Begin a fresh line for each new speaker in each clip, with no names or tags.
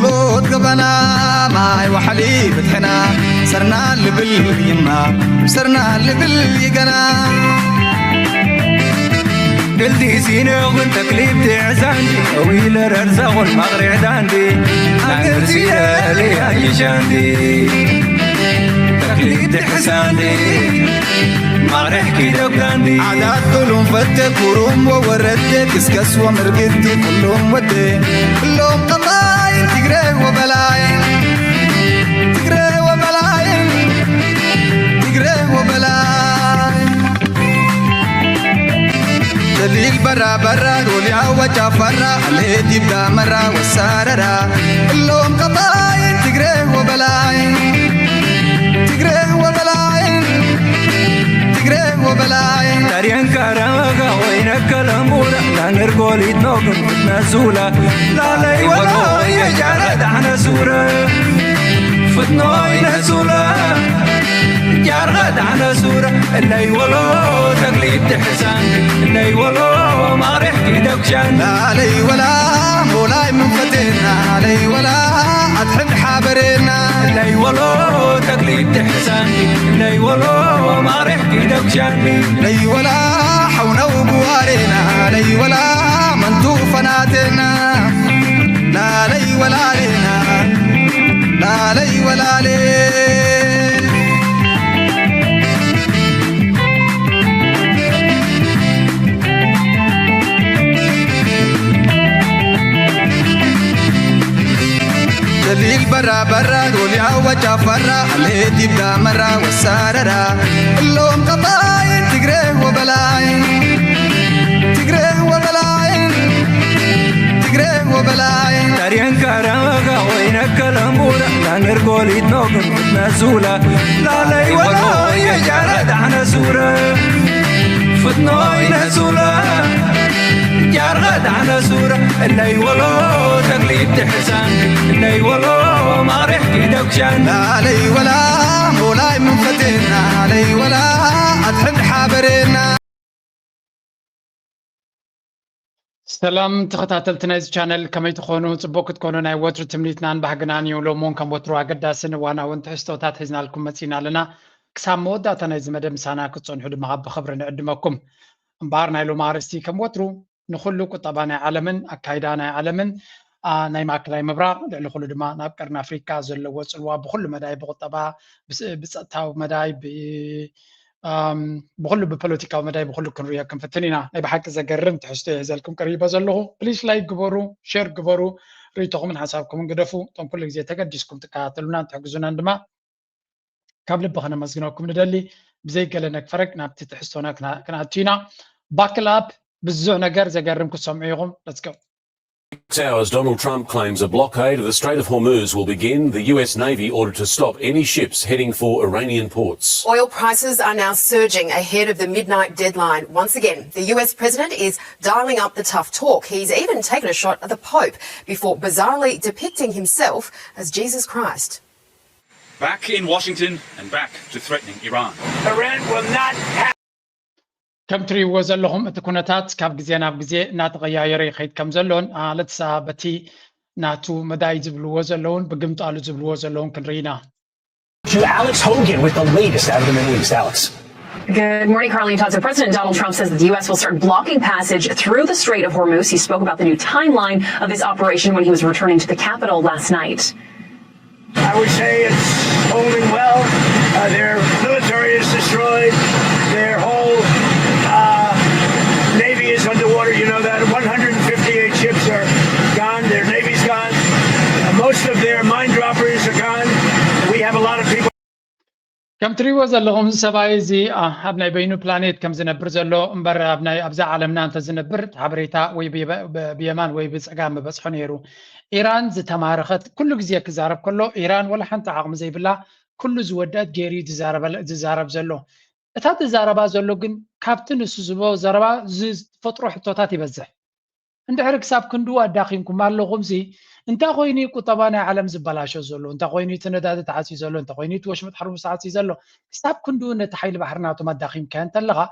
قلوت قبنا ماي وحليب تحنا صرنا اللي باليما صرنا اللي باليقنا قلتي زينة وانت كليب تعزاندي طويل الرزاق والمغرع داندي نعمر زينة لي أي جاندي تكليب تحساندي مغرع كيدا وكاندي عادات كلهم فتك وروم ووردك كسكس ومرقدتي كلهم ودي كلهم قطاين تقري وبلاين تقري وبلاين تقري وبلاين دليل برا برا دولي عوجا فرا عليه تبدا مرا والساررا كلهم قطاين تقري وبلاين تقري وبلاين تقري وبلاين تاريان كاراغا وينك الامورة لا نرقولي تنوقف نازولة لا لا ولا يا جارد احنا سورة فتنوي نازولة جارد احنا سورة اللي ولو تقليد تحسان اللي ولو ما ريحكي دوكشان لا لي ولا مولاي من فتنا لي ولا أتحب حابرنا اللي ولو تقليد تحسان اللي ولو ما ريحكي دوكشان لي ولا حونا وبوارنا لي ولا منتو فناتنا لا لي ولا لنا لا لي ولا لي دليل برا برا دولي عوجا فرا عليه تبدا مرا والساررا كلهم قطاين تقري وبلاين تقري وبلاين تقري وبلاين تاريان كاراغا وينك الامورة لا نرقولي تنوقف نازولة لا لا ولا يا جارد احنا سورة فتنوي نازولة جارد على سورة اللي ولو تقليد تحسان اللي ولو ما ريحكي دوكشان لا لي ولا مولاي من فتنا لي ولا أتحب حابرنا
سلام تخطاتلتنا إذا channel كما يتخونوا تبوك تكونوا ناي وتر تمليتنا بحقناني ولو مون كم وتروا قداسن وانا وانت حستوتات حزنا لكم متسينا لنا كسام موداتنا إذا مدام سانا كتصون حدو مغاب خبرنا قدمكم مبارنا إلو مارستي كم وترو نخلو كطبانا عالمن أكايدانا عالمن ناي ماكلاي مبرار لأنه خلو دما نابكرنا أفريكا زلو وصلوا بخلو مداي بغطبا بسأتاو مداي بخلو ببوليتيكا ومداي بخلو كنريا كم فتنينا ناي بحاك إذا قرمت حستو يهزالكم قريبا زلوه بليش لايك قبرو شير قبرو ريتوكم من حسابكم قدفو طم كل جزي تقدسكم تكاتلونا تحقزونا عندما كابل بخنا مزقناكم ندلي بزي قلنك فرق نابتي تحسونا كناتينا باكلاب بزوع نقر زي قرمكم سمعيهم let's go.
Hours, Donald Trump claims a blockade of the Strait of Hormuz will begin. The US Navy ordered to stop any ships heading for Iranian ports.
Oil prices are now surging ahead of the midnight deadline. Once again, the US president is dialing up the tough talk. He's even taken a shot at the Pope before bizarrely depicting himself as Jesus Christ.
Back in Washington and back to threatening Iran.
Iran will not have
كم تري وزلهم تكونتات كاب جزينا بجزي نات غيايري خيد كم زلون لتسا بتي ناتو مداي زبلو وزلون بقمت على زبلو وزلون كنرينا.
to Alex Hogan with the latest out of the Middle East. Alex.
Good morning, Carly and Todd. So President Donald Trump says that the U.S. will start blocking passage through the Strait of Hormuz. He spoke about the new timeline of this operation when he was returning to the Capitol last night.
I would say it's holding well. Their military is destroyed. Their whole Navy is underwater. You know that 158 ships are gone. Their Navy's gone. Most of their mine droppers are gone. We have a lot of people.
كم تري وزلهم سبايزي أبناء بينو بلانيت كم زنبر زلو مبر أبناء أبزع عالمنا أنت زنبر حبريتا وي بيمان وي بسقام بس حنيرو إيران زتمارخت كل جزية كزارب كله إيران ولا حتى عقم زي بالله كل زودات جيري تزارب زلو أتات زاربا زلو جن كابتن السوزبو زاربا فترة حطوتاتي بزح عند عرق ساب كندوا داخلكم مالو غمزي انت خويني كطبانا علم زبلاشو زلو انت خويني تنداد تعاسي زلو انت خويني توشمت حرب ساعتي زلو ساب كندو نتحيل بحرناتو ما داخل كان تلغى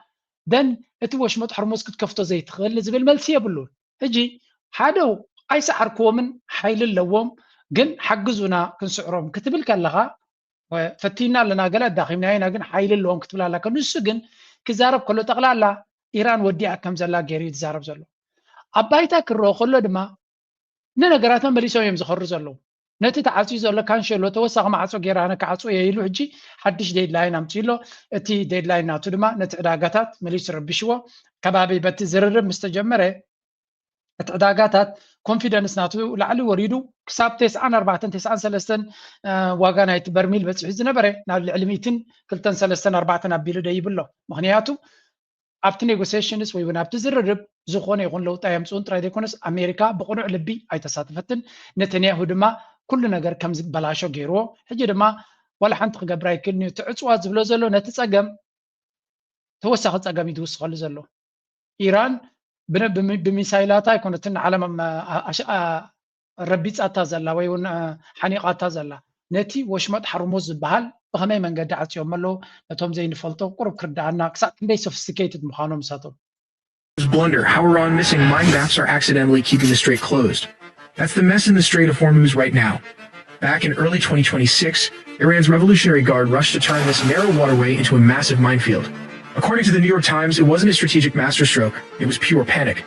دن اتوشمت حرموس كتكفتو زي تخل زبل ملسي بلون اجي حادو اي سحر كومن حيل اللوم ግን ሓግዙና ክንስዕሮም ክትብል ከለኻ ፈቲና ኣለና ገለ ዳኺምና ኢና ግን ሓይሊ ኣለዎም ክትብል ኣለካ ንሱ ግን ክዛረብ ከሎ ጠቕላላ ኢራን ወዲኣ ከም ዘላ ገይሩ ይዛረብ ዘሎ ኣብ ባይታ ክረኦ ከሎ ድማ ንነገራቶም መሊሶም እዮም ዝኸሩ ዘለዉ ነቲ ተዓፅዩ ዘሎ ካንሸሎ ተወሳኺ ማዕፆ ጌራ ነክዓፅዮ እየ ኢሉ ሕጂ ሓድሽ ዴድላይን ኣምፅኡ ኣሎ እቲ ዴድላይን ናቱ ድማ ነቲ ዕዳጋታት መሊሱ ረቢሽዎ ከባቢ በቲ ዝርርብ ምስ ተጀመረ እቲ ዕዳጋታት ኮንፊደንስ ናቱ ላዕሊ ወሪዱ ክሳብ 94-93 ዋጋ ናይቲ በርሚል በፂሑ ዝነበረ ናብ ልዕሊ 100-234 ኣቢሉ ደይብሎ ምክንያቱ ኣብቲ ኔጎሲዬሽንስ ወይ እውን ኣብቲ ዝርርብ ዝኾነ ይኹን ለውጣ የምፅኡን ጥራይ ዘይኮነስ ኣሜሪካ ብቁኑዕ ልቢ ኣይተሳተፈትን ነተንያሁ ድማ ኩሉ ነገር ከም ዝበላሾ ገይርዎ ሕጂ ድማ ዋላ ሓንቲ ክገብር ኣይክእልኒ እቲ ዕፅዋት ዝብሎ ዘሎ ነቲ ፀገም ተወሳኺ ፀገም ይትውስኸሉ ዘሎ ኢራን ብሚሳይላታ ኣይኮነትን ዓለም ረቢፃታ ዘላ ወይ እውን ሓኒቓታ ዘላ ነቲ ወሽመጥ ሓርሙዝ ዝበሃል ብኸመይ መንገዲ ዓፅዮም ኣለዉ ነቶም ዘይንፈልጦ ቁርብ ክርዳኣና ክሳብ ክንደይ ሶፊስቲኬትድ ምዃኖም ንሳቶም
blunder how Iran missing mine maps are accidentally keeping the strait closed. That's the mess in the Strait of Hormuz right now. Back in early 2026, Iran's Revolutionary Guard rushed to turn this narrow waterway into a massive minefield. According to the New York Times, it wasn't a strategic masterstroke, it was pure panic.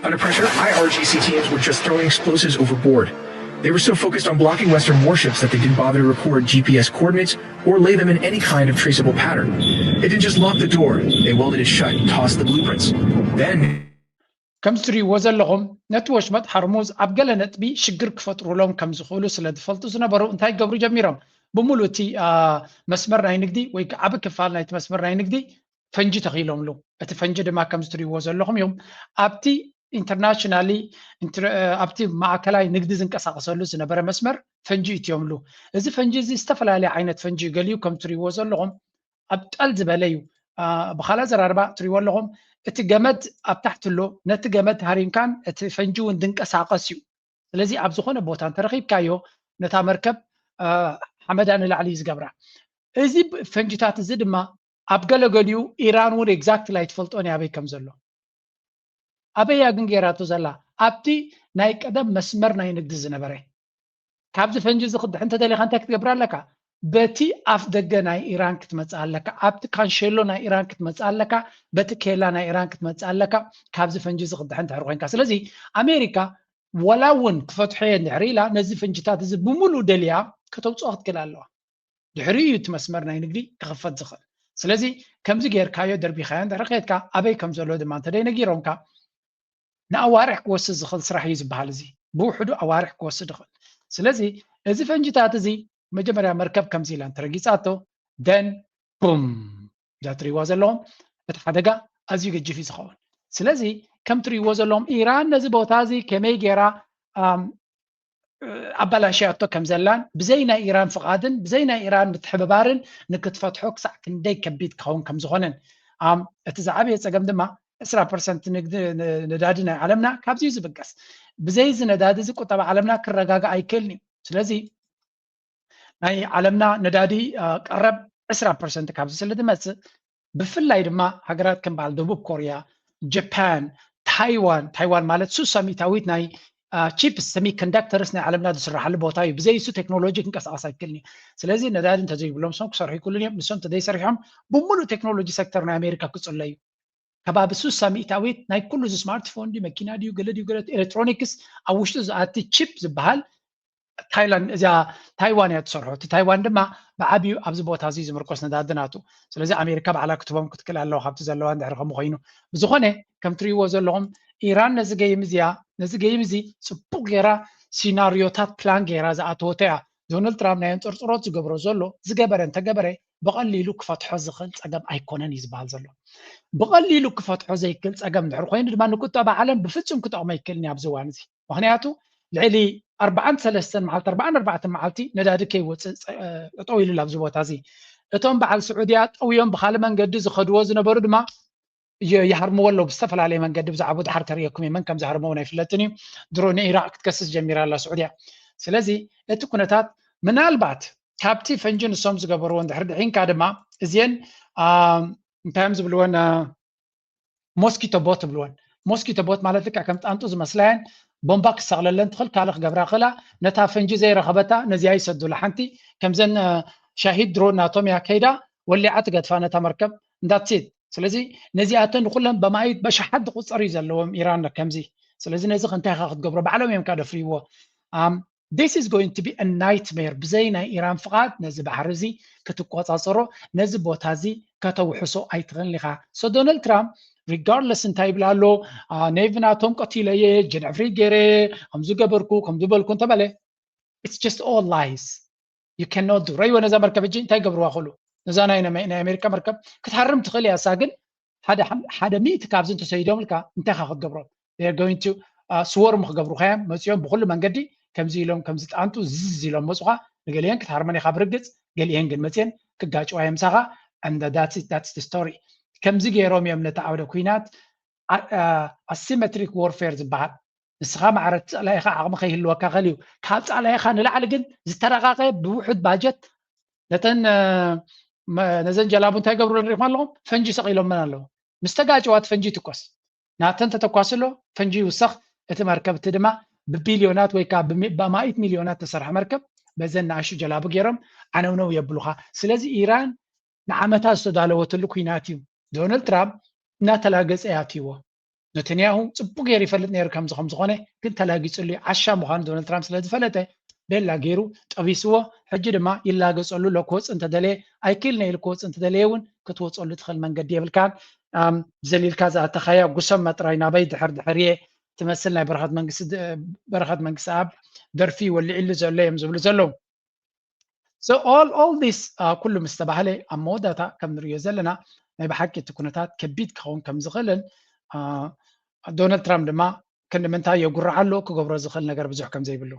Under pressure, IRGC teams were just throwing explosives overboard. They were so focused on blocking Western warships that they didn't bother to record GPS coordinates or lay them in any kind of traceable pattern. They didn't just lock the door, they welded it shut and tossed the blueprints. Then
ከም ትሪእዎ ዘለኹም ነቲ ወሽመጥ ሓርሙዝ ኣብ ገለ ነጥቢ ሽግር ክፈጥሩሎም ከም ዝኽእሉ ስለ ዝፈልጡ ዝነበሩ እንታይ ገብሩ ጀሚሮም ብምሉእ እቲ መስመር ናይ ንግዲ ወይ ዓብ ክፋል ናይቲ መስመር ናይ ንግዲ ፈንጂ ተኺሎምሉ እቲ ፈንጂ ድማ ከም ትሪእዎ ዘለኹም እዮም ኣብቲ ኢንተርናሽናሊ ኣብቲ ማእከላይ ንግዲ ዝንቀሳቐሰሉ ዝነበረ መስመር ፈንጂ እትዮምሉ እዚ ፈንጂ እዚ ዝተፈላለየ ዓይነት ፈንጂ ገሊዩ ከም ትሪእዎ ዘለኹም ኣብ ጠል ዝበለ እዩ ብኻልእ ዘራርባ ትሪእዎ ኣለኹም እቲ ገመድ ኣብ ታሕቲ ኣሎ ነቲ ገመድ ሃሪንካን እቲ ፈንጂ እውን ድንቀሳቐስ እዩ ስለዚ ኣብ ዝኾነ ቦታ እንተረኺብካዮ ነታ መርከብ ሓመዳ ንላዕሊ ዝገብራ እዚ ፈንጂታት እዚ ድማ ኣብ ገለገሊኡ ኢራን እውን ኤግዛክትሊ ኣይትፈልጦን ኣበይ ከም ዘሎ ኣበያ ግን ጌራቶ ዘላ ኣብቲ ናይ ቀደም መስመር ናይ ንግዲ ዝነበረ ካብዚ ፈንጂ ዝኽድሕ እንተደሊኻ እንታይ ክትገብር ኣለካ በቲ ኣፍ ደገ ናይ ኢራን ክትመፅእ ኣለካ ኣብቲ ካንሸሎ ናይ ኢራን ክትመፅእ ኣለካ በቲ ኬላ ናይ ኢራን ክትመፅእ ኣለካ ካብዚ ፈንጂ ዝኽድሕ እንድሕር ኮይንካ ስለዚ ኣሜሪካ ወላ እውን ክፈትሖ እየ እንድሕር ኢላ ነዚ ፈንጂታት እዚ ብምሉእ ደልያ ከተውፅኦ ክትክእል ኣለዋ ድሕሪ እዩ እቲ መስመር ናይ ንግዲ ክኽፈት ዝኽእል ስለዚ ከምዚ ጌርካዮ ደርቢኻዮ እንድሕር ከድካ ኣበይ ከም ዘሎ ድማ እንተደይነጊሮምካ ንኣዋርሕ ክወስድ ዝኽእል ስራሕ እዩ ዝበሃል እዚ ብውሕዱ ኣዋርሕ ክወስድ ይኽእል ስለዚ እዚ ፈንጂታት እዚ መጀመርያ መርከብ ከምዚ ኢላ እንተረጊፃቶ ደን ቡም እትሪእዎ ዘለኹም እቲ ሓደጋ ኣዝዩ ገጂፍ እዩ ዝኸውን ስለዚ ከም ትሪእዎ ዘለኹም ኢራን ነዚ ቦታ እዚ ከመይ ጌራ ኣባላሽያቶ ከም ዘላን ብዘይ ናይ ኢራን ፍቓድን ብዘይ ናይ ኢራን ምትሕብባርን ንክትፈትሖ ክሳዕ ክንደይ ከቢድ ክኸውን ከም ዝኾነን እቲ ዝዓበየ ፀገም ድማ 20% ነዳዲ ናይ ዓለምና ካብዚ ዝብገስ ብዘይ እዚ ነዳዲ እዚ ቁጠባ ዓለምና ክረጋጋእ ኣይክእልን እዩ ስለዚ ናይ ዓለምና ነዳዲ ቀረብ 20% ካብዚ ስለ ዝመፅእ ብፍላይ ድማ ሃገራት ከም በዓል ደቡብ ኮርያ ጃፓን ታይዋን ማለት 60% ናይ ቺፕስ ሰሚ ኮንዳክተርስ ናይ ዓለምና ዝስራሓሉ ቦታ እዩ ብዘይ እሱ ቴክኖሎጂ ክንቀሳቀስ ኣይክእልን እዩ ስለዚ ነዳዲ እንተዘይብሎም ሶም ክሰርሑ ይክእሉን እዮም ንሶም ተዘይሰሪሖም ብምሉእ ቴክኖሎጂ ሴክተር ናይ ኣሜሪካ ክፅለ እዩ ከባቢ 60% ናይ ኩሉ ስማርትፎን ዲ መኪና ድዩ ገለ ኤሌክትሮኒክስ ኣብ ውሽጡ ዝኣቲ ቺፕ ዝበሃል ታይዋን እያ ትሰርሖ እቲ ታይዋን ድማ ብዓብዩ ኣብዚ ቦታ እዚ ዝምርኮስ ነዳዲ ናቱ ስለዚ ኣሜሪካ ባዕላ ክትቦም ክትክእል ኣለዋ ካብቲ ዘለዋ እንድሕር ከምኡ ኮይኑ ብዝኾነ ከም ትሪእዎ ዘለኹም ኢራን ነዚ ገይም እዚ ፅቡቅ ጌራ ሲናርዮታት ፕላን ጌራ ዝኣተወቶ እያ ዶናልድ ትራምፕ ናይ እንፅርፅሮት ዝገብሮ ዘሎ ዝገበረ እንተገበረ ብቐሊሉ ክፈትሖ ዝኽእል ፀገም ኣይኮነን እዩ ዝበሃል ዘሎ ብቐሊሉ ክፈትሖ ዘይክእል ፀገም እንድሕር ኮይኑ ድማ ንቁጠባ ዓለም ብፍፁም ክጠቕሞ ኣይክእልን ኣብዚ እዋን እዚ ምክንያቱ ልዕሊ 43 መዓልቲ 44 መዓልቲ ነዳዲ ከይወፅእ ጠጠው ኢሉ ኣብዚ ቦታ እዚ እቶም በዓል ስዑድያ ጠውዮም ብካልእ መንገዲ ዝኸድዎ ዝነበሩ ድማ ይሃርምዎ ኣለዉ ብዝተፈላለየ መንገዲ ብዛዕባ ድሓር ከርእየኩም እየ መን ከም ዝሃርመዎ ኣይፍለጥን እዩ ድሮ ንኢራቅ ክትከስስ ጀሚራ ኣላ ስዑድያ ስለዚ እቲ ኩነታት ምናልባት ካብቲ ፈንጂ ንሶም ዝገበርዎ እንድሕር ድሒንካ ድማ እዚአን እንታይ እዮም ዝብልወን ሞስኪቶ ቦት ዝብልወን ሞስኪቶ ቦት ማለት ልክዕ ከም ጣንጡ ዝመስላየን ቦምባ ክሳቅለለን ትኽእል ካልእ ክገብራ ክእላ ነታ ፈንጂ ዘይረኸበታ ነዚያ ይሰዱላ ሓንቲ ከምዘን ሻሂድ ድሮ ናቶም ያ ከይዳ ወሊዓ ትገድፋ ነታ መርከብ እንዳትሴት ስለዚ ነዚኣተን ንኩለን በማይት በሸሓት ቁፅር እዩ ዘለዎም ኢራን ከምዚ ስለዚ ነዚ ክንታይ ካ ክትገብሮ ባዕሎም እዮም ካደፍርይዎ this is going to be a nightmare ብዘይ ናይ ኢራን ፍቃድ ነዚ ባሕሪ እዚ ክትቆፃፀሮ ነዚ ቦታ እዚ ከተውሕሶ ኣይትኽእልን ኢኻ ሶ ዶናልድ ትራምፕ regardless እንታይ ይብላ ኣሎ ነይብናቶም ቀቲለየ ጀንዕፍሪ ገይረ ከምዚ ገበርኩ ከምዚ በልኩ እንተበለ it's just all lies you cannot do ረይዎ ነዛ መርከብ እጂ እንታይ ገብርዋ ክእሉ ነዛ ናይ ኣሜሪካ መርከብ ክትሃርም ትኽእል እያ ሳ ግን ሓደ ሚእቲ ካብዚ እንተሰይዶም ኢልካ እንታይ ካ ክትገብሮ they're going to ስወርም ክገብሩ ከዮም መፅኦም ብኩሉ መንገዲ ከምዚ ኢሎም ከምዚ ጣንጡ ዝዝ ኢሎም መፁኻ ንገሊአን ክትሃርመን ኢኻ ብርግፅ ገሊአን ግን መፅአን ክጋጭዋ እዮም ሳኻ and that's the story ከምዚ ገይሮም እዮም ነቲ ዓውደ ኩናት asymmetric warfare ዝበሃል ንስኻ ማዕረት ፃላኢኻ ዓቕሚ ከይህልወካ ኸእል እዩ ካብ ፃላኢኻ ንላዕሊ ግን ዝተረቃቐ ብውሑድ ባጀት ነዘን ጀላቡ እንታይ ገብሩ ንሪኢኹም ኣለኹም ፈንጂ ሰቂሎም ምን ኣለዉ ምስ ተጋጭዋት ፈንጂ ትኮስ ናተን ተተኳስሎ ፈንጂ ይውሰኽ እቲ መርከብ እቲ ድማ ብቢልዮናት ወይ ከዓ በማኢት ሚልዮናት ተሰርሐ መርከብ በዘን ንኣሹ ጀላቡ ገይሮም ዓነውነው የብሉኻ ስለዚ ኢራን ንዓመታት ዝተዳለወትሉ ኩናት እዩ ዶናልድ ትራምፕ እናተላገፀ ያትይዎ ነተንያሁ ፅቡቅ ገይሩ ይፈልጥ ነይሩ ከምዚ ከም ዝኾነ ግን ተላጊፅሉ ዓሻ ምዃኑ ዶናልድ ትራምፕ ስለዝፈለጠ ቤላ ገይሩ ጠቢስዎ ሕጂ ድማ ይላገፀሉ ለክወፅ እንተደለየ ኣይክል ነይ ልክወፅ እንተደለየ እውን ክትወፀሉ ትኽእል መንገዲ የብልካን ዘሊልካ ዝኣተኻያ ጉሰም መጥራይ ናበይ ድሕርየ ትመስል ናይ በረኻት መንግስቲ ኣብ ደርፊ ወሊዕሉ ዘሎ እዮም ዝብሉ ዘለዉ so all this ኩሉ ምስ ተባህለ ኣብ መወዳእታ ከም ንሪኦ ዘለና ናይ ብሓቂ እቲ ኩነታት ከቢድ ክኸውን ከም ዝኽእልን ዶናልድ ትራምፕ ድማ ክንምንታይ የጉርዓሎ ክገብሮ ዝኽእል ነገር ብዙሕ ከም ዘይብሉ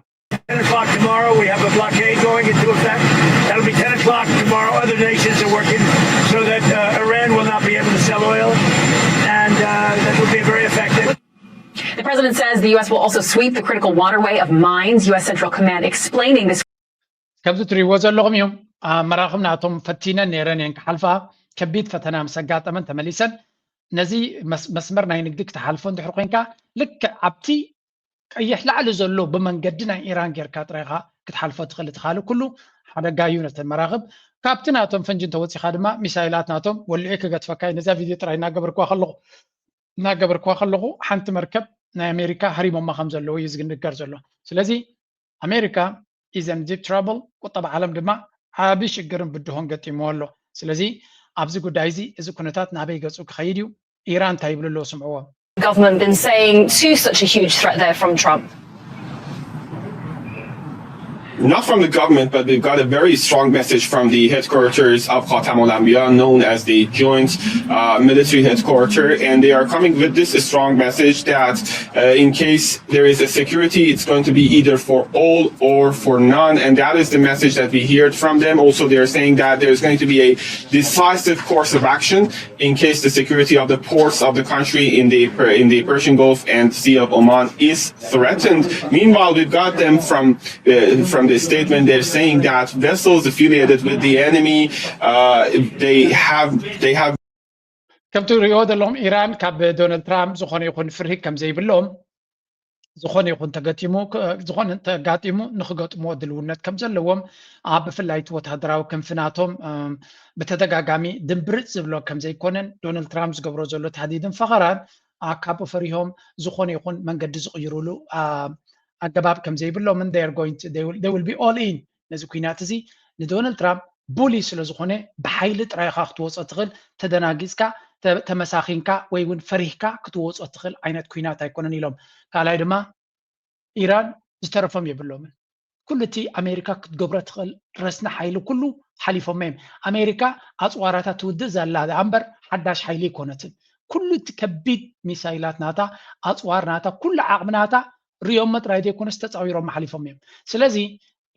10 o'clock tomorrow, we have a blockade going into effect. That'll be 10 o'clock tomorrow. Other nations are working so that Iran will not be able to sell oil, and that will be very effective.
The president says the U.S. will also sweep the critical waterway of mines. U.S. Central Command explaining this.
ከምዚ ትሪእዎ ዘለኹም እዮም መራኽብ ናቶም ፈቲነን ነይረን እየን ክሓልፋ ከቢድ ፈተና ምስ ኣጋጠመን ተመሊሰን ነዚ መስመር ናይ ንግዲ ክትሓልፎ እንድሕር ኮንካ ልክዕ ኣብቲ ቀይሕ ላዕሊ ዘሎ ብመንገዲ ናይ ኢራን ጌርካ ጥራይኻ ክትሓልፎ ትኽእል እቲ ካልእ ኩሉ ሓደጋ እዩ ነተን መራኽብ ካብቲ ናቶም ፈንጂ እንተወፂኻ ድማ ሚሳይላት ናቶም ወልዒ ክገጥፈካ ነዛ ቪድዮ ጥራይ እናገበርክዋ ከለኹ ሓንቲ መርከብ ናይ ኣሜሪካ ሃሪሞማ ከም ዘለዎ እዩ ዝግንገር ዘሎ ስለዚ ኣሜሪካ is in deep trouble ቁጠባ ዓለም ድማ ዓብይ ሽግርን ብድሆን ገጢምዎ ኣሎ ስለዚ ኣብዚ ጉዳይ እዚ እዚ ኩነታት ናበይ ገፁ ክኸይድ እዩ ኢራን እንታይ ይብሉ ኣለዎ ስምዕዎ
government been saying to such a huge threat there from Trump?
Not from the government, but we've got a very strong message from the headquarters of Khatam al-Anbiya, known as the Joint Military Headquarters, and they are coming with this strong message that in case there is a security, it's going to be either for all or for none, and that is the message that we heard from them. Also, they are saying that there is going to be a decisive course of action in case the security of the ports of the country in the Persian Gulf and Sea of Oman is threatened. Meanwhile, we've got them from the statement. They're saying that vessels affiliated with the enemy, they have.
ከምቲ ሪኦ ዘለዎም ኢራን ካብ ዶናልድ ትራምፕ ዝኾነ ይኹን ፍርሂ ከም ዘይብሎም ዝኾነ ይኹን ተጋጢሙ ንክገጥምዎ ድልውነት ከም ዘለዎም ብፍላይ እቲ ወታደራዊ ክንፍናቶም ብተደጋጋሚ ድንብርፅ ዝብሎ ከም ዘይኮነን ዶናልድ ትራምፕ ዝገብሮ ዘሎ ተሃዲድን ፈኸራን ካብኡ ፈሪሆም ዝኾነ ይኹን መንገዲ ዝቕይሩሉ ኣገባብ ከም ዘይብሎምን they will be all in ነዚ ኩናት እዚ ንዶናልድ ትራምፕ ቡሊ ስለ ዝኾነ ብሓይሊ ጥራይኻ ክትወፅኦ ትኽእል ተደናጊፅካ ተመሳኺንካ ወይ እውን ፈሪህካ ክትወፅኦ ትኽእል ዓይነት ኩናት ኣይኮነን ኢሎም ካልኣይ ድማ ኢራን ዝተረፈም የብሎምን ኩሉ እቲ ኣሜሪካ ክትገብሮ ትኽእል ረስና ሓይሊ ኩሉ ሓሊፎም እዮም ኣሜሪካ ኣፅዋራታ ትውድእ ዘላ እምበር ሓዳሽ ሓይሊ ይኮነትን ኩሉ እቲ ከቢድ ሚሳይላት ናታ ኣፅዋር ናታ ኩሉ ዓቕሚ ናታ ሪኦም መጥራይ ዘይኮነስ ተፃዊሮም ሓሊፎም እዮም ስለዚ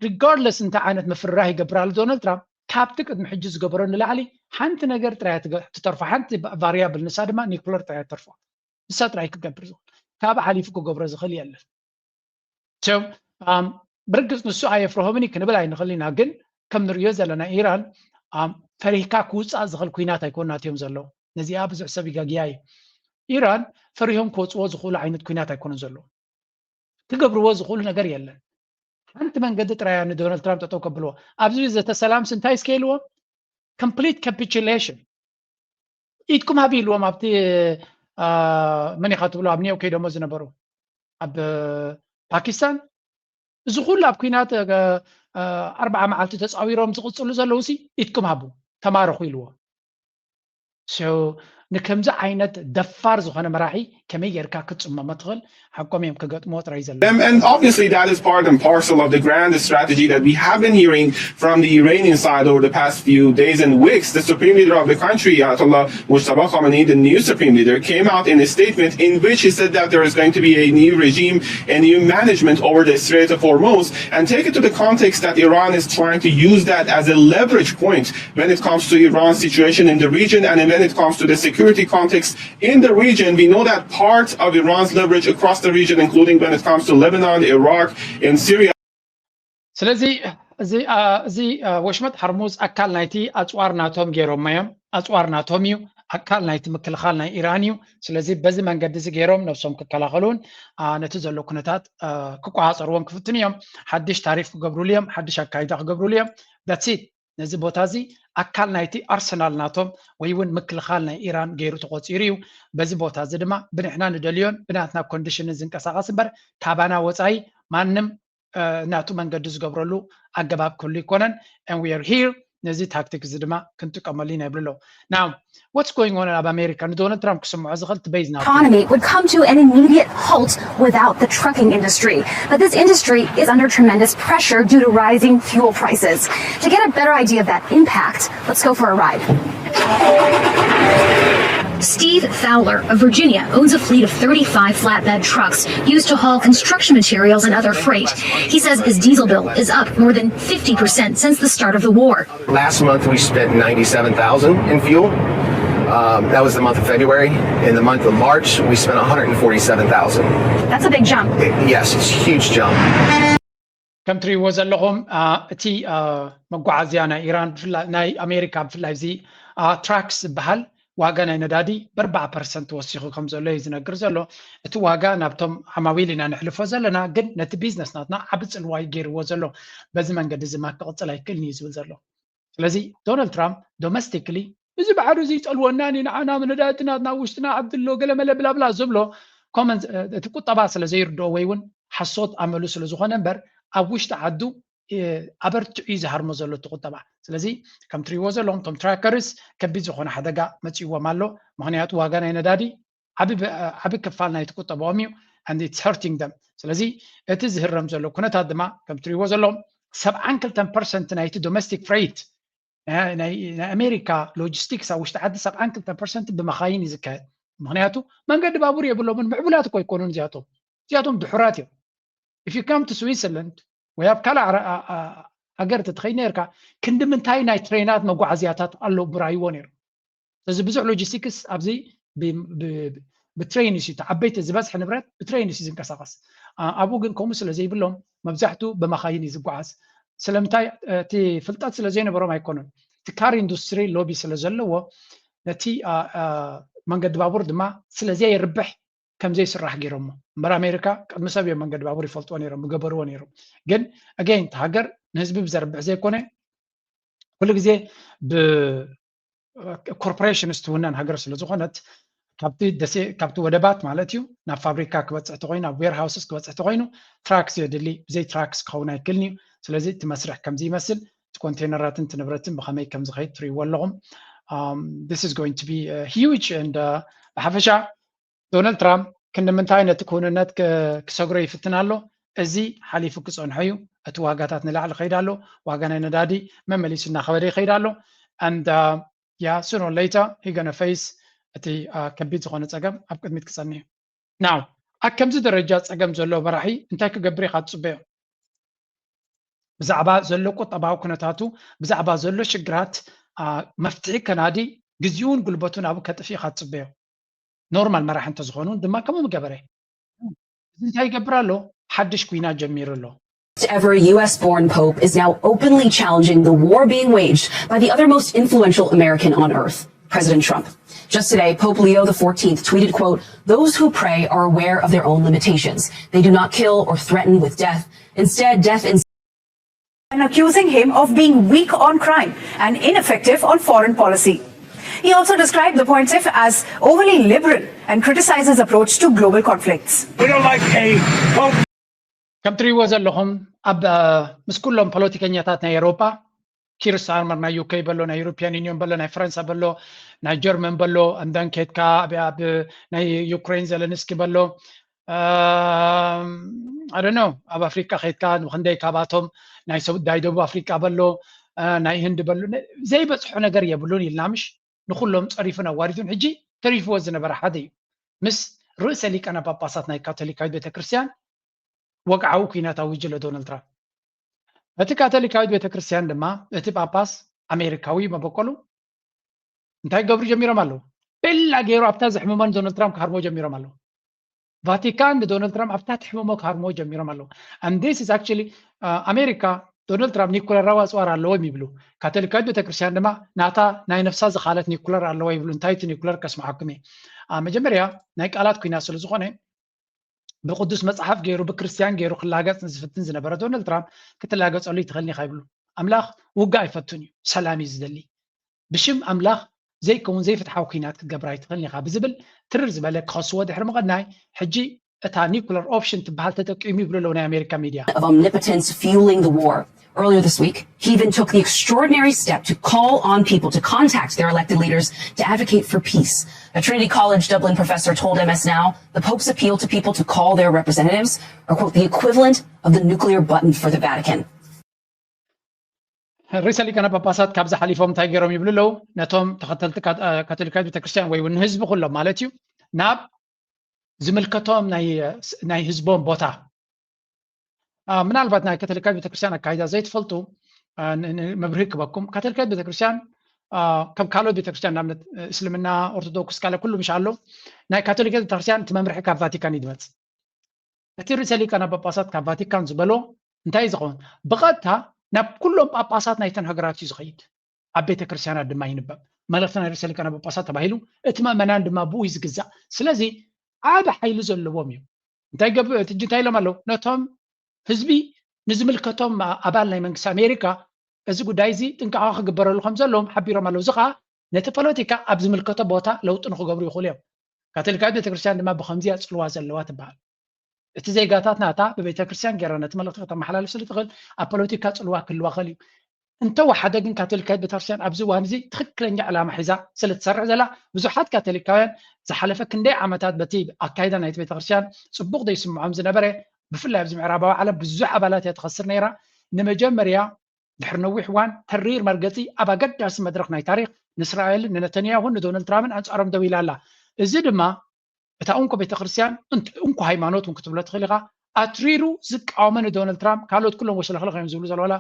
ሪጋርድለስ እንታይ ዓይነት ምፍርራሕ ይገብራሉ ዶናልድ ትራምፕ ካብቲ ቅድሚ ሕጂ ዝገበሮ ንላዕሊ ሓንቲ ነገር ጥራይ ትተርፎ ሓንቲ ቫሪያብል ንሳ ድማ ኒኩለር ጥራይ ትተርፎ ንሳ ጥራይ ክገብር ዝኽእል ካብ ሓሊፉ ክገብሮ ዝኽእል የለን ብርግፅ ንሱ ኣየፍርሆምን ክንብል ኣይንኽእል ኢና ግን ከም ንሪኦ ዘለና ኢራን ፈሪህካ ክውፃእ ዝኽእል ኩናት ኣይኮናት እዮም ዘለዉ ነዚኣ ብዙሕ ሰብ ይጋግያ እዩ ኢራን ፈሪሆም ክወፅዎ ዝኽእሉ ዓይነት ኩናት ኣይኮነን ዘለዉ ክገብርዎ ዝኽእሉ ነገር የለን ሓንቲ መንገዲ ጥራያ ንዶናልድ ትራምፕ ጠጠው ከብልዎ ኣብዚ ዘተ ሰላም ስንታይ ስከይልዎ complete capitulation ኢድኩም ሃቢልዎም ኣብቲ መን ኢኻ ትብሎ ኣብ ኒው ከይዶሞ ዝነበሩ ኣብ ፓኪስታን እዚ ኩሉ ኣብ ኩናት 4 መዓልቲ ተፃዊሮም ዝቕፅሉ ዘለዉ ሲ ኢድኩም ሃቡ ተማረኹ ኢልዎ so ንከምዚ ዓይነት ደፋር ዝኾነ መራሒ ከመይ ጌርካ ክትፅመሞ ትኽእል ሓቆም እዮም ክገጥሞ ጥራይ ዘለዉ
And obviously that is part and parcel of the grand strategy that we have been hearing from the Iranian side over the past few days and weeks. The supreme leader of the country, Ayatollah Mujtaba Khamenei, the new supreme leader, came out in a statement in which he said that there is going to be a new regime, a new management over the Strait of Hormuz, and take it to the context that Iran is trying to use that as a leverage point when it comes to Iran's situation in the region and when it comes to the security context in the region. We know that part of Iran's leverage across the region, including when it comes to Lebanon, Iraq, and Syria.
ስለዚ እዚ ወሽመጥ ሕርሙዝ ኣካል ናይቲ ኣፅዋር ናቶም ገይሮም እዮም ኣፅዋር ናቶም እዩ ኣካል ናይቲ ምክልኻል ናይ ኢራን እዩ ስለዚ በዚ መንገዲ እዚ ገይሮም ነብሶም ክከላኸሉን ነቲ ዘሎ ኩነታት ክቋፃፅርዎም ክፍትን እዮም ሓድሽ ታሪፍ ክገብሩሉ እዮም ሓድሽ ኣካይዳ ክገብሩሉ እዮም that's it ነዚ ቦታ እዚ ኣካል ናይቲ ኣርሰናል ናቶም ወይ እውን ምክልኻል ናይ ኢራን ገይሩ ተቆፂሩ እዩ በዚ ቦታ እዚ ድማ ብንሕና ንደልዮን ብናትና ኮንዲሽን ዝንቀሳቐስ እምበር ካባና ወፃኢ ማንም ናቱ መንገዲ ዝገብረሉ ኣገባብ ኩሉ ይኮነን and we are here ነዚ ታክቲክ እዚ ድማ ክንጥቀመሉ ኢና ይብልሎ now what's going on in America Donald Trump ክስምዖ ዝኽእል ትበይዝ ናቱ
economy would come to an immediate halt without the trucking industry but this industry is under tremendous pressure due to rising fuel prices to get a better idea of that impact let's go for a ride
Steve Fowler of Virginia owns a fleet of 35 flatbed trucks used to haul construction materials and other freight. He says his diesel bill is up more than 50% since the start of the war.
Last month we spent $97,000 in fuel. That was the month of February. In the month of March, we spent $147,000.
That's a big jump.
Yes, it's a huge jump.
ከም ትሪእዎ ዘለኹም እቲ መጓዓዝያ ናይ ኢራን ናይ ኣሜሪካ ብፍላይ እዚ ትራክስ ዝበሃል ዋጋ ናይ ነዳዲ ብ4% ወሲኹ ከም ዘሎ እዩ ዝነግር ዘሎ እቲ ዋጋ ናብቶም ዓማዊል ኢና ንሕልፎ ዘለና ግን ነቲ ቢዝነስ ናትና ዓብ ፅልዋይ ገይርዎ ዘሎ በዚ መንገዲ እዚ ማ ክቕፅል ኣይክእልን እዩ ዝብል ዘሎ ስለዚ ዶናልድ ትራምፕ ዶሜስቲክሊ እዚ ባዕሉ እዚ ይፀልወናኒ ንዓና ነዳዲ ናትና ውሽጥና ዓብድሎ ገለመለ ብላብላ ዝብሎ ኮመንት እቲ ቁጠባ ስለ ዘይርድኦ ወይ እውን ሓሶት ኣመሉ ስለ ዝኾነ እምበር ኣብ ውሽጢ ዓዱ ኣበርትዑ ዝሃርሞ ዘሎ እቲ ቁጠባ ስለዚ ከም ትሪእዎ ዘለኹም ቶም ትራከርስ ከቢድ ዝኾነ ሓደጋ መፂዎም ኣሎ ምክንያቱ ዋጋ ናይ ነዳዲ ዓብ ክፋል ናይቲ ቁጠባኦም እዩ and it's hurting them ስለዚ እቲ ዝህረም ዘሎ ኩነታት ድማ ከም ትሪእዎ ዘለኹም 72% ናይቲ ዶሜስቲክ ፍሬይት ናይ ኣሜሪካ ሎጂስቲክስ ኣብ ውሽጢ ዓዲ 72% ብመኻይን እዩ ዝካየድ ምክንያቱ መንገዲ ባቡር የብሎምን ምዕቡላት እኮ ኣይኮኑን እዚኣቶም ድሑራት እዮም if you come to Switzerland وياب كلا أجرت تخينيركا كندم انتاي ناي ترينات مقعزياتات الله برايونير إذا بزع لوجيستيكس أبزي بترينيسي تعبيت إذا بس حنبرت بترينيسي زين كساقس أبوجن كومس اللي زي بلهم مبزحته بمخايني زقعز سلامتاي تي فلتات سلزين برا ما يكونون تكار إندستري لوبي سلزلوا نتي من قد بابور دما سلزي يربح كم زي سرح جيرهم برا أمريكا مسابيا من قد بابور يفلتون يرم مجبرون يرم جن again تهجر نسبي بزرب زي كونه كل جزء ب corporation استونا هجر سلزوخنت كابتي دسي كابتو ودبات مالتيو نا فابريكا كبت أتوينا وير هاوسز كبت أتوينو تراكس يدلي زي تراكس خونا يكلني سلزي تمسرح كم زي مثل كونتينرات تنبرتن بخمي كم زخيت تري ولهم this is going to be huge and حفشة دونالد ترامب كنا منتاينا تكوننات كسغري فتنالو ازي حليف كصون حيو اتواغاتات نلعل خيدالو واغانا ندادي ممليسنا خبري خيدالو and yeah sooner or later he gonna face اتي كبيت زغونه صقم اب قدمت كصني now اكم زي درجه صقم زلو براحي انتي كغبري خاصبه بزعبا زلو قطباو كنتاتو بزعبا زلو شجرات مفتعي كنادي غزيون قلبتون ابو كطفي خاصبه نورمال مراح انت زغونون دما كم مغبره انتي يغبرالو حدش كوينا جميرلو
Ever US-born Pope is now openly challenging the war being waged by the other most influential American on earth, President Trump. Just today, Pope Leo XIV tweeted, quote, "Those who pray are aware of their own limitations. They do not kill or threaten with death. Instead, death
and accusing him of being weak on crime and ineffective on foreign policy. He also described the Pontiff as overly liberal and criticized his approach to global conflicts.
We don't like a Pope.
كم تريوا زلهم أب مس كلهم بوليتيكينياتات نا أوروبا كير ستارمر نا يوكي بلو نا يوروبيان يونيون بلو نا فرنسا بلو نا جيرمن بلو أندن كيتكا أب نا يوكرين زلنسكي بلو I don't know أب أفريقيا خيتكا وخندي كاباتهم نا يسود دايدو أفريقيا بلو نا هند بلو زي بس حنا قرية بلوني النامش نخلهم تعرفنا واردون حجي تعرف وزن برحدي مس رئيس ليك أنا باباساتنا كاثوليكايد بيت كريستيان وقعوا كينات وجه لدونالد ترامب أتي كاثوليكايد بيت كريستيان لما أتي باباس أمريكاوي ما بقولوا انتهى قبر جميرة مالو بلا غيرو أبتاز حمومان دونالد ترامب كهرمو جميرة مالو فاتيكان دونالد ترامب أبتاز حمومو كهرمو جميرة مالو and this is actually أمريكا دونالد ترامب نيكولار رواز وارا لوي ميبلو كاثوليكايد بيت كريستيان لما ناتا ناي نفسا زخالت نيكولار لوي يبلو انتهيت نيكولار كاسم حكمي مجمريا نايك آلات كوينا سلزخوني بقدس مصحف غيرو بكريستيان غيرو خلاغص نزفتن زنبره دونالد ترامب كتلاغص علي تخلني خايبلو املاخ وقع يفتني سلامي زدلي بشم املاخ زي كون زي فتحو كينات كغبراي تخلني خا بزبل ترز بالك خاصو دحر مقدناي حجي اتا نيكولار اوبشن تبحال تتقيمي بلو لو امريكا ميديا
of omnipotence fueling the war. Earlier this week, he even took the extraordinary step to call on people to contact their elected leaders to advocate for peace. A Trinity College Dublin professor told MS Now the Pope's appeal to people to call their representatives are, quote, the equivalent of the nuclear button for the Vatican.
الرئيس اللي كان باباسات كابز حليفهم تايجرهم يبلو له نتهم تختلت كاثوليكايد بتكريستيان وي ونهزب كلهم مالتيو ناب زملكتهم ناي حزبهم بوتا ምናልባት ናይ ካቶሊካዊት ቤተክርስቲያን አካይዳ ዘይትፈልጡ መብርሂ ክበኩም ካቶሊካዊት ቤተክርስቲያን ከም ካልኦት ቤተክርስቲያን ንኣብነት እስልምና ኦርቶዶክስ ካለ ኩሉ ምሽ ኣሎ ናይ ካቶሊካዊት ቤተክርስቲያን እቲ መምርሒ ካብ ቫቲካን ይድመፅ እቲ ርእሰ ሊቃነ ጳጳሳት ካብ ቫቲካን ዝበሎ እንታይ ዝኸውን ብቐጥታ ናብ ኩሎም ጳጳሳት ናይተን ሃገራት እዩ ዝኸይድ ኣብ ቤተክርስቲያናት ድማ ይንበብ መልእኽቲ ናይ ርእሰ ሊቃነ ጳጳሳት ተባሂሉ እቲ ምእመናን ድማ ብኡ እዩ ዝግዛእ ስለዚ ዓብ ሓይሊ ዘለዎም እዩ እንታይ ኢሎም ኣለዉ ነቶም ህዝቢ ንዝምልከቶም ኣባል ናይ መንግስቲ ኣሜሪካ እዚ ጉዳይ እዚ ጥንቃቐ ክግበረሉ ከም ዘለዎም ሓቢሮም ኣለዉ እዚ ከዓ ነቲ ፖለቲካ ኣብ ዝምልከቶ ቦታ ለውጢ ንክገብሩ ይኽእሉ እዮም ካቶሊካዊት ቤተክርስቲያን ድማ ብከምዚ ኣፅልዋ ዘለዋ ትበሃል እቲ ዜጋታት ናታ ብቤተክርስቲያን ገይራ ነቲ መልእኽቲ ከተመሓላልፍ ስለትኽእል ኣብ ፖለቲካ ፅልዋ ክህልዋ ክእል እዩ እንተወሓደ ግን ካቶሊካዊት ቤተክርስቲያን ኣብዚ እዋን እዚ ትክክለኛ ዕላማ ሒዛ ስለትሰርሕ ዘላ ብዙሓት ካቶሊካውያን ዝሓለፈ ክንደይ ዓመታት በቲ ኣካይዳ ናይቲ ቤተክርስቲያን ፅቡቕ ዘይስምዖም ዝነበረ بفلا بزم عربا على بزح أبالات يتخسر نيرا نمجمريا دحر نوح وان ترير مرقتي أبا قد اسم مدرقنا تاريخ نسرائيل نتنياهو دونالد ترامب أنت أرم دوي لا الزد ما تأونكو بيتخرسيان أنت أونكو هايمانوت ونكتب لا تخليها أتريرو زك عومن دونالد ترامب قالوا كلهم وش الخلق يمزولوا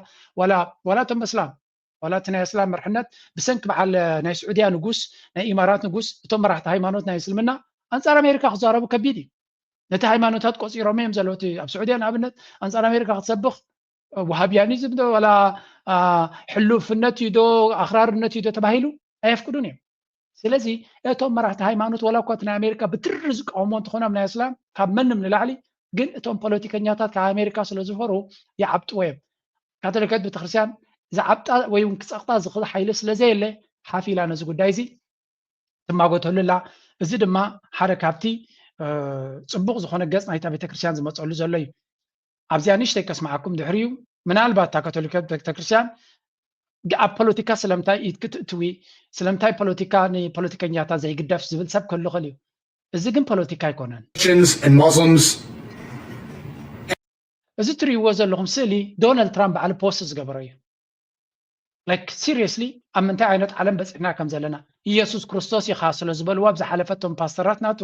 ولا تم اسلام ولا تنا اسلام مرحنات بسنك مع ناي سعوديه نقوس ناي امارات نقوس تم راح هايمانوت ناي اسلمنا انصار امريكا خزاربو كبيدي نتا هايمانوتات قصيرو ميم زلوتي اب سعوديه نابنت انصار امريكا ختصبخ وهابيانيزم دو ولا حلوفነት يدو اخرارነት يدو تباهيلو ايفقدون سلازي اتوم مرحت هايمانوت ولا كوتنا امريكا بترزق عمون تخونا من الاسلام كاب من العلي ግን እቶም ፖለቲከኛታት ካብ ኣሜሪካ ስለ ዝፈሩ ይዓብጡ ወይም ካቶሊካዊት ቤተክርስቲያን ዝዓብጣ ወይ እውን ክፀቕጣ ዝኽእል ሓይሊ ስለዘየለ ሓፊላ ነዚ ጉዳይ እዚ ትማጎተሉላ እዚ ድማ ሓደ ካብቲ ፅቡቕ ዝኾነ ገፅ ናይታ ቤተክርስቲያን ዝመፀሉ ዘሎ እዩ ኣብዚኣ ንእሽተይ ከስማዓኩም ድሕሪኡ ምናልባት እታ ካቶሊካዊት ቤተክርስቲያን ኣብ ፖለቲካ ስለምንታይ ኢድ ክትእትዊ ስለምንታይ ፖለቲካ ንፖለቲከኛታት ዘይግደፍ ዝብል ሰብ ክህሉ ይኽእል እዩ እዚ ግን ፖለቲካ ኣይኮነን እዚ ትሪእዎ ዘለኹም ስእሊ ዶናልድ ትራምፕ በዓል ፖስት ዝገበረ እዩ ላይክ ሲሪየስሊ ኣብ ምንታይ ዓይነት ዓለም በፂሕና ከም ዘለና ኢየሱስ ክርስቶስ ኢኻ ስለ ዝበልዋ ብዝሓለፈቶም ፓስተራት ናቱ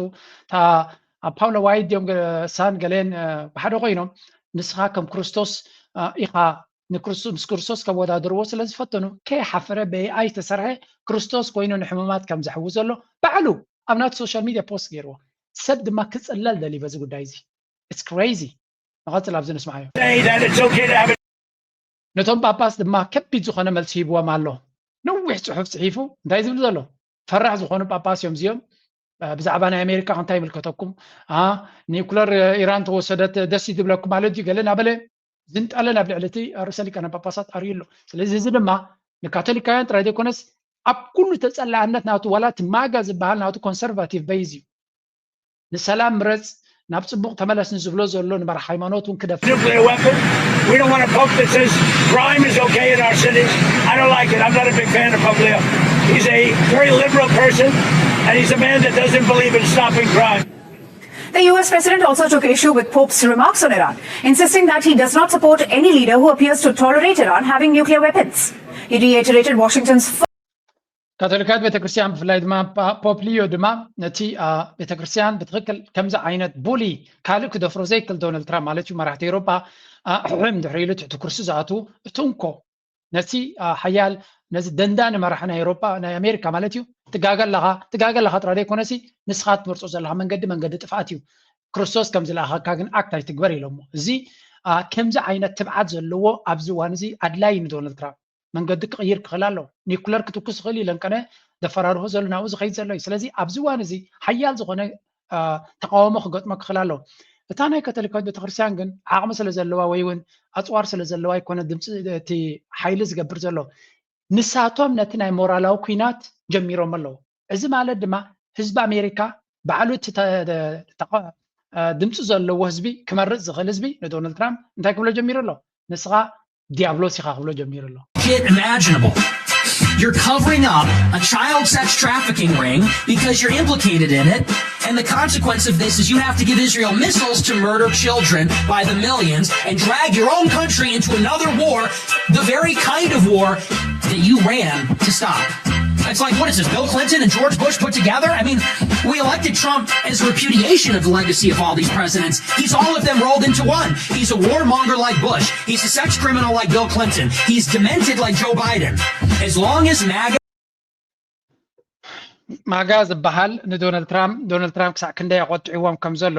ኣብ ፓውሎ ዋይድ ዮም ሳን ገለን ብሓደ ኮይኖም ንስኻ ከም ክርስቶስ ኢኻ ንክርስቶስ ክርስቶስ ከወዳድርዎ ስለ ዝፈተኑ ከይሓፈረ ብኣይ ዝተሰርሐ ክርስቶስ ኮይኑ ንሕሙማት ከም ዘሕውዝ ዘሎ ባዕሉ ኣብ ናቱ ሶሻል ሚድያ ፖስት ገይርዎ ሰብ ድማ ክፅለል ደልዩ በዚ ጉዳይ እዚ ኢትስ ክሬዚ نقطة لابد نسمعه. نتوم باباس دما كبي زخنا ملسي بوا مالو. نوح صحف صحيفه ده يزبل زلو. ፈራህ ዝኾኑ ጳጳስ እዮም እዚኦም ብዛዕባ ናይ ኣሜሪካ እንታይ ይምልከተኩም ኒውክለር ኢራን ተወሰደት ደስ ይብለኩም ማለት እዩ ገለ ናበለ ዝንጣለ ናብ ልዕሊ እቲ ርእሰ ሊቃነ ጳጳሳት ኣርዩ ኣሎ ስለዚ እዚ ድማ ንካቶሊካውያን ጥራይ ዘይኮነስ ኣብ ኩሉ ተፀላዕነት ናቱ ዋላ እቲ ማጋ ዝበሃል ናቱ ኮንሰርቫቲቭ ቤዝ እዩ ንሰላም ምረፅ ናብ ፅቡቅ ተመለስ ንዝብሎ ዘሎ ንመራሒ ሃይማኖት እውን ክደፍ
nuclear weapon. We don't want a pope that says crime is okay in our cities. I don't like it. I'm not a big fan of Pope Leo. He's a very liberal person, and he's a man that doesn't believe in stopping crime.
The US president also took issue with Pope's remarks on Iran, insisting that he does not support any leader who appears to tolerate Iran having nuclear weapons. He reiterated Washington's
ካቶሊካት ቤተክርስቲያን ብፍላይ ድማ ፖፕ ሊዮ ድማ ነቲ ቤተክርስቲያን ብትክክል ከምዚ ዓይነት ቡሊ ካልእ ክደፍሮ ዘይክእል ዶናልድ ትራምፕ ማለት እዩ መራሕቲ ኤውሮጳ ሕም ድሕሪ ኢሉ ትሕቲ ኩርሲ ዝኣትዉ እቲ እንኮ ነቲ ሓያል ነዚ ደንዳኒ መራሒ ናይ ኤውሮጳ ናይ ኣሜሪካ ማለት እዩ ትጋገለኻ ጥራይ ዘይኮነሲ ንስኻ ትመርፆ ዘለካ መንገዲ ጥፍኣት እዩ ክርስቶስ ከም ዝለኣኸካ ግን ኣክት ኣይትግበር ኢሎሞ እዚ ከምዚ ዓይነት ትብዓት ዘለዎ ኣብዚ እዋን እዚ ኣድላይ ንዶናልድ ትራምፕ መንገዲ ክቕይር ክኽእል ኣሎ ኒውክለር ክትኩስ ክኽእል ኢለን ቀነ ዘፈራርሆ ዘሎ ናብኡ ዝኸይድ ዘሎ እዩ ስለዚ ኣብዚ እዋን እዚ ሓያል ዝኾነ ተቃውሞ ክገጥሞ ክኽእል ኣሎ እታ ናይ ካቶሊካዊት ቤተክርስትያን ግን ዓቕሚ ስለ ዘለዋ ወይ እውን ኣፅዋር ስለ ዘለዋ ይኮነ ድምፂ እቲ ሓይሊ ዝገብር ዘሎ ንሳቶም ነቲ ናይ ሞራላዊ ኩናት ጀሚሮም ኣለዉ እዚ ማለት ድማ ህዝቢ ኣሜሪካ ባዕሉ እቲ ድምፂ ዘለዎ ህዝቢ ክመርፅ ዝኽእል ህዝቢ ንዶናልድ ትራምፕ እንታይ ክብሎ ጀሚሩ ኣሎ ንስኻ ዲያብሎስ ኢኻ ክብሎ ጀሚሩ ኣሎ
imaginable. You're covering up a child sex trafficking ring because you're implicated in it. And the consequence of this is you have to give Israel missiles to murder children by the millions and drag your own country into another war, the very kind of war that you ran to stop. It's like, what is this, Bill Clinton and George Bush put together? I mean, we elected Trump as repudiation of the legacy of all these presidents. He's all of them rolled into one. He's a warmonger like Bush. He's a sex criminal like Bill Clinton. He's demented like Joe Biden. As long as
MAGA ዝበሃል ንዶናልድ ትራምፕ ክሳዕ ክንደይ ኣቆጥዕዎም ከም ዘሎ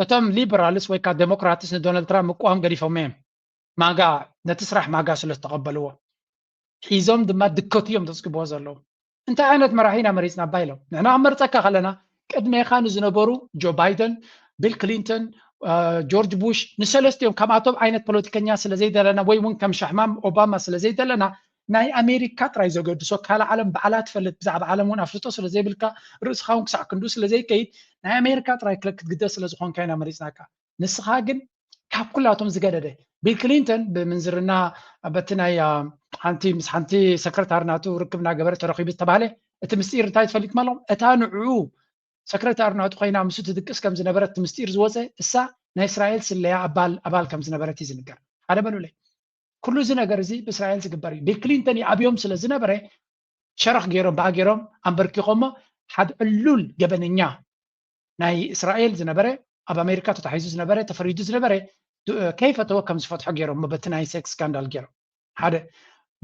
እቶም ሊበራልስ ወይ ከዓ ዴሞክራትስ ንዶናልድ ትራምፕ ምቋም ገዲፎም እዮም ማጋ ነቲ ስራሕ ማጋ ስለ ዝተቐበልዎ ሒዞም ድማ ድከቱ እዮም ተፅግብዎ ዘለዉ እንታይ ዓይነት መራሒና መሪፅና ባይሎም ንሕና ክመርፀካ ከለና ቅድሜኻ ንዝነበሩ ጆ ባይደን ቢል ክሊንተን ጆርጅ ቡሽ ንሰለስቲኦም ከምኣቶም ዓይነት ፖለቲከኛ ስለ ዘይደለና ወይ እውን ከም ሻሕማም ኦባማ ስለ ዘይደለና ናይ ኣሜሪካ ጥራይ ዘገድሶ ካልእ ዓለም በዓላት ትፈልጥ ብዛዕባ ዓለም እውን ኣፍልጦ ስለ ዘይብልካ ርእስኻ እውን ክሳዕ ክንዱ ስለ ዘይከይድ ናይ ኣሜሪካ ጥራይ ክትግደስ ስለ ዝኾንካ ኢና መሪፅናካ ንስኻ ግን ካብ ኩላቶም ዝገደደ ቢል ክሊንተን ብምንዝርና በቲ ናይ ምስ ሓንቲ ሰክረታር ናቱ ርክብ እናገበረ ተረኺቡ ዝተባሃለ እቲ ምስጢር እንታይ ትፈልጥ ማለኹም እታ ንዕኡ ሰክረታር ናቱ ኮይና ምስኡ ትድቅስ ከም ዝነበረት እቲ ምስጢር ዝወፀ እሳ ናይ እስራኤል ስለያ ኣባል ከም ዝነበረት እዩ ዝንገር ሓደ በሉለይ ኩሉ እዚ ነገር እዚ ብእስራኤል ዝግበር እዩ ቢል ክሊንተን ይኣብዮም ስለ ዝነበረ ሸረኽ ገይሮም ባኣ ገይሮም ኣንበርኪኾሞ ሓደ ዕሉል ገበነኛ ናይ እስራኤል ዝነበረ ኣብ ኣሜሪካ ተታሒዙ ዝነበረ ተፈሪዱ ዝነበረ ከይፈተዎ ከም ዝፈትሖ ገይሮም በቲ ናይ ሴክስ ስካንዳል ገይሮም ሓደ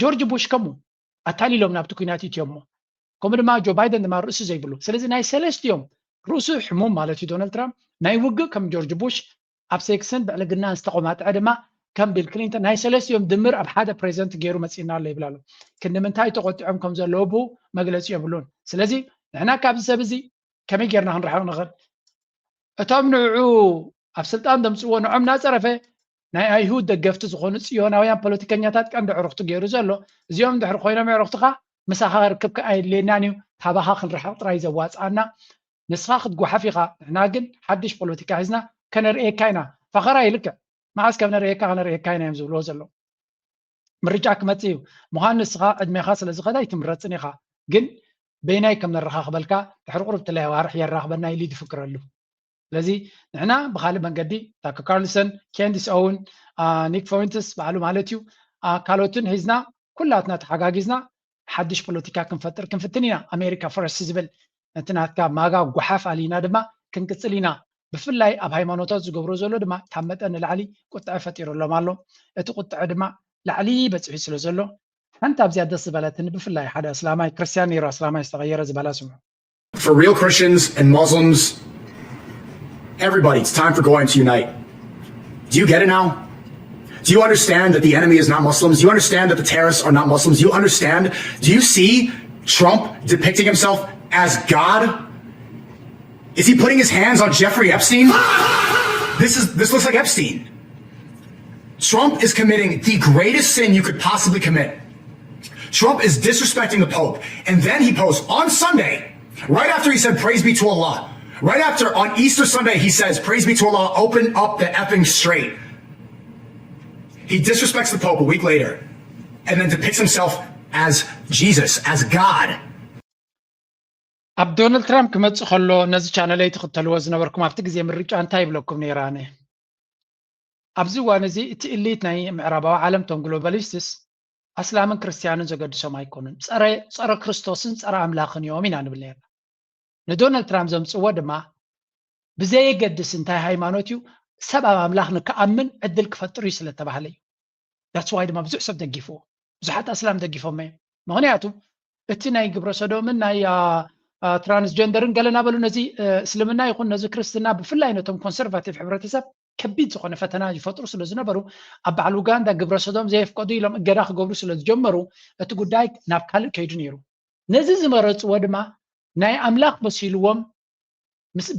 ጆርጅ ቡሽ ከምኡ ኣታሊሎም ናብቲ ኩናት እትዮም ከምኡ ድማ ጆ ባይደን ድማ ርእሱ ዘይብሉ ስለዚ ናይ ሰለስቲኦም ርእሱ ሕሙም ማለት እዩ ዶናልድ ትራምፕ ናይ ውግእ ከም ጆርጅ ቡሽ ኣብ ሴክስን ብዕልግናን ዝተቆማጥዐ ድማ ከም ቢል ክሊንተን ናይ ሰለስቲኦም ድምር ኣብ ሓደ ፕሬዚደንት ገይሩ መፂና ኣሎ ይብላሉ ክንምንታይ ተቆጢዖም ከም ዘለዎ ቡ መግለፂ የብሉን ስለዚ ንሕና ካብዚ ሰብ እዚ ከመይ ጌርና ክንረሓቕ ንኽእል እቶም ንዕኡ ኣብ ስልጣን ደምፅዎ ንዖም እናፀረፈ ናይ ኣይሁድ ደገፍቲ ዝኾኑ ፅዮናውያን ፖለቲከኛታት ቀንዲ ዕሩኽቲ ገይሩ ዘሎ እዚኦም ድሕሪ ኮይኖም ዕሩኽትኻ ምሳኻ ርክብካ ኣይድልየናን እዩ ታባኻ ክንረሓቕ ጥራይ ዘዋፅኣና ንስኻ ክትጓሓፍ ኢኻ ንሕና ግን ሓድሽ ፖለቲካ ሒዝና ከነርእየካ ኢና ፈኸራ ይልክዕ መዓዝ ከም ነርእየካ ከነርእየካ ኢና እዮም ዝብልዎ ዘሎ ምርጫ ክመፅእ እዩ ምዃኑ ንስኻ ዕድሜኻ ስለ ዝኸዳ ይትምረፅን ኢኻ ግን በይናይ ከም ነረኻኽበልካ ድሕሪ ቁርብ ተለዋርሕ የራኽበና ኢሉ ይፍክረሉ ስለዚ ንሕና ብካልእ መንገዲ ታከር ካርልሰን ኬንዲስ ኦውን ኒክ ፎይንትስ በዓሉ ማለት እዩ ካልኦትን ሒዝና ኩላትና ተሓጋጊዝና ሓድሽ ፖለቲካ ክንፈጥር ክንፍትን ኢና ኣሜሪካ ፈረስ ዝብል ነቲ ናትካ ማጋ ጓሓፍ ኣሊና ድማ ክንቅፅል ኢና ብፍላይ ኣብ ሃይማኖታት ዝገብሮ ዘሎ ድማ ካብ መጠን ንላዕሊ ቁጥዐ ፈጢሩሎም ኣሎ እቲ ቁጥዐ ድማ ላዕሊ በፂሑ ስለ ዘሎ ሓንቲ ኣብዚኣ ደስ ዝበለትኒ ብፍላይ ሓደ እስላማይ ክርስቲያን ነይሩ እስላማይ ዝተቐየረ ዝበላ ስምዑ
For real Christians and Muslims, everybody, it's time for going to unite. Do you get it now? Do you understand that the enemy is not Muslims? Do you understand that the terrorists are not Muslims? Do you understand? Do you see Trump depicting himself as God? Is he putting his hands on Jeffrey Epstein? This looks like Epstein. Trump is committing the greatest sin you could possibly commit. Trump is disrespecting the Pope. And then he posts on Sunday, right after he said, praise be to Allah. Right after, on Easter Sunday, he says, praise be to Allah, open up the effing strait. He disrespects the Pope a week later and then depicts himself as Jesus, as God.
ኣብ ዶናልድ ትራምፕ ክመጽእ ከሎ ነዚ ቻነለይ ትኽተልዎ ዝነበርኩም ኣብቲ ግዜ ምርጫ እንታይ ይብለኩም ነይራነ ኣብዚ እዋን እዚ እቲ ኢሊት ናይ ምዕራባዊ ዓለም ቶም ግሎባሊስትስ ኣስላምን ክርስቲያንን ዘገድሶም ኣይኮኑን ፀረ ክርስቶስን ፀረ ኣምላኽን እዮም ኢና ንብል ነርና ንዶናልድ ትራምፕ ዘምፅዎ ድማ ብዘየገድስ እንታይ ሃይማኖት እዩ ሰብ ኣብ ኣምላኽ ንክኣምን ዕድል ክፈጥሩ እዩ ስለተባሃለ እዩ that's why ድማ ብዙሕ ሰብ ደጊፍዎ ብዙሓት ኣስላም ደጊፎም እዮም ምክንያቱ እቲ ናይ ግብረ ሰዶምን ናይ ትራንስጀንደርን ገለና በሉ ነዚ እስልምና ይኹን ነዚ ክርስትና ብፍላይ ነቶም ኮንሰርቫቲቭ ሕብረተሰብ ከቢድ ዝኾነ ፈተና ይፈጥሩ ስለ ዝነበሩ ኣብ በዓል ኡጋንዳ ግብረ ሰዶም ዘየፍቀዱ ኢሎም እገዳ ክገብሩ ስለ ዝጀመሩ እቲ ጉዳይ ናብ ካልእ ከይዱ ነይሩ ነዚ ዝመረፅዎ ድማ ናይ ኣምላኽ መሲልዎም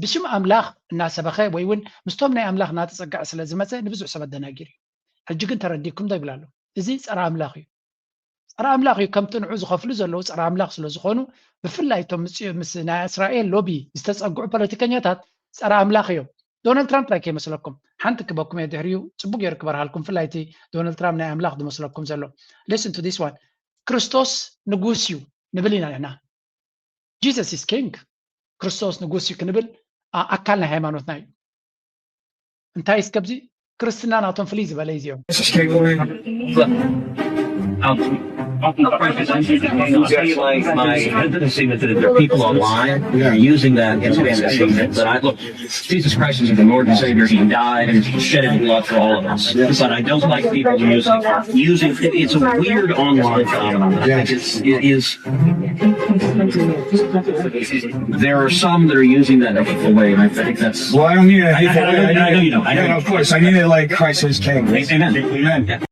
ብሽም ኣምላኽ እናሰበኸ ወይ እውን ምስቶም ናይ ኣምላኽ እናተፀጋዕ ስለ ዝመፀ ንብዙሕ ሰብ ኣደናጊር እዩ ሕጂ ግን ተረዲኩም ዶ ይብላሉ እዚ ፀረ ኣምላኽ እዩ ፀረ ኣምላኽ እዩ ከምቲ ንዑ ዝኸፍሉ ዘለዉ ፀረ ኣምላኽ ስለ ዝኾኑ ብፍላይ እቶም ምስ ናይ እስራኤል ሎቢ ዝተፀግዑ ፖለቲከኛታት ፀረ ኣምላኽ እዮም ዶናልድ ትራምፕ ላይ ከይመስለኩም ሓንቲ ክበኩም እየ ድሕሪኡ ፅቡቅ ጌሩ ክበርሃልኩም ፍላይ እቲ ዶናልድ ትራምፕ ናይ ኣምላኽ ዝመስለኩም ዘሎ listen to this one ክርስቶስ ንጉስ እዩ ንብል ኢና ንሕና Jesus is king ክርስቶስ ንጉስ እዩ ክንብል ኣካል ናይ ሃይማኖትና እዩ እንታይ እስከብዚ ክርስትና ናቶም ፍልይ ዝበለ እዩ
like my hesitancy that there are people online who are using that as ammunition. But I look, Jesus Christ is the Lord and Savior. He died and shed his blood for all of us. But I don't like people using it. It's a weird online phenomenon. I think it is. There are some that are using that in a hateful way, and I think that's.
Well, I don't need a hateful way.
I know you don't. I know.
Of course, I need it like Christ is King.
Amen.
Amen.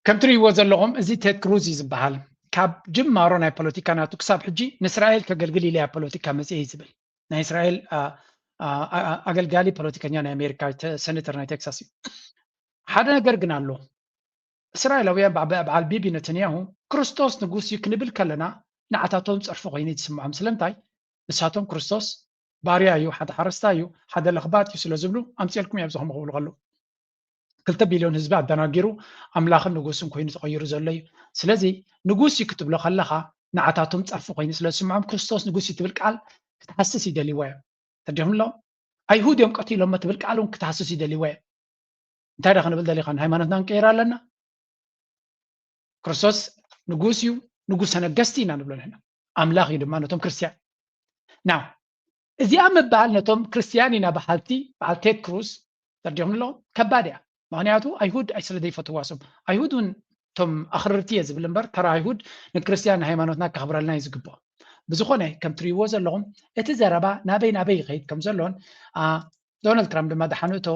ከም ትሪእዎ ዘለኹም እዚ ቴድ ክሩዝ እዩ ዝበሃል ካብ ጅማሮ ናይ ፖለቲካ ናቱ ክሳብ ሕጂ ንእስራኤል ከገልግል ኢለ ፖለቲካ መፅአ እዩ ዝብል ናይ እስራኤል ኣገልጋሊ ፖለቲከኛ ናይ ኣሜሪካ ሰነተር ናይ ቴክሳስ እዩ ሓደ ነገር ግን ኣሎ እስራኤላውያን በዓል ቢቢ ነተንያሁ ክርስቶስ ንጉስ እዩ ክንብል ከለና ንዓታቶም ፀርፊ ኮይኑ ይስምዖም ስለምንታይ ንሳቶም ክርስቶስ ባርያ እዩ ሓደ ሓረስታ እዩ ሓደ ለኽባት እዩ ስለ ዝብሉ ኣምፅልኩም እየ ኣብዝኹም ክብሉ ከለዉ 2 ቢልዮን ህዝቢ ኣደናጊሩ ኣምላኽን ንጉስን ኮይኑ ተቐይሩ ዘሎ እዩ ስለዚ ንጉስ እዩ ክትብሎ ከለኻ ንዓታቶም ፀርፊ ኮይኑ ስለ ዝስምዖም ክርስቶስ ንጉስ እዩ ትብል ቃል ክትሓስስ ይደልይዎ እዮም ተዲኹም ኣሎ ኣይሁድ እዮም ቀቲሎም ትብል ቃል እውን ክትሓስስ ይደልይዎ እዮም እንታይ ዳ ክንብል ደሊኻ ሃይማኖትና ንቀይር ኣለና ክርስቶስ ንጉስ እዩ ንጉሰ ነገስቲ ኢና ንብሎ ንሕና ኣምላኽ እዩ ድማ ነቶም ክርስቲያን ናው እዚኣ ምባል ነቶም ክርስቲያን ኢና በሓልቲ በዓል ቴድ ክሩዝ ተዲኹም ኣሎ ከባድ እያ ምክንያቱ ኣይሁድ ስለ ዘይፈትዋሶም ኣይሁድ እውን እቶም ኣኽርርቲ እየ ዝብል እምበር ተራ ኣይሁድ ንክርስቲያን ሃይማኖትና ከኽብረልና እዩ ዝግብኦ ብዝኾነ ከም ትሪእዎ ዘለኹም እቲ ዘረባ ናበይ ይኸይድ ከም ዘሎን ዶናልድ ትራምፕ ድማ ዳሓንእቶ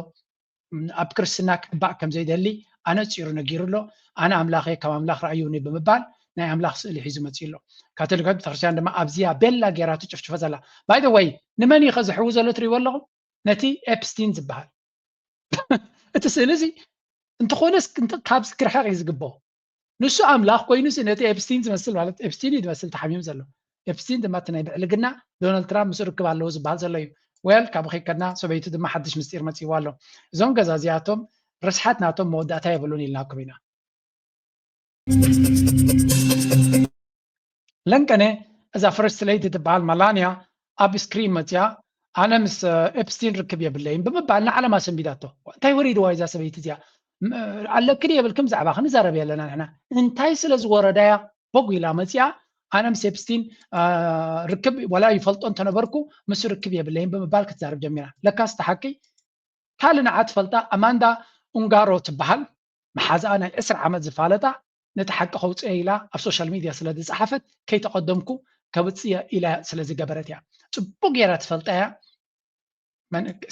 ኣብ ክርስትና ክሕባእ ከም ዘይደሊ ኣነ ፅሩ ነጊሩ ኣሎ ኣነ ኣምላኽ ካብ ኣምላኽ ረኣዩኒ ብምባል ናይ ኣምላኽ ስእሊ ሒዙ መፅኡ ኣሎ ካቶሊካዊት ቤተክርስትያን ድማ ኣብዚያ ቤላ ጌራ ትጭፍጭፈ ዘላ ባይ ዘ ወይ ንመን እዩ ከዝሕቡ ዘሎ ትሪእዎ ኣለኹም ነቲ ኤፕስቲን ዝበሃል እቲ ስእሊ እዚ እንተኾነስ ካብ ክርሕቕ እዩ ዝግብኦ ንሱ ኣምላኽ ኮይኑስ ነቲ ኤፕስቲን ዝመስል ማለት ኤፕስቲን እዩ ዝመስል ተሓሚሙ ዘሎ ኤፕስቲን ድማ እቲ ናይ ብዕልግና ዶናልድ ትራምፕ ምስ ርክብ ኣለዎ ዝበሃል ዘሎ እዩ ወል ካብ ከይከድና ሰበይቱ ድማ ሓድሽ ምስጢር መፅይዎ ኣሎ እዞም ገዛ እዚኣቶም ርስሓት ናቶም መወዳእታ የብሉን ኢልናኩም ኢና ለንቀነ እዛ ፈርስት ሌዲ ትበሃል ማላንያ ኣብ ስክሪን መፅያ ኣነ ምስ ኤፕስቲን ርክብ የብለይን ብምባል ንዓለማ ሰንቢዳቶ እንታይ ወሪድዋ እዛ ሰበይቲ እዚኣ ኣለክን የብልክም ዛዕባ ክንዛረብ ኣለና ንሕና እንታይ ስለ ዝወረዳያ በጉ ኢላ መፅያ ኣነ ምስ ኤፕስቲን ርክብ ወላ ይፈልጦ እንተነበርኩ ምስ ርክብ የብለይን ብምባል ክትዛረብ ጀሚራ ለካስ ተሓቂ ካልእ ንዓ ትፈልጣ ኣማንዳ ኡንጋሮ ትበሃል መሓዛኣ ናይ 20 ዓመት ዝፋለጣ ነቲ ሓቂ ከውፅአ ኢላ ኣብ ሶሻል ሚድያ ስለ ዝፀሓፈት ከይተቐደምኩ ከብፅየ ኢላ ስለ ዝገበረት እያ ፅቡቅ ጌራ ትፈልጣ እያ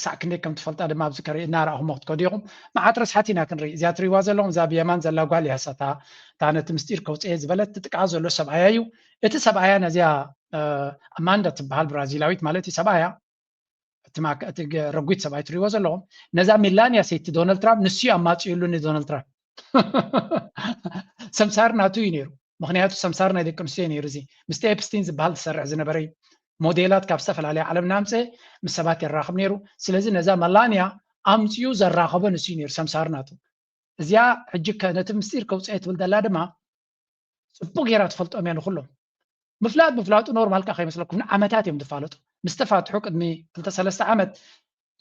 ሳዕ ክንደይ ከም ትፈልጣ ድማ ኣብዚ ከሪእና ረኣኹሞ ክትከዱ ኢኹም መዓት ርስሓት ኢና ክንርኢ እዚኣ ትሪእዋ ዘለኹም እዛ ብየማን ዘላ ጓል እያ እታ ነቲ ምስጢር ከውፅአ ዝበለት ትጥቃ ዘሎ ሰብኣያ እዩ እቲ ሰብኣያ ነዚኣ ኣማንዳ ትበሃል ብራዚላዊት ማለት ሰብኣያ እቲ ረጉት ሰብኣይ ትሪእዎ ዘለኹም ነዛ ሜላንያ ሰይቲ ዶናልድ ትራምፕ ንስዩ ኣማፂኡሉ ንዶናልድ ትራምፕ ሰምሳር ናቱ እዩ ነይሩ ምክንያቱ ሰምሳር ናይ ደቂ ኣንስትዮ ነይሩ እዚ ምስቲ ኤፕስቲን ዝበሃል ዝሰርሕ ዝነበረ እዩ ሞዴላት ካብ ዝተፈላለየ ዓለም ናምፀ ምስ ሰባት ይራኸብ ነይሩ ስለዚ ነዛ ሜላንያ ኣምፂኡ ዘራኸቦ ንስዩ ነይሩ ሰምሳር ናቱ እዚኣ ሕጂ ነቲ ምስጢር ከውፅአ ትብል ዘላ ድማ ፅቡቅ ጌራ ትፈልጦም እያ ንኩሎም ምፍላጡ ኖርማል ካ ከይመስለኩም ንዓመታት እዮም ዝፋለጡ ምስ ተፋትሑ ቅድሚ 2-3 ዓመት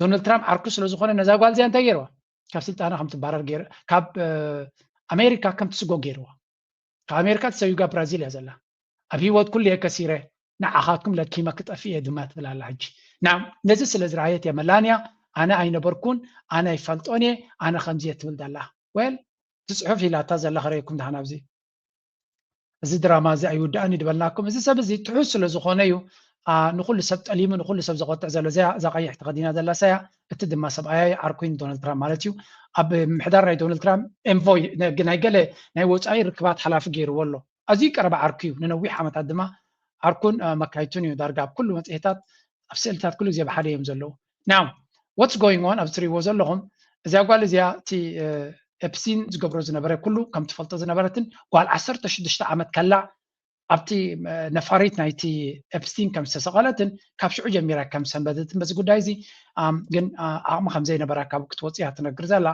ዶናልድ ትራምፕ ዓርኩ ስለ ዝኾነ ነዛ ጓል እዚኣ እንታይ ገይርዋ ካብ ስልጣና ከም ትባረር ገይሩ ካብ ኣሜሪካ ከም ትስጎ ገይርዋ ካብ ኣሜሪካ ተሰዩጋ ብራዚል እያ ዘላ ኣብ ሂወት ኩሉ ከሲረ ንዓኻትኩም ለኪመ ክጠፊ እየ ድማ ትብል ኣላ ሕጂ ናም ነዚ ስለ ዝረኣየት እያ ሜላንያ ኣነ ኣይነበርኩን ኣነ ኣይፈልጦን እየ ኣነ ከምዚ እየ ትብል ዘላ ወል ትፅሑፍ ኢላታ ዘላ ክረአየኩም ዳሕና ኣብዚ እዚ ድራማ እዚ ኣይውዳእኒ ድበልናኩም እዚ ሰብ እዚ ትሑዝ ስለ ዝኾነ እዩ ንኩሉ ሰብ ጠሊሙ ንኩሉ ሰብ ዘቆጥዕ ዘሎ እዛ ቀይሕ ተኸዲና ዘላ ሳያ እቲ ድማ ሰብኣይ ዓርኩን ዶናልድ ትራምፕ ማለት እዩ ኣብ ምሕዳር ናይ ዶናልድ ትራምፕ ኤንቮይ ናይ ገለ ናይ ወፃኢ ርክባት ሓላፊ ገይርዎ ኣሎ ኣዝዩ ቀረባ ዓርኩ እዩ ንነዊሕ ዓመታት ድማ ዓርኩን መካይቱን እዩ ዳርጋ ኣብ ኩሉ መፅሄታት ኣብ ስእልታት ኩሉ ግዜ ብሓደ እዮም ዘለዉ ናው what's going on ኣብ ትሪእዎ ዘለኹም እዚኣ ጓል እዚኣ እቲ ኤፕስቲን ዝገብሮ ዝነበረ ኩሉ ከም ትፈልጦ ዝነበረትን ጓል 16 ዓመት ከላ ኣብቲ ነፋሪት ናይቲ ኤፕስቲን ከም ዝተሰቐለትን ካብ ሽዑ ጀሚራ ከም ሰንበደትን በዚ ጉዳይ እዚ ግን ኣቕሚ ከም ዘይነበራ ካብ ክትወፅያ ትነግር ዘላ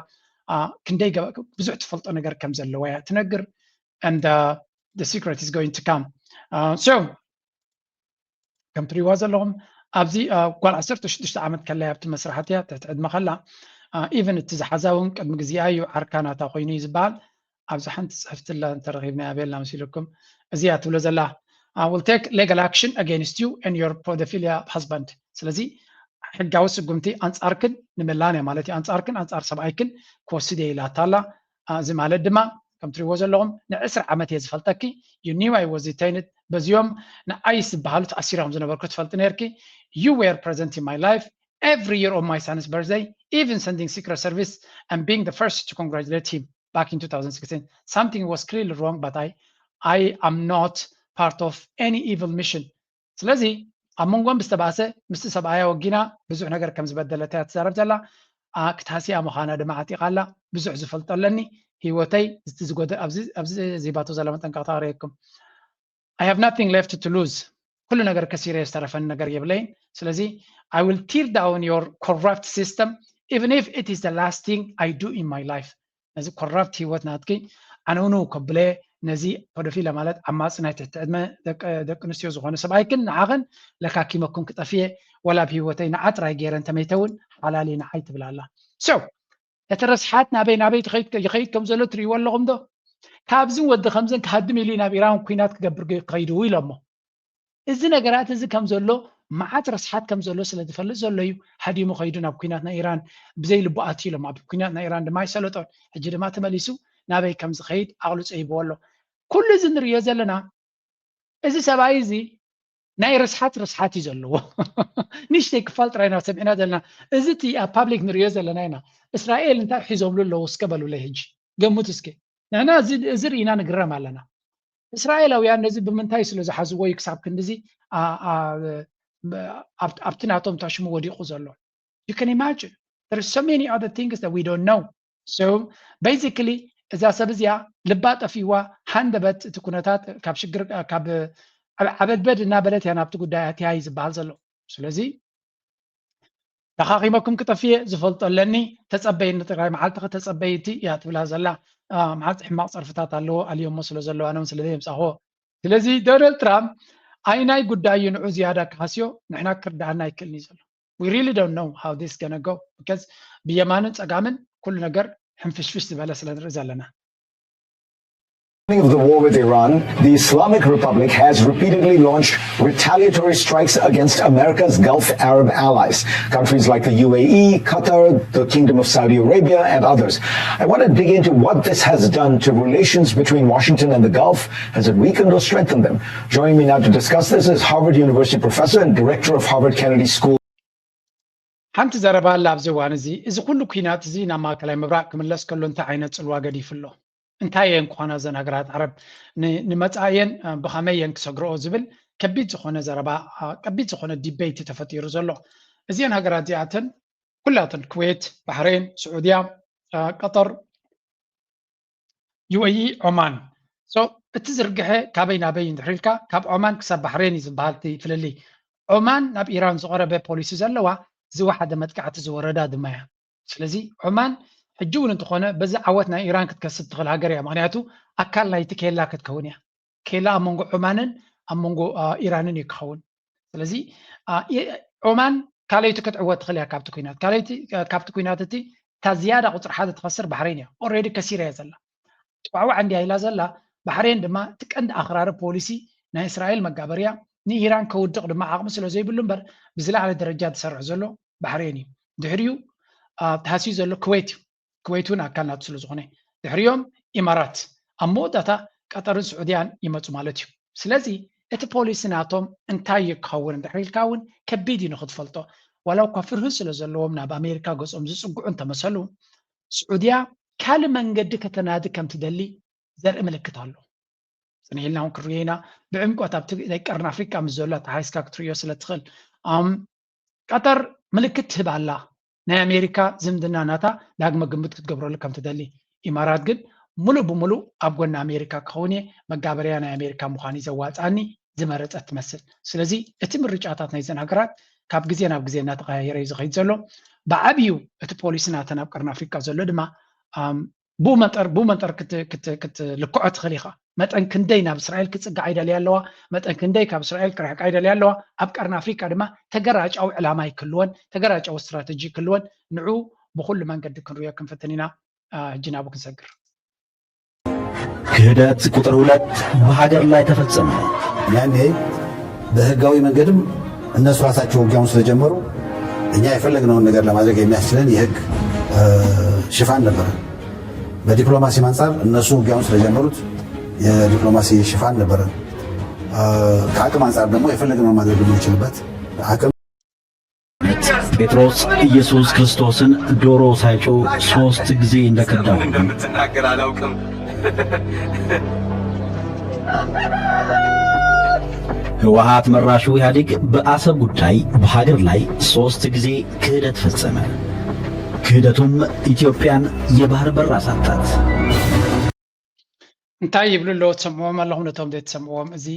ክንደይ ብዙሕ ትፈልጦ ነገር ከም ዘለዋ እያ ትነግር and the secret is going to come so ከም ትሪእዋ ዘለኹም ኣብዚ ጓል 16 ዓመት ከላ ኣብቲ መስራሕት እያ ትዕድመ ከላ ኢቨን እቲ ዝሓዛውን ቅድሚ ግዜኣ እዩ ዓርካናታ ኮይኑ እዩ ዝበሃል ኣብዚ ሓንቲ ፅሕፍትላ እንተረኺብና ያበልና መሲልኩም እዚኣ ትብሎ ዘላ will take legal action against you and your pedophilia husband ስለዚ ሕጋዊ ስጉምቲ ኣንጻርክን ንሜላንያ ማለት እዩ ኣንጻርክን ኣንጻር ሰብኣይክን ክወስድ እየ ኢላታ ኣላ እዚ ማለት ድማ ከም ትሪእዎ ዘለኹም ን10 ዓመት እየ ዝፈልጠኪ you knew I was detained በዚኦም ንኣይ ዝበሃሉ ተኣሲሮም ዝነበርኩ ትፈልጢ ነርኪ you were present in my life every year on my son's birthday even sending secret service and being the first to congratulate him back in 2016 something was clearly wrong but I am not part of any evil mission ስለዚ ኣብ መንጎም ብዝተባሰ ምስቲ ሰብኣያ ወጊና ብዙሕ ነገር ከም ዝበደለታ ትዛረብ ዘላ ክትሃሲያ ምዃና ድማ ዓጢቓላ ብዙሕ ዝፈልጠለኒ ሂወተይ ዝጎደ ኣብዚ ዜባቶ ዘላ መጠንቀቕታ ክረአየኩም I have nothing left to lose ኩሉ ነገር ከሲረ ዝተረፈኒ ነገር የብለይን ስለዚ I will tear down your corrupt system even if it is the last thing I do in my life ነዚ corrupt ሂወት ናትኪ ኣነውኑ ከብለ ነዚ ፖዶፊላ ማለት ዓማፅ ናይ ትሕቲ ዕድመ ደቂ ኣንስትዮ ዝኾነ ሰብኣይክን ንዓኸን ለካኪመኩም ክጠፍየ ወላ ብሂወተይ ንዓጥራይ ገይረ እንተመይተውን ሓላሊ ንዓይ ትብል ኣላ so እቲ ረስሓት ናበይ ይኸይድ ከም ዘሎ ትሪእዎ ኣለኹም ዶ ካብዝን ወዲ ከምዝን ክሃድም ኢሉ ናብ ኢራን ኩናት ክገብር ከይዱ ኢሎሞ እዚ ነገራት እዚ ከም ዘሎ መዓት ረስሓት ከም ዘሎ ስለ ዝፈልጥ ዘሎ እዩ ሃዲሙ ከይዱ ናብ ኩናት ናይ ኢራን ብዘይ ልቡ ኣትዩ ኢሎም ኣብ ኩናት ናይ ኢራን ድማ ይሰለጦን ሕጂ ድማ ተመሊሱ ናበይ ከም ዝኸይድ ኣቕሉ ፀይብዎ ኣሎ ኩሉ እዚ ንሪኦ ዘለና እዚ ሰብኣይ እዚ ናይ ርስሓት እዩ ዘለዎ ንሽተይ ክፋል ጥራይና ሰሚዕና ዘለና እዚ እቲ ኣብ ፓብሊክ ንሪኦ ዘለና ኢና እስራኤል እንታይ ሒዞምሉ ኣለዉ እስከ በሉለይ ሕጂ ገሙት እስኪ ንሕና እዚ ርኢና ንግረም ኣለና እስራኤላውያን ነዚ ብምንታይ ስለ ዝሓዝዎ እዩ ክሳብ ክንዲዚ ኣብቲ ናቶም ታሽሙ ወዲቑ ዘሎ you can imagine there are so many other things that we don't know so basically እዛ ሰብ እዚኣ ልባ ጠፊዋ ሃንደበት እቲ ኩነታት ካብ ሽግር ካብ ዓበድበድ እናበለት እያ ናብቲ ጉዳይ ኣትያይ ዝበሃል ዘሎ ስለዚ ተኻኺመኩም ክጠፍየ ዝፈልጦለኒ ተፀበይ ንትግራይ መዓልቲ ተፀበይቲ እያ ትብላ ዘላ መዓልቲ ሕማቕ ፀርፍታት ኣለዎ ኣልዮሞ ስለ ዘለዎ ኣነ ስለዚ የምፃኽዎ ስለዚ ዶናልድ ትራምፕ ኣይናይ ጉዳይ ንዑ ዝያዳ ክሃስዮ ንሕና ክርዳኣና ይክእልኒ ዘሎ we really don't know how this is gonna go because ብየማንን ፀጋምን ኩሉ ነገር ሕንፍሽፍሽ ዝበለ ስለ ንርኢ ዘለና
of the war with Iran, the Islamic Republic has repeatedly launched retaliatory strikes against America's Gulf Arab allies, countries like the UAE, Qatar, the Kingdom of Saudi Arabia, and others. I want to dig into what this has done to relations between Washington and the Gulf. Has it weakened or strengthened them? Joining me now to discuss this is Harvard University professor and director of Harvard Kennedy School.
ሓንቲ ዘረባ ኣላ ኣብዚ እዋን እዚ ኩሉ ኩናት እዚ ናብ ማእከላይ ምብራቅ ክምለስ ከሎ እንታይ ዓይነት ፅልዋ ገዲፍሎ እንታይ እየን ክኾና ዘን ሃገራት ዓረብ ንመፃእየን ብኸመይ እየን ክሰግርኦ ዝብል ከቢድ ዝኾነ ዘረባ ከቢድ ዝኾነ ዲቤት ተፈጢሩ ዘሎ እዚአን ሃገራት እዚኣተን ኩላተን ኩዌት ባህሬን ስዑድያ ቀጠር UAE ኦማን እቲ ዝርግሐ ካበይ ናበይ እንድሕሪልካ ካብ ኦማን ክሳብ ባህሬን ዝበሃል ትፍልሊ ኦማን ናብ ኢራን ዝቐረበ ፖሊሲ ዘለዋ ዝወሓደ መጥቃዕቲ ዝወረዳ ድማ እያ ስለዚ ኦማን ሕጂ እውን እንትኾነ በዚ ዓወት ናይ ኢራን ክትከስት ትኽእል ሃገር እያ ምክንያቱ ኣካል ናይቲ ኬላ ክትከውን እያ ኬላ ኣብ መንጎ ኦማንን ኣብ መንጎ ኢራንን እዩ ክኸውን ስለዚ ኦማን ካልአይቲ ክትዕወት ትኽእል እያ ካብቲ ኩናት እቲ እታ ዝያዳ ቁፅሪ ሓደ ትኸስር ባህሬን እያ ኦልሬዲ ከሲራ እያ ዘላ ጥዋዕዋዕ እንዲ ኢላ ዘላ ባህሬን ድማ እቲ ቀንዲ ኣኽራሪ ፖሊሲ ናይ እስራኤል መጋበርያ ንኢራን ከውድቕ ድማ ዓቕሚ ስለ ዘይብሉ እምበር ብዝለዓለ ደረጃ ዝሰርሕ ዘሎ ባህሬን እዩ ድሕሪኡ ተሃስዩ ዘሎ ኩዌት እዩ ኩዌት እውን ኣካል ናቱ ስለ ዝኾነ ድሕሪኦም ኢማራት ኣብ መወዳእታ ቀጠርን ስዑድያን ይመፁ ማለት እዩ ስለዚ እቲ ፖሊሲ ናቶም እንታይ ክኸውን እንድሕር ኢልካ እውን ከቢድ እዩ ንክትፈልጦ ዋላ እኳ ፍርህ ስለ ዘለዎም ናብ ኣሜሪካ ገጾም ዝፅጉዑ እንተመሰሉ ስዑድያ ካልእ መንገዲ ከተናዲ ከም ትደሊ ዘርኢ ምልክት ኣሎ ፅኒሕልና እውን ክርዮ ኢና ብዕምቆት ኣብቲ ናይ ቀርኒ ኣፍሪቃ ምስ ዘሎ ተሓይስካ ክትርዮ ስለ ትኽእል ቀጠር ምልክት ትህብ ኣላ ናይ ኣሜሪካ ዝምድና ናታ ዳግመ ግምት ክትገብረሉ ከም ትደሊ ኢማራት ግን ሙሉእ ብሙሉእ ኣብ ጎኒ ኣሜሪካ ክኸውን እየ መጋበርያ ናይ ኣሜሪካ ምዃኑ ዘዋፃኒ ዝመረፀት ትመስል ስለዚ እቲ ምርጫታት ናይዘን ሃገራት ካብ ግዜ ናብ ግዜ እናተቀያየረ እዩ ዝኸይድ ዘሎ ብዓብዩ እቲ ፖሊሲ ናተን ኣብ ቀርኒ ኣፍሪቃ ዘሎ ድማ ብመጠር ክትልክዖ ትኽእል ኢኻ መጠን ክንደይ ናብ እስራኤል ክፅጋዕ ኣይደልያ ኣለዋ መጠን ክንደይ ካብ እስራኤል ክርሕቅ ኣይደልያ ኣለዋ ኣብ ቀርኒ ኣፍሪቃ ድማ ተገራጫዊ ዕላማ ይክልወን ተገራጫዊ ስትራቴጂ ይክልወን ንዑ ብኩሉ መንገዲ ክንርዮ ክንፍትን ኢና ሕጂ ናብኡ ክንሰግር
ክህደት ቁጥር 2 በሀገር ላይ ተፈጸመ
ያኔ በህጋዊ መንገድም እነሱ ራሳቸው ውጊያውን ስለጀመሩ እኛ የፈለግነውን ነገር ለማድረግ የሚያስችለን የህግ ሽፋን ነበር በዲፕሎማሲ አንፃር እነሱ ውጊያውን ስለጀመሩት የዲፕሎማሲ ሽፋን ነበር ከአቅም አንፃር ደግሞ የፈለግነውን ማድረግ የምንችልበት አቅም
ጴጥሮስ ኢየሱስ ክርስቶስን ዶሮ ሳይጮህ 3 ጊዜ እንደከዳው
እንደምትናገር አላውቅም
ህወሓት መራሹ ኢህአዴግ በአሰብ ጉዳይ በሀገር ላይ 3 ጊዜ ክህደት ፈጸመ። ክህደቱም ኢትዮጵያን የባህር በር አሳጣት።
እንታይ ይብሉ ሎ ተሰምዖም ኣለኹም ነቶም ዘይተሰምዕዎም እዚ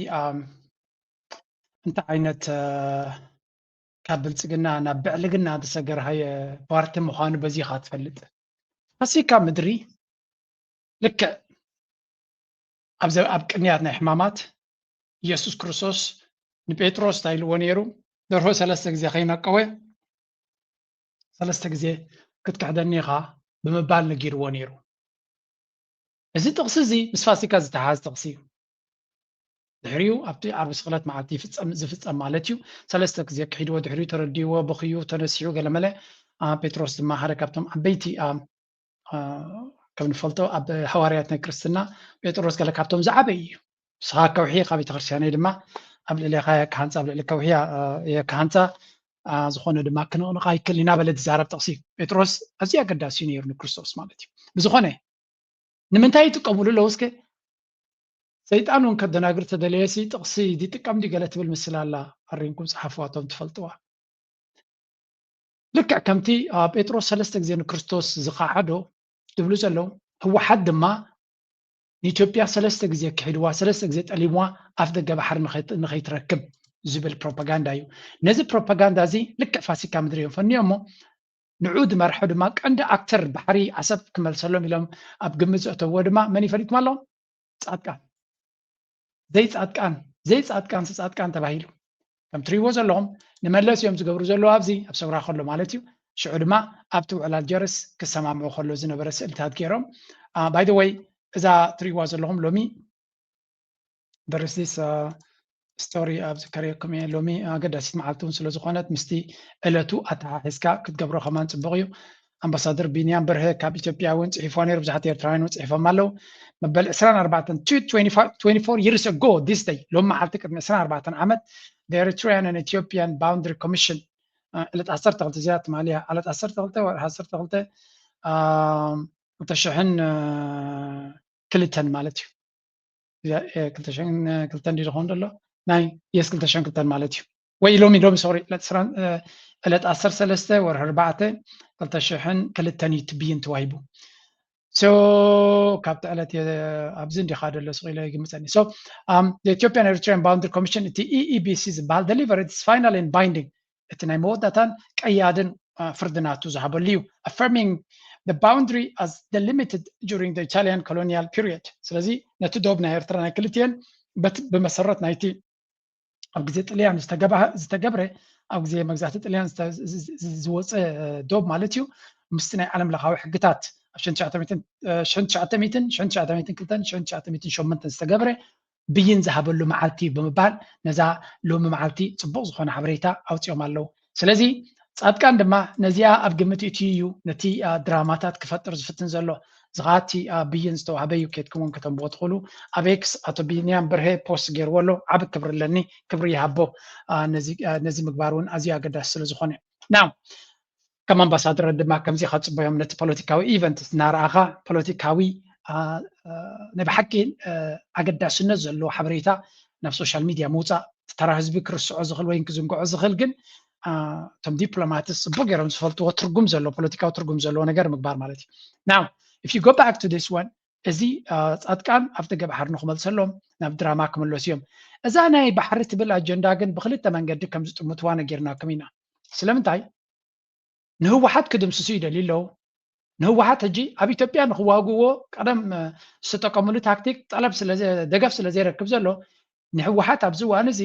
እንታይ ዓይነት ካብ ብልፅግና ናብ ብዕልግና ተሰገርሃየ ፓርቲ ምዃኑ በዚኻ ትፈልጥ ፋሲካ ምድሪ ልክዕ ኣብ ቅንያት ናይ ሕማማት ኢየሱስ ክርስቶስ ንጴጥሮስ እንታይ ኢልዎ ነይሩ ደርሆ 3 ግዜ ከይነቀወ 3 ግዜ ክትክሕደኒ ኢኻ ብምባል ነጊርዎ ነይሩ እዚ ጥቕሲ እዚ ምስ ፋሲካ ዝተሓዝ ጥቕሲ እዩ ድሕሪኡ ኣብቲ ዓርቢ ስቕለት መዓልቲ ዝፍፀም ማለት እዩ 3 ግዜ ክሒድዎ ድሕሪኡ ተረዲእዎ በኽዩ ተነሲሑ ገለመለ ጴጥሮስ ድማ ሓደ ካብቶም ዓበይቲ ከም ንፈልጦ ኣብ ሓዋርያት ናይ ክርስትና ጴጥሮስ ገለ ካብቶም ዝዓበይ እዩ ስኻ ከውሒ ካብ ቤተክርስትያነይ ድማ ኣብ ልዕሊኻ ካህንፃ ኣብ ልዕሊ ከውሒ ካህንፃ ዝኾነ ድማ ክንቕንቓ ይክእል እናበለ ዝዛረብ ጥቕሲ እዩ ጴጥሮስ ኣዝዩ ኣገዳሲ ነይሩ ንክርስቶስ ማለት እዩ ብዝኾነ ንምንታይ ይጥቀምሉ ለውስከ ሰይጣን እውን ከደናግር ተደለየሲ ጥቕሲ ዲጥቀም ዲገለ ትብል ምስል ኣላ ኣሪንኩም ፀሓፍዋቶም ትፈልጥዋ ልክዕ ከምቲ ጴጥሮስ 3 ግዜ ንክርስቶስ ዝኸዓዶ ትብሉ ዘለዉ ህወሓት ድማ ንኢትዮጵያ 3 ግዜ ክሒድዋ 3 ግዜ ጠሊምዋ ኣፍ ደገ ባሕሪ ንኸይትረክብ ዝብል ፕሮፓጋንዳ እዩ ነዚ ፕሮፓጋንዳ እዚ ልክዕ ፋሲካ ምድሪ እዮም ፈኒዮሞ ንዑ ድመርሖ ድማ ቀንዲ ኣክተር ባሕሪ ዓሰብ ክመልሰሎም ኢሎም ኣብ ግምት ዘእተውዎ ድማ መን ይፈሊጥኩም ኣለዎም ጻድቃን ዘይጻድቃን ተባሂሉ ከም ትሪእዎ ዘለኹም ንመለስ እዮም ዝገብሩ ዘለዉ ኣብዚ ኣብ ሰውራ ከሎ ማለት እዩ ሽዑ ድማ ኣብቲ ውዕላል ጀርስ ክሰማምዑ ከሎ ዝነበረ ስእልታት ገይሮም ባይ ደ ወይ እዛ ትሪእዋ ዘለኹም ሎሚ ደረስዲስ ስቶሪ ኣብ ዝከርየኩም እየ ሎሚ ኣገዳሲት መዓልቲ እውን ስለ ዝኾነት ምስቲ ዕለቱ ኣተሓሒዝካ ክትገብሮ ከማን ፅቡቕ እዩ ኣምባሳደር ቢንያም በርሀ ካብ ኢትዮጵያ እውን ፅሒፎ ነይሩ ብዙሓት ኤርትራውያን እውን ፅሒፎም ኣለዉ መበል 24 years ago this day ሎም መዓልቲ ቅድሚ 24 ዓመት the Eritrean and Ethiopian Boundary Commission ዕለት 12 እዚኣ ትማልያ ዕለት 12 ወርሒ 12 2002 ማለት እዩ 2002 ዲ ዝኾን ዘሎ ናይ የስ2 ማለት እዩ ወይ ሎሚ ሶሪ ዕለት 13 ወርሒ 4 2002 ብይን ተዋሂቡ So, Captain Elet, Abzin de Hadel, so the Ethiopian Eritrean Boundary Commission, the EEBC's BAL delivered its final and binding at Naimodatan Kayaden Ferdinand Zahabaliu, affirming the boundary as delimited during the Italian colonial period. So, Natudobna Ertrana Kilitian, but Bemasarat Naiti Abzitalian Stagabre, Abzia Maxat Italian was Dob Malitu, Mustina Alam Lahaw Hagitat. عشان 900 شومنت استجبره بين ذهب له معالتي بمبال نزا له معالتي صبغ زخون حبريتا اوتيوم الله سلازي صادقان دما نزيا ابجمت يتيو نتي دراماتات كفتر زفتن زلو زغاتي بين استو حبيو كيتكون كتم بوتخلو ابيكس اتو بينيام برهي بوست غير ولو عبد كبر لني كبر يحبو نزي مغبارون ازيا قداس سلازخونه نعم كمان بصادر دما كمزي خاص بيوم نت بوليتيكاوي ايفنت ناراخا بوليتيكاوي نبحكي اقداسنه زلو حبريتا نفس سوشيال ميديا موصا ترى حزب كرسعو زخل وين كزنقعو زخل ግን تم دبلوماتس بوغيرم سفلتو ترجم زلو بوليتيكاو ترجم زلو ነገር ምግባር ማለት እዩ now if you go back to this one እዚ ጻድቃን ኣብቲ ገባሕር ንኹመል ሰሎም ናብ ድራማ ክመለሱ እዮም እዛ ናይ ባሕሪ ትብል አጀንዳ ግን ብክልተ መንገዲ ከም ዝጥምትዋ ነገርና ከሚና ስለምንታይ ንህወሓት ክድምስሱ ይደልለው ንህወሓት ሕጂ ኣብ ኢትዮጵያ ንኽዋግዎ ቀደም ዝተጠቀሙሉ ታክቲክ ጠለብ ደገፍ ስለዘይረክብ ዘሎ ንህወሓት ኣብዚ እዋን እዚ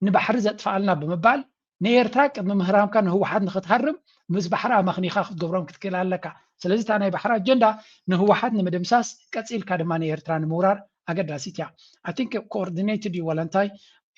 ንባሕሪ ዘጥፋኣልና ብምባል ንኤርትራ ቅድሚ ምህራምካ ንህወሓት ንኽትሃርም ምስ ባሕሪ ኣማኽኒኻ ክትገብሮም ክትክእል ኣለካ ስለዚ እታ ናይ ባሕሪ ኣጀንዳ ንህወሓት ንምድምሳስ ቀፂልካ ድማ ንኤርትራ ንምውራር ኣገዳሲት እያ I think coordinated you ዋላንታይ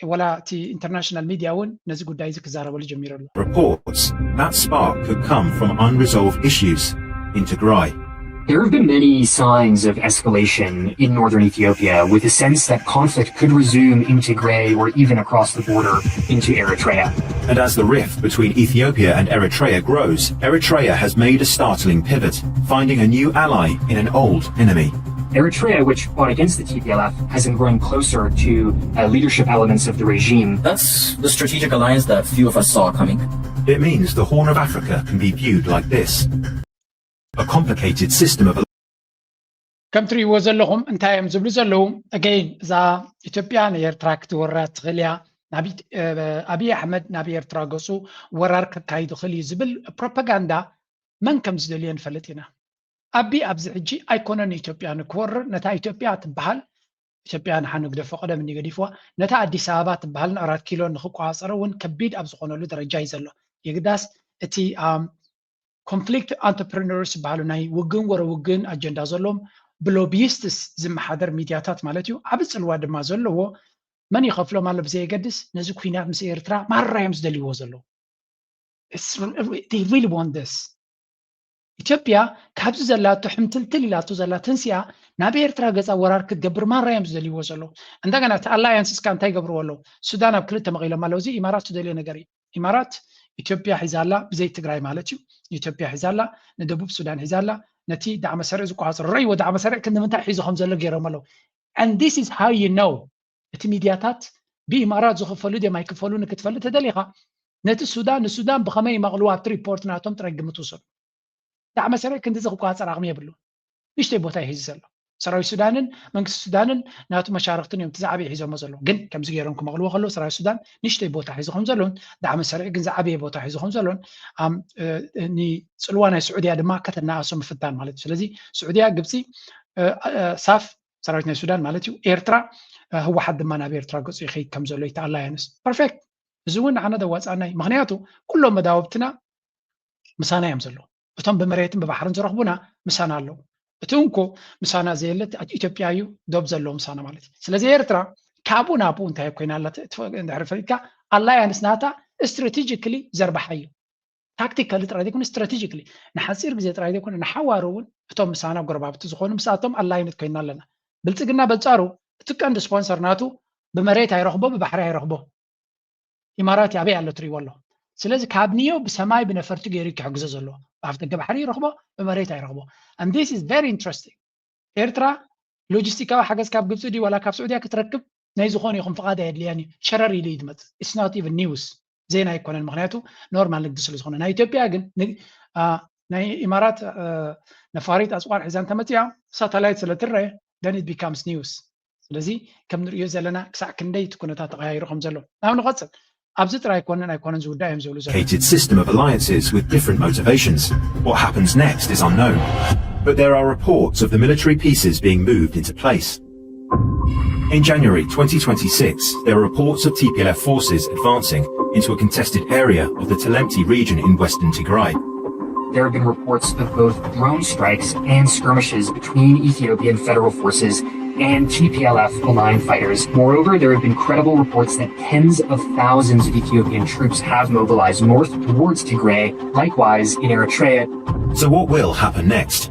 ولا تي international media ون نزي قداي زي كزارة جميل
reports that spark could come from unresolved issues in Tigray.
There have been many signs of escalation in northern Ethiopia, with a sense that conflict could resume in Tigray or even across the border into Eritrea.
And as the rift between Ethiopia and Eritrea grows, Eritrea has made a startling pivot, finding a new ally in an old enemy.
Eritrea, which fought against the TPLF, has been growing closer to leadership elements of the regime.
That's the strategic alliance that few of us saw coming.
It means the Horn of Africa can be viewed like this. A complicated system of
كم تري وزلهم انتايم زبل زلهم again ذا إثيوبيا نيرتراكت ورات غليا أبي أحمد نبي يرتراقصو ورار كتايد خلي زبل propaganda من كم زدلين فلتنا أبي أبزعجي أيقونن إثيوبيا نكور نتا إثيوبيا تبحال إثيوبيا نحن قد فقدة من يقدفوا نتا أديس أبا تبحال 4 كيلو نخوق عصرون كبيد أبزقونه له درجة يزلو يقداس إتي conflict entrepreneurs بحالو ناي وجن ورا وجن أجندة زلهم بلوبيستس زم حضر ميدياتات مالتيو عبس الواد ما زلوا من يخفلو مالو بزي يقدس نزوك فينا مس إيرترا مرة يمزدلي وزلو they really want this ኢትዮጵያ ካብዚ ዘላቶ ሕምትልትል ኢላቶ ዘላ ትንስያ ናብ ኤርትራ ገዛ ወራር ክትገብር ማራ እዮም ዝደልይዎ ዘሎ እንደገና እቲ ኣላያንስ እስካ እንታይ ይገብርዎ ኣለዉ ሱዳን ኣብ ክልተ መቂሎም ኣለዉ እዚ ኢማራት ዝደልዮ ነገር እዩ ኢማራት ኢትዮጵያ ሒዛላ ብዘይ ትግራይ ማለት እዩ ኢትዮጵያ ሒዛላ ንደቡብ ሱዳን ሒዛላ ነቲ ዳዕመ ሰርዕ ዝቋፅር ረእይዎ ዳዕመ ሰርዕ ክንምንታይ ሒዞም ዘሎ ገይሮም ኣለዉ and this is how you know እቲ ሚድያታት ብኢማራት ዝኽፈሉ ድዮም ኣይክፈሉ ንክትፈልጥ ተደሊኻ ነቲ ሱዳን ንሱዳን ብኸመይ ይመቕልዎ ኣብቲ ሪፖርት ናቶም ጥራይ ግምት ውሰዱ دعم سريع كنت زغ قاصر رقم يبلو نشتي بوتا يهزل سراي سودانن منكس سودانن ناتو مشارقتن يوم تزعبي يحيزو مزلو جن كم زغيرون كمغلو خلو سراي سودان نشتي بوتا يحيزو خمزلون دعم سريع جن زعبي بوتا يحيزو خمزلون ني صلوانا السعوديه دما كتنا اسو مفتان مالتي سلازي سعوديه غبسي صاف سرايتنا السودان مالتي ايرترا هو حد ما نابير تراغص يخي كم زلو يتعالى ينس بيرفكت زون عنا دواصاناي مخنياتو كلهم مداوبتنا مسانا يمزلو እቶም በመሬትን በባሕርን ዝረኽቡና ምሳና ኣለዉ እቲ እንኮ ምሳና ዘየለት ኢትዮጵያ እዩ ዶብ ዘለዎ ምሳና ማለት እዩ ስለዚ ኤርትራ ካብኡ ናብኡ እንታይ ኮይና ኣላ እንድሕሪ ፈሊጥካ ኣላያንስ ናታ ስትራቴጂካሊ ዘርባሓ እዩ ታክቲካሊ ጥራይ ዘይኮነ ስትራቴጂካሊ ንሓፂር ግዜ ጥራይ ዘይኮነ ንሓዋሩ እውን እቶም ምሳና ጎረባብቲ ዝኾኑ ምሳቶም ኣላይነት ኮይና ኣለና ብልፅግና በፃሩ እቲ ቀንዲ ስፖንሰር ናቱ ብመሬት ኣይረኽቦ ብባሕሪ ኣይረኽቦ ኢማራት ኣበይ ኣሎ ትሪእዎ ኣሎ ስለዚ ካብኒዮ ብሰማይ ብነፈርቲ ገይሩ ክሕግዞ ዘሎ ኣብቲ ገባሕሪ ይረኽቦ ብመሬት ኣይረኽቦ and this is very interesting ኤርትራ ሎጂስቲካዊ ሓገዝ ካብ ግብፂ ዲ ወላ ካብ ስዑድያ ክትረክብ ናይ ዝኾነ ይኹን ፍቃድ የድልያኒ ሸረር ኢሉ ይድመፅ it's not even news ዜና ይኮነን ምክንያቱ ኖርማል ንግዲ ስለ ዝኾነ ናይ ኢትዮጵያ ግን ናይ ኢማራት ነፋሪት ኣጽዋር ሒዛን ተመፅያ ሳተላይት ስለ ትረአ then it becomes news ስለዚ ከም ንሪኦ ዘለና ክሳዕ ክንደይ ኩነታት ተቀያይሩ ከም ዘሎ ናብ ንቐፅል ኣብዚ ጥራይ ኮነን ኣይኮነን ዝውዳእ እዮም ዝብሉ
ዘሎ system of alliances with different motivations. What happens next is unknown. But there are reports of the military pieces being moved into place. In January 2026, there were reports of TPLF forces advancing into a contested area of the Telemti region in western Tigray.
There have been reports of both drone strikes and skirmishes between Ethiopian federal forces and TPLF aligned fighters. Moreover, there have been credible reports that tens of thousands of Ethiopian troops have mobilized north towards Tigray, likewise in Eritrea.
So what will happen next?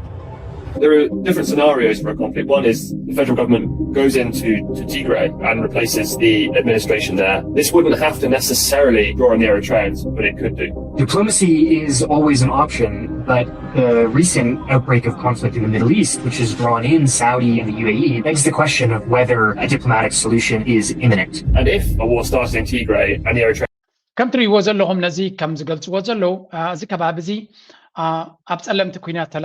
There are different scenarios for a conflict. One is the federal government goes into Tigray and replaces the administration there. This wouldn't have to necessarily draw on the Eritreans, but it could do.
Diplomacy is always an option, but the recent outbreak of conflict in the Middle East, which has drawn in Saudi and the UAE, begs the question of whether a diplomatic solution is imminent.
And if a war started in Tigray and the Eritreans...
كم تريوا زلهم نزي كم زقلت وزلو زي كبابزي أبتسلمت كوينات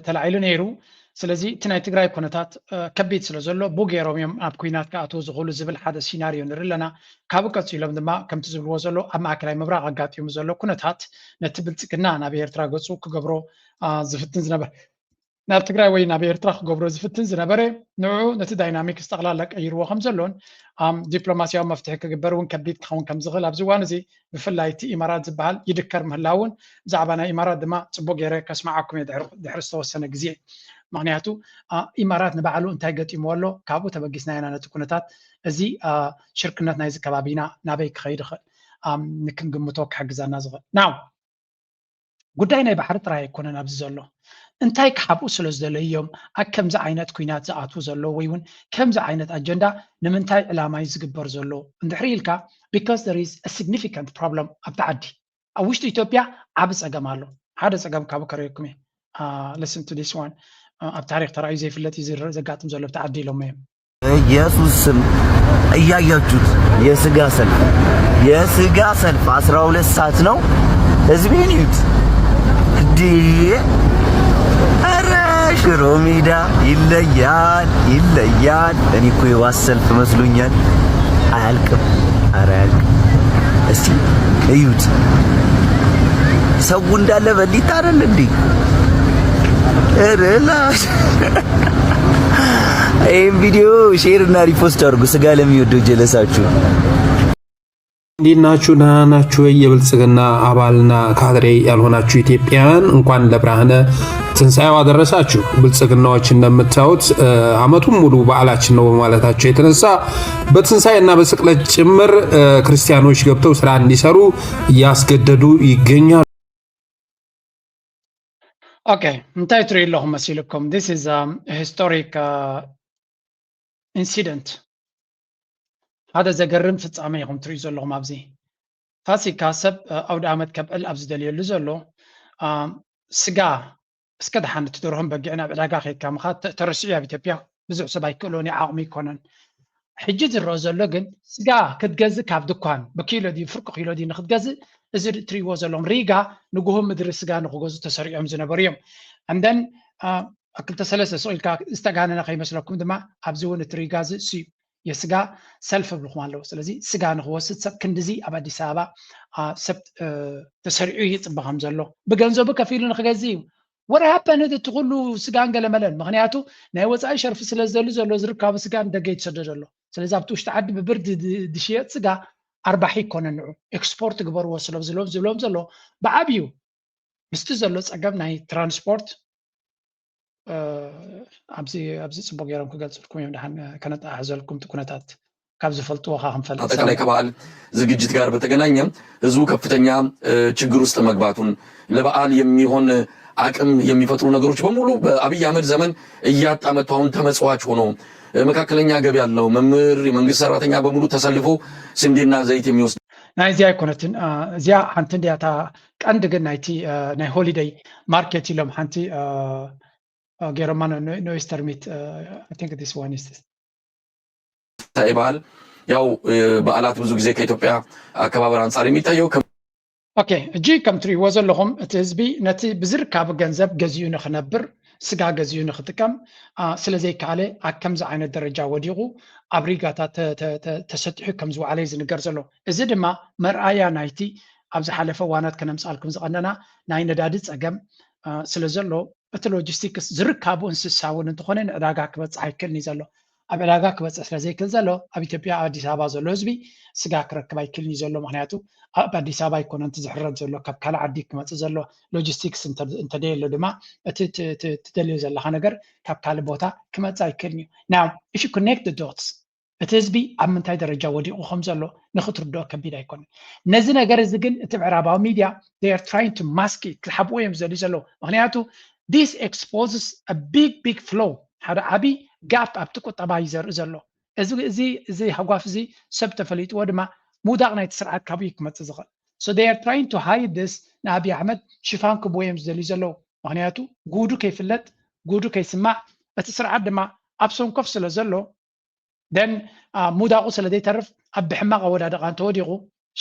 تلعيلو نيرو سلازي تناي تقراي كونتات كبيت سلازلو بوغيرو يوم أب كوينات كأتو زغولو زبل حدا سيناريو نرلنا كابوكات سيلوم دما كم تزبل وزلو أما أكلاي مبراغ قات يوم زلو كونتات نتبل تكنا نابي إرترا قصو كقبرو زفتن زنبه ناب تقراي وي نابي إرترا قبرو زفتن زنبره نوعو نت دايناميك استغلال لك أيرو خمزلون دبلوماسيا مفتاح كجبرون كبيت خون كم زغل أبزوان زي بفلايتي إمارات زبال يذكر مهلاون زعبنا إمارات دما تبو غيرك اسمعكم يدحرستو السنة جزيء معناته إمارات نبعلو انتاي قط يمولو كابو تبقيسنا هنا نتكونتات زي شركنا نايز كبابينا نابيك خير نكن قمتوك حق زانا زغل ناو قداينا بحر تراي كونن أبز زلو انتاي كحبو سلوز دلو يوم أكم زعينات كوينات زعاتو زلو ويون كم زعينات أجندا نمنتاي علامة يزقبر زلو اندحريلكا because there is a significant problem أبتعدي أوشت إثيوبيا عبس أجمالو هذا أجمع كابو كريكمي listen to this one أبتعرف ترى زي في التي زقاتم زلو بتعدي لهم
ኢየሱስም እያያችሁት የስጋ ሰልፍ 12 ሰዓት ነው ህዝቤን ይዩት እንዴ ኧረ ሽሮ ሜዳ ይለያል እኔ እኮ የዋስ ሰልፍ መስሎኛል አያልቅም ኧረ አያልቅም እስቲ እዩት ሰው እንዳለ በሊት አይደል እንዴ ኧረ ላሽ ይሄን ቪዲዮ ሼር እና ሪፖስት አድርጉ ስጋ ለሚወደው ጀለሳችሁ
እንዴት ናችሁ? ደህና ናችሁ? የብልጽግና አባልና ካድሬ ያልሆናችሁ ኢትዮጵያውያን እንኳን ለብርሃነ ትንሣኤው አደረሳችሁ። ብልጽግናዎች እንደምታዩት አመቱን ሙሉ በዓላችን ነው በማለታቸው የተነሳ በትንሣኤና በስቅለት ጭምር ክርስቲያኖች ገብተው ስራ እንዲሰሩ እያስገደዱ ይገኛሉ።
Okay, انتهي تري لهم مسيلكم. This is a historic incident. هذا زقرم في تعميهم تري زلهم أبزي. فاسي كاسب أو دعمت كبل أبز دليل زلو. سجا سكده حن تدورهم بقينا بعلاقة كامخات ترسيع بتبيع بزع سباي كلوني عاقمي كونن. حجز الرزق لجن سجا كتجز كاب دكان بكيلو دي فرق كيلو دي ناخد جز إذا تري وزلهم ريجا نجوهم مدرسة جا نخوجز تسريعهم زنبريم. And then أكلت ثلاثة سؤال كا استجانا نخي مثلكم دما أبزون تري جاز سي يسجا سلف بالخوان له سلزي سجا نخوجز سب كندزي أبدي سابا سبت تسريعية بهم زلوا بجنزو بكفيل نخجزي. What happened إذا تقولوا سجان قال ملل مغنياتو ناوز عايشر في زلو زرب كاب سجان دقيت شدجلو سلزي أبتوش تعدي ببرد دشيات سجا أرباحي كونن إكسبورت كبر وصلوا زلو بعبيو مستزلوا أجمعنا ترانسبورت أبزي صبغ يرام كقال سركم يوم دهان كانت أحزلكم تكونتات كابز فلتوا خاهم فلت
أتكلم كبال زوجت قارب تجنانيا زوج كفتنيا تجروس تمقباتون لبعال يمي هون عكم يمي فترة نقروش بمولو أبي يعمل زمن إيات أمتهم تمسواج هونو መካከለኛ ገቢ ያለው መምህር የመንግስት ሰራተኛ በሙሉ ተሰልፎ ስንዴና ዘይት የሚወስድ
ናይዚያ ኮነትን ዚያ አንተ እንዲያታ ቀንድ ግን ናይቲ ናይ ሆሊዴይ ማርኬት ይለም አንተ ገረማን ኖ ስተርሚት I think this one is this
ታይባል ያው በዓላት ብዙ ጊዜ ከኢትዮጵያ አከባበር አንጻር የሚታየው
ኦኬ እጂ ከም ትሪእዎ ዘለኹም እቲ ህዝቢ ነቲ ብዝርካብ ገንዘብ ገዚኡ ንኽነብር ስጋ ገዚኡ ንኽጥቀም ስለዘይከኣለ ኣብ ከምዚ ዓይነት ደረጃ ወዲቑ ኣብ ሪጋታት ተሰጢሑ ከም ዝወዓለ እዩ ዝንገር ዘሎ እዚ ድማ መርኣያ ናይቲ ኣብ ዝሓለፈ እዋናት ከነምፃልኩም ዝቐነና ናይ ነዳዲ ፀገም ስለ ዘሎ እቲ ሎጂስቲክስ ዝርካቡ እንስሳ እውን እንተኾነ ንዕዳጋ ክበፅሕ ኣይክእልን እዩ ዘሎ ኣብ ዕዳጋ ክበፅሕ ስለዘይክእል ዘሎ ኣብ ኢትዮጵያ ኣዲስ ኣበባ ዘሎ ህዝቢ ስጋ ክረክብ ኣይክእልን እዩ ዘሎ ምክንያቱ ኣብ ኣዲስ ኣበባ ኣይኮነን ዝሕረድ ዘሎ ካብ ካልእ ዓዲ ክመፅእ ዘሎ ሎጂስቲክስ እንተደየሎ ድማ እቲ ትደልዮ ዘለካ ነገር ካብ ካልእ ቦታ ክመፅእ ኣይክእልን እዩ ናው if you connect the dots እቲ ህዝቢ ኣብ ምንታይ ደረጃ ወዲቑ ከም ዘሎ ንኽትርድኦ ከቢድ ኣይኮነን ነዚ ነገር እዚ ግን እቲ ምዕራባዊ ሚድያ they are trying to mask it ክሓብዎ እዮም ዘልዩ ዘለዉ ምክንያቱ this exposes a big flow ሓደ ዓብይ ጋፕ ኣብቲ ቁጠባ እዩ ዘርኢ ዘሎ እዚ ሃጓፍ እዚ ሰብ ተፈሊጥዎ ድማ ሙዳቕ ናይቲ ስርዓት ካብኡ ክመፅእ ዝኽእል so they are trying to hide this ንኣብይ ኣሕመድ ሽፋን ክብዎ እዮም ዝደልዩ ዘለዉ ምክንያቱ ጉዱ ከይፍለጥ ጉዱ ከይስማዕ እቲ ስርዓት ድማ ኣብ ሰንኮፍ ስለ ዘሎ ደን ሙዳቑ ስለ ዘይተርፍ ኣብ ብሕማቕ ኣወዳድቓ እንተወዲቑ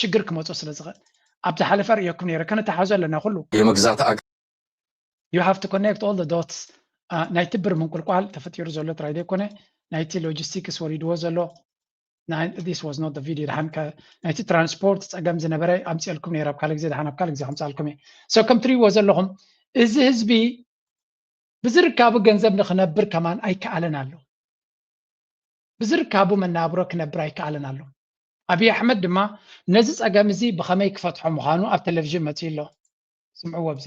ሽግር ክመፅኦ ስለ ዝኽእል ኣብ ዝሓለፈ ርኢኩም ነይረ ከነተሓዙ ኣለና ኩሉ
የመግዛት
you have to connect all the dots ናይቲ ብር ምንቁልቋል ተፈጢሩ ዘሎ ጥራይ ዘይኮነ ናይቲ ሎጂስቲክስ ወሪድዎ ዘሎ this was not the video ድሓን ናይቲ ትራንስፖርት ፀገም ዝነበረ ኣምፂልኩም ነይረ ኣብ ካልእ ግዜ ድሓን ኣብ ካልእ ግዜ ከምፃልኩም እየ so ከም ትሪእዎ ዘለኹም እዚ ህዝቢ ብዝርካቡ ገንዘብ ንኽነብር ከማን ኣይከኣለን ኣሎ ብዝርካቡ መናብሮ ክነብር ኣይከኣለን ኣሎ ኣብይ ኣሕመድ ድማ ነዚ ፀገም እዚ ብኸመይ ክፈትሖ ምዃኑ ኣብ ቴሌቭዥን መፂኡ ኣሎ ስምዕዎ ኣብዚ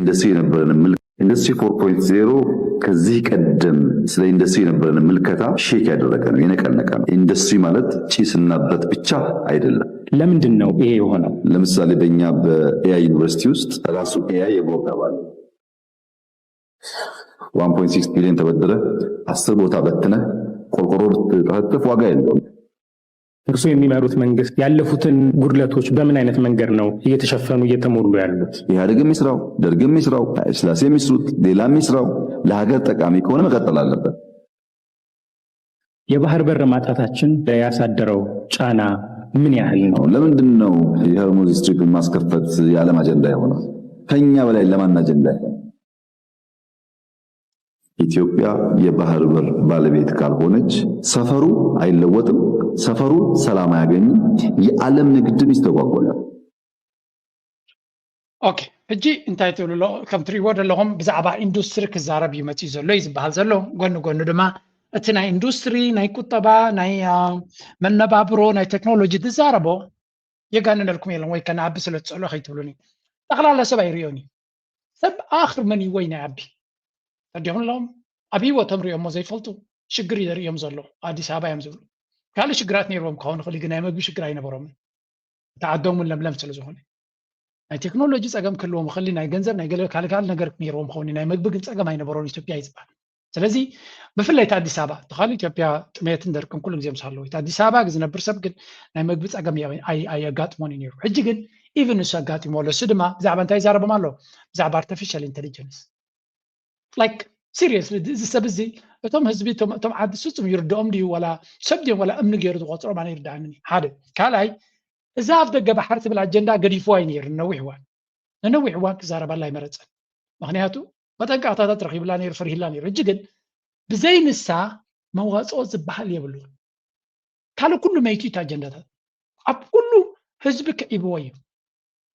ኢንዱስትሪ የነበረን ኢንዱስትሪ 4.0 ከዚህ ቀደም ስለ ኢንዱስትሪ የነበረን ምልከታ ሼክ ያደረገ ነው፣ የነቀነቀ ነው። ኢንዱስትሪ ማለት ጭስና ብረት ብቻ አይደለም።
ለምንድን ነው ይሄ የሆነው?
ለምሳሌ በእኛ በኤአይ ዩኒቨርሲቲ ውስጥ ራሱ ኤአይ የቦርድ አባል 1.6 ቢሊዮን ተበደረ 10 ቦታ በትነ ቆርቆሮ ብትጠፈጥፍ ዋጋ የለውም።
እርሱ የሚመሩት መንግስት ያለፉትን ጉድለቶች በምን አይነት መንገድ ነው እየተሸፈኑ እየተሞሉ ያሉት?
ኢህአዴግም ይስራው ደርግም ይስራው ስላሴ የሚስሩት ሌላም ይስራው ለሀገር ጠቃሚ ከሆነ መቀጠል አለበት።
የባህር በር ማጣታችን ያሳደረው ጫና ምን ያህል ነው?
ለምንድን ነው የሆርሙዝ ስትሪፕን ማስከፈት የዓለም አጀንዳ የሆነው? ከኛ በላይ ለማን አጀንዳ? ኢትዮጵያ የባህር በር ባለቤት ካልሆነች ሰፈሩ አይለወጥም፣ ሰፈሩ ሰላም አያገኝም፣ የዓለም ንግድም ይስተጓጎላል።
ኦኬ ሕጂ እንታይ ትብልሎ ከም ትሪእዎ ዘለኹም ብዛዕባ ኢንዱስትሪ ክዛረብ እዩ መፂኡ ዘሎ እዩ ዝበሃል ዘሎ ጎኒ ጎኒ ድማ እቲ ናይ ኢንዱስትሪ ናይ ቁጠባ ናይ መነባብሮ ናይ ቴክኖሎጂ ትዛረቦ የጋንነልኩም የለን ወይ ከነዓቢ ስለ ትፅዕሎ ከይትብሉኒ ጠቕላላ ሰብ ኣይርዮን እዩ ሰብ ኣኽር መን እዩ ወይ ናይ ዓቢ ተዲኹም ኣለዎም ኣብይዎ ተምሪኦሞ ዘይፈልጡ ሽግር ይዘርእዮም ዘሎ ኣዲስ ኣበባ እዮም ዝብሉ ካልእ ሽግራት ነይሮም ክኸውን ይኽእል ግን ናይ ምግቢ ሽግር ኣይነበሮምን ተዓዶምን ለምለም ስለ ዝኾነ ናይ ቴክኖሎጂ ፀገም ክህልዎም ይኽእል ናይ ገንዘብ ናይ ገለ ካልእ ነገር ነይሮም ክኸውን ናይ ምግቢ ግን ፀገም ኣይነበሮን ኢትዮጵያ ይፅባል ስለዚ ብፍላይ እቲ ኣዲስ ኣበባ እቲ ካልእ ኢትዮጵያ ጥሜትን ደርቅን ኩሉ ግዜ ምስ ኣለዎ እቲ ኣዲስ ኣበባ ዝነብር ሰብ ግን ናይ ምግቢ ፀገም ኣየጋጥሞን እዩ ነይሩ ሕጂ ግን ኢቨን ንሱ ኣጋጢሞ ኣሎ እሱ ድማ ብዛዕባ እንታይ ይዛረቦም ኣሎ ብዛዕባ ኣርቲፊሻል ኢንተሊጀንስ ላይክ ሲሪየስሊ እዚ ሰብ እዚ እቶም ህዝቢ እቶም ዓዲ ፍፁም ይርድኦም ድዩ ወላ ሰብ ድዮም ወላ እምኒ ገይሩ ዝቆፅሮም ኣነ ይርዳእኒ ሓደ ካልኣይ እዛ ኣብ ደገ ባሕሪ ትብል ኣጀንዳ ገዲፍዋ እዩ ነይሩ ንነዊሕ እዋን ክዛረባላ ኣይመረፀን ምክንያቱ መጠንቀቅታታት ረኪብላ ነይሩ ፈሪሂላ ነይሩ ሕጂ ግን ብዘይ ንሳ መዋፅኦ ዝበሃል የብሉ ካልእ ኩሉ መይቱ እቲ ኣጀንዳታት ኣብ ኩሉ ህዝቢ ክዒብዎ እዩ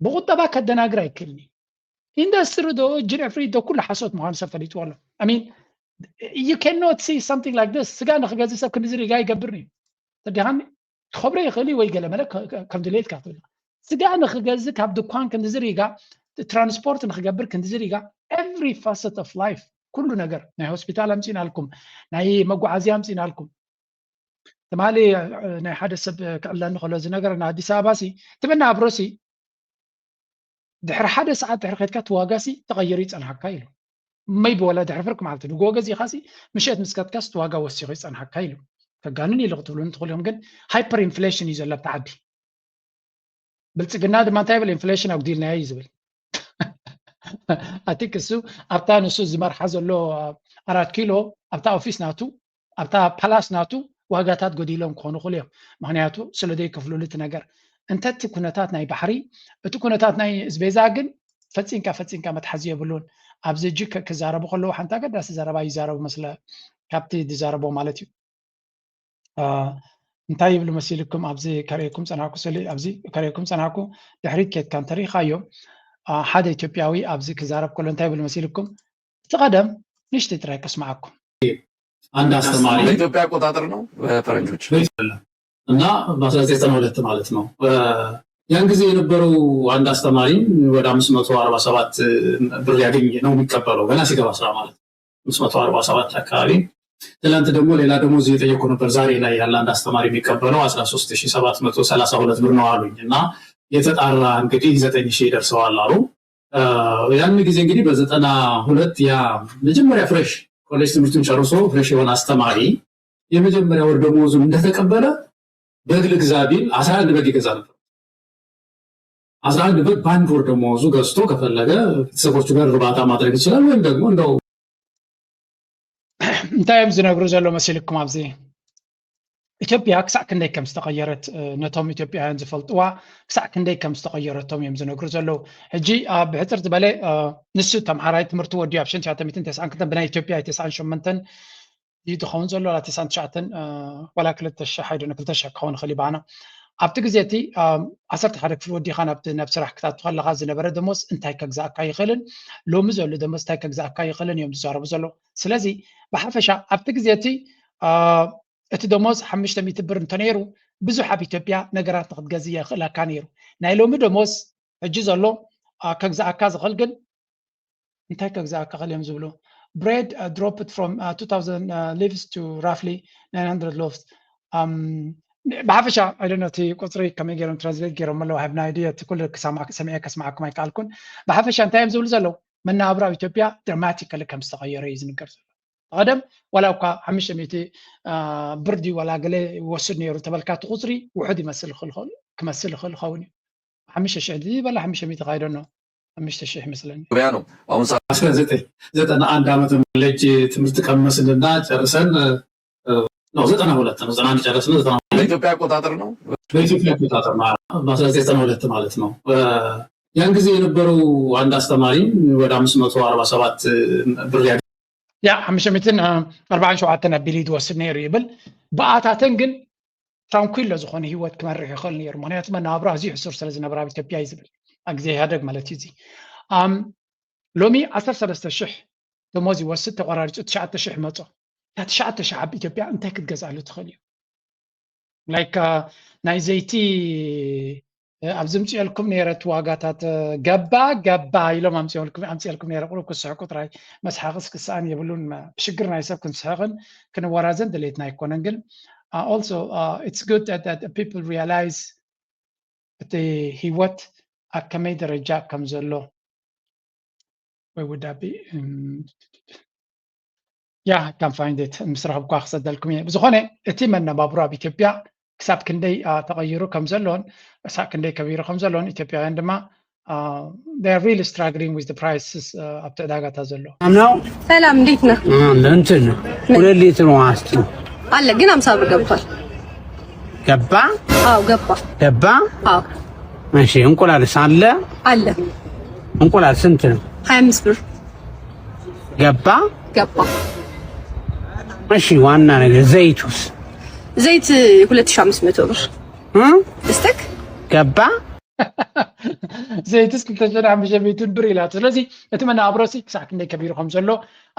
ብቁጠባ ከደናግር ኣይክእልኒ ኢንዱስትሪ ዶ ጅንዕፍሪ ዶ ኩሉ ሓሶት ምዃኑ ሰብ ፈሊጥዎ ኣሎ I mean, you cannot see something like this. ስጋ ንኽገዝእ ሰብ ክንዲ ዝሪጋ ይገብር እዩ ተዲኻኒ ክኸብሮ ይኽእል ወይ ገለ መለ ከም ድሌትካ ትብል ስጋ ንኽገዝእ ካብ ድኳን ክንዲ ዝሪጋ ትራንስፖርት ንኽገብር ክንዲ ዝሪጋ every facet of life ኩሉ ነገር ናይ ሆስፒታል ኣምፂና ኣልኩም ናይ መጓዓዝያ ኣምፂና ኣልኩም ትማሊ ናይ ሓደ ሰብ ክዕለኒ ከሎ እዚ ነገር ንኣዲስ ኣበባ ሲ ትመናብሮ ሲ ድሕሪ ሓደ ሰዓት ድሕሪ ከድካ ትዋጋሲ ተቐይሩ ይፀንሐካ ኢሉ maybe ولا تعرفك معناته جوجز يخاسي مشيت مسكت كاست واقع وسيخ أنا حكايله فقانوني اللي قتلون تقول يوم جن هايبر إنفليشن يزول بتعدي بالتقناد ما تابع الإنفليشن أو ديل نهاية زبل أتيك السو أبتاع نسو زمر حزر له 4 كيلو أبتاع أوفيس ناتو أبتاع بلاس ناتو ዋጋታት ጎዲሎም ክኾኑ ይኽእሉ እዮም ምክንያቱ ስለዘይ ከፍሉሉ እቲ ነገር እንተቲ ኩነታት ናይ ባሕሪ እቲ ኩነታት ናይ ዝቤዛ ግን ፈፂንካ መትሓዚ የብሉን ኣብዚ እጂ ክዛረቡ ከለዉ ሓንቲ ኣገዳሲ ዘረባ ይዛረቡ መስለ ካብቲ ዝዛረቦ ማለት እዩ እንታይ ይብሉ መሲልኩም ኣብዚ ከሪእኩም ፀናሕኩ ስእሊ ኣብዚ ከሪእኩም ፀናሕኩ ድሕሪት ኬትካ እንተሪእኻዮ ሓደ ኢትዮጵያዊ ኣብዚ ክዛረብ ከሎ እንታይ ይብሉ መሲልኩም እቲ ቀደም ንእሽተይ ጥራይ ከስማዓኩም
አንድ አስተማሪ
በኢትዮጵያ አቆጣጠር ነው በፈረንጆች
እና በ1992 ማለት ነው ያን ጊዜ የነበረው አንድ አስተማሪ ወደ 547 ብር ያገኝ ነው የሚቀበለው ገና ሲገባ ስራ ማለት 547 አካባቢ ትላንት ደግሞ ሌላ ደሞዝ እየጠየቁ ነበር ዛሬ ላይ ያለ አንድ አስተማሪ የሚቀበለው 13732 ብር ነው አሉኝ እና የተጣራ እንግዲህ 9000 ይደርሰዋል አሉ ያን ጊዜ እንግዲህ በ92 ያ መጀመሪያ ፍሬሽ ኮሌጅ ትምህርቱን ጨርሶ ፍሬሽ የሆነ አስተማሪ የመጀመሪያ ወር ደሞዙን እንደተቀበለ በግ ልግዛ ቢል 11 በግ ይገዛ ነበር 11 በግ በአንድ ወር ደሞዙ ገዝቶ ከፈለገ ቤተሰቦቹ ጋር እርባታ ማድረግ ይችላል ወይም ደግሞ እንደው
እንታይ እዮም ዝነግሩ ዘሎ መሲልኩም ኣብዚ ኢትዮጵያ ክሳዕ ክንደይ ከም ዝተቐየረት ነቶም ኢትዮጵያውያን ዝፈልጥዋ ክሳዕ ክንደይ ከም ዝተቐየረቶም እዮም ዝነግሩ ዘለዉ ሕጂ ብሕፅር ዝበለ ንሱ ተምሃራይ ትምህርቲ ወዲዩ ኣብ 1992 ብናይ ኢትዮጵያ 98 እዩ ዝኸውን ዘሎ 99 ዋላ 2000 ክኸውን ይኽእል ባና ኣብቲ ግዜ እቲ 11 ክፍሊ ወዲኻ ናብ ስራሕ ክታቱ ከለካ ዝነበረ ደሞዝ እንታይ ከግዛእካ ይኽእልን ሎሚ ዘሎ ደሞዝ እንታይ ከግዛእካ ይኽእልን እዮም ዝዛረቡ ዘለዉ ስለዚ ብሓፈሻ ኣብቲ ግዜ እቲ እቲ ደሞዝ 500 ብር እንተነይሩ ብዙሕ ኣብ ኢትዮጵያ ነገራት ንክትገዝእ የኽእለካ ነይሩ ናይ ሎሚ ደሞዝ ሕጂ ዘሎ ከግዛእካ ዝኽእል ግን እንታይ ከግዛእካ ክእል እዮም ዝብሉ bread dropped from 2000 leaves to roughly 900 loaves ብሓፈሻ I don't know እቲ ቁፅሪ ከመይ ገይሮም ትራንስሌት ገይሮም ኣለዉ ሃብ ናይ ድያ እቲ ኩሉ ሰሚዐ ከስማዓኩም ኣይከኣልኩን ብሓፈሻ እንታይ እዮም ዝብሉ ዘለዉ መናብራ ኣብ ኢትዮጵያ ድራማቲካሊ ከም ዝተቐየረ እዩ ዝንገር ዘሎ قدم ولا وكا 500 بردي ولا قلي وصلني يرتبلك تقصري وحدي مثل خل كمثل خل خوني 5 دي ولا 500 غيرنا 5 مثلا
بيانو አሁን
ዘጠና አንድ ዓመት ልጅ ትምህርት ቀመስልና ጨርሰን ነው 92 ነው 91 ጨርሰን 90
በኢትዮጵያ አቆጣጠር ነው
በኢትዮጵያ አቆጣጠር በ1992 ማለት ነው ያን ጊዜ የነበረው አንድ አስተማሪ ወደ 547 ብር
ያ 547 ቢሊድ ወስድ ነይሩ ይብል በአታተን ግን ትራንኩይል ዝኾነ ህይወት ክመርሕ ይኽእል ነይሩ ምክንያቱ መናብራ እዚ ሕሱር ስለ ዝነበራ ኣብ ኢትዮጵያ እዩ ዝብል ኣብ ግዜ ኢህአደግ ማለት እዩ እዚ ሎሚ 13000 ደሞዝ ይወስድ ተቆራሪፁ 9000 መፆ 9000 ኣብ ኢትዮጵያ እንታይ ክትገዝኣሉ ትኽእል እዩ ላይክ ናይ ዘይቲ ኣብዚ ምፅልኩም ነይረት ዋጋታት ገባ ኢሎም ኣምፅልኩም ነይረ ቁሩ ክስሕቁ ጥራይ መስሓቅስ ክስኣን የብሉን ብሽግር ናይ ሰብ ክንስሕቅን ክንወራዘን ድሌትና ኣይኮነን ግን also it's good that people realize እቲ ህይወት ኣብ ከመይ ደረጃ ከም ዘሎ ወይ would that be yeah I can find it ምስረኽብኳ ክሰደልኩም እየ ብዝኾነ እቲ መነባብሮ ኣብ ኢትዮጵያ ክሳብ ክንደይ ተቐይሩ ከም ዘሎን ክሳብ ክንደይ ከቢሩ ከም ዘሎን ኢትዮጵያውያን ድማ they are really struggling with the prices ኣብ ተዕዳጋታ ዘሎ
ሰላም እንዴት ነህ
እንትን 2 ሊትር ዋስቲ
አለ ግን 50 ብር ገብቷል
ገባ
አዎ ገባ
አዎ እሺ እንቁላልስ አለ እንቁላል ስንት ነው
25 ብር
ገባ እሺ ዋና ነገር ዘይቱስ
ዘይት 2500 ብር استك
ገባ
ዘይትስ 2500 ብር ኢላ ስለዚህ እቲ መናብሮሲ ክሳዕ ክንደይ ከቢሩ ከም ዘሎ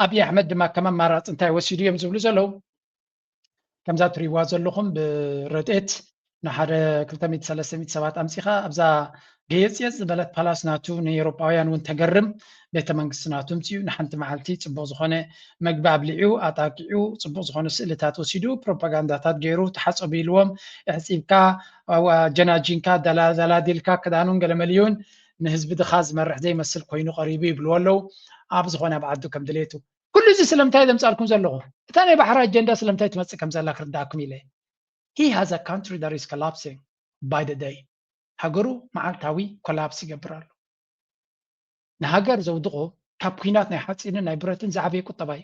ኣብይ ኣሕመድ ድማ ከመን ማራፅ እንታይ ወሲዱ እዮም ዝብሉ ዘለዉ ከምዛ ትሪዋ ዘለኹም ብረድኤት ንሓደ 200-300 ሰባት ኣምፂኻ ኣብዛ ገየፅየፅ ዝበለት ፓላስ ናቱ ንኤውሮጳውያን እውን ተገርም ቤተ መንግስቲ ናቱ ምፅኡ ንሓንቲ መዓልቲ ፅቡቅ ዝኾነ መግቢ ኣብሊዑ ኣጣቂዑ ፅቡቅ ዝኾነ ስእልታት ወሲዱ ፕሮፓጋንዳታት ገይሩ ተሓፀቡ ኢልዎም ዕፂብካ ጀናጂንካ ደላዲልካ ክዳኑን ገለመልዩን ንህዝቢ ድኻ ዝመርሕ ዘይመስል ኮይኑ ቀሪቡ ይብልዎ ኣለዉ ኣብ ዝኾነ ኣብ ዓዱ ከም ድሌቱ ኩሉ እዚ ስለምንታይ ዘምፃልኩም ዘለኹ እታ ናይ ባሕሪ ኣጀንዳ ስለምንታይ ትመፅእ ከም ዘላ ክርዳእኩም ኢለ he has a country that is collapsing by the day ሃገሩ መዓልታዊ ኮላፕስ ይገብር ኣሎ ንሃገር ዘውድቆ ካብ ኩናት ናይ ሓፂንን ናይ ብረትን ዝዓበየ ቁጠባ እዩ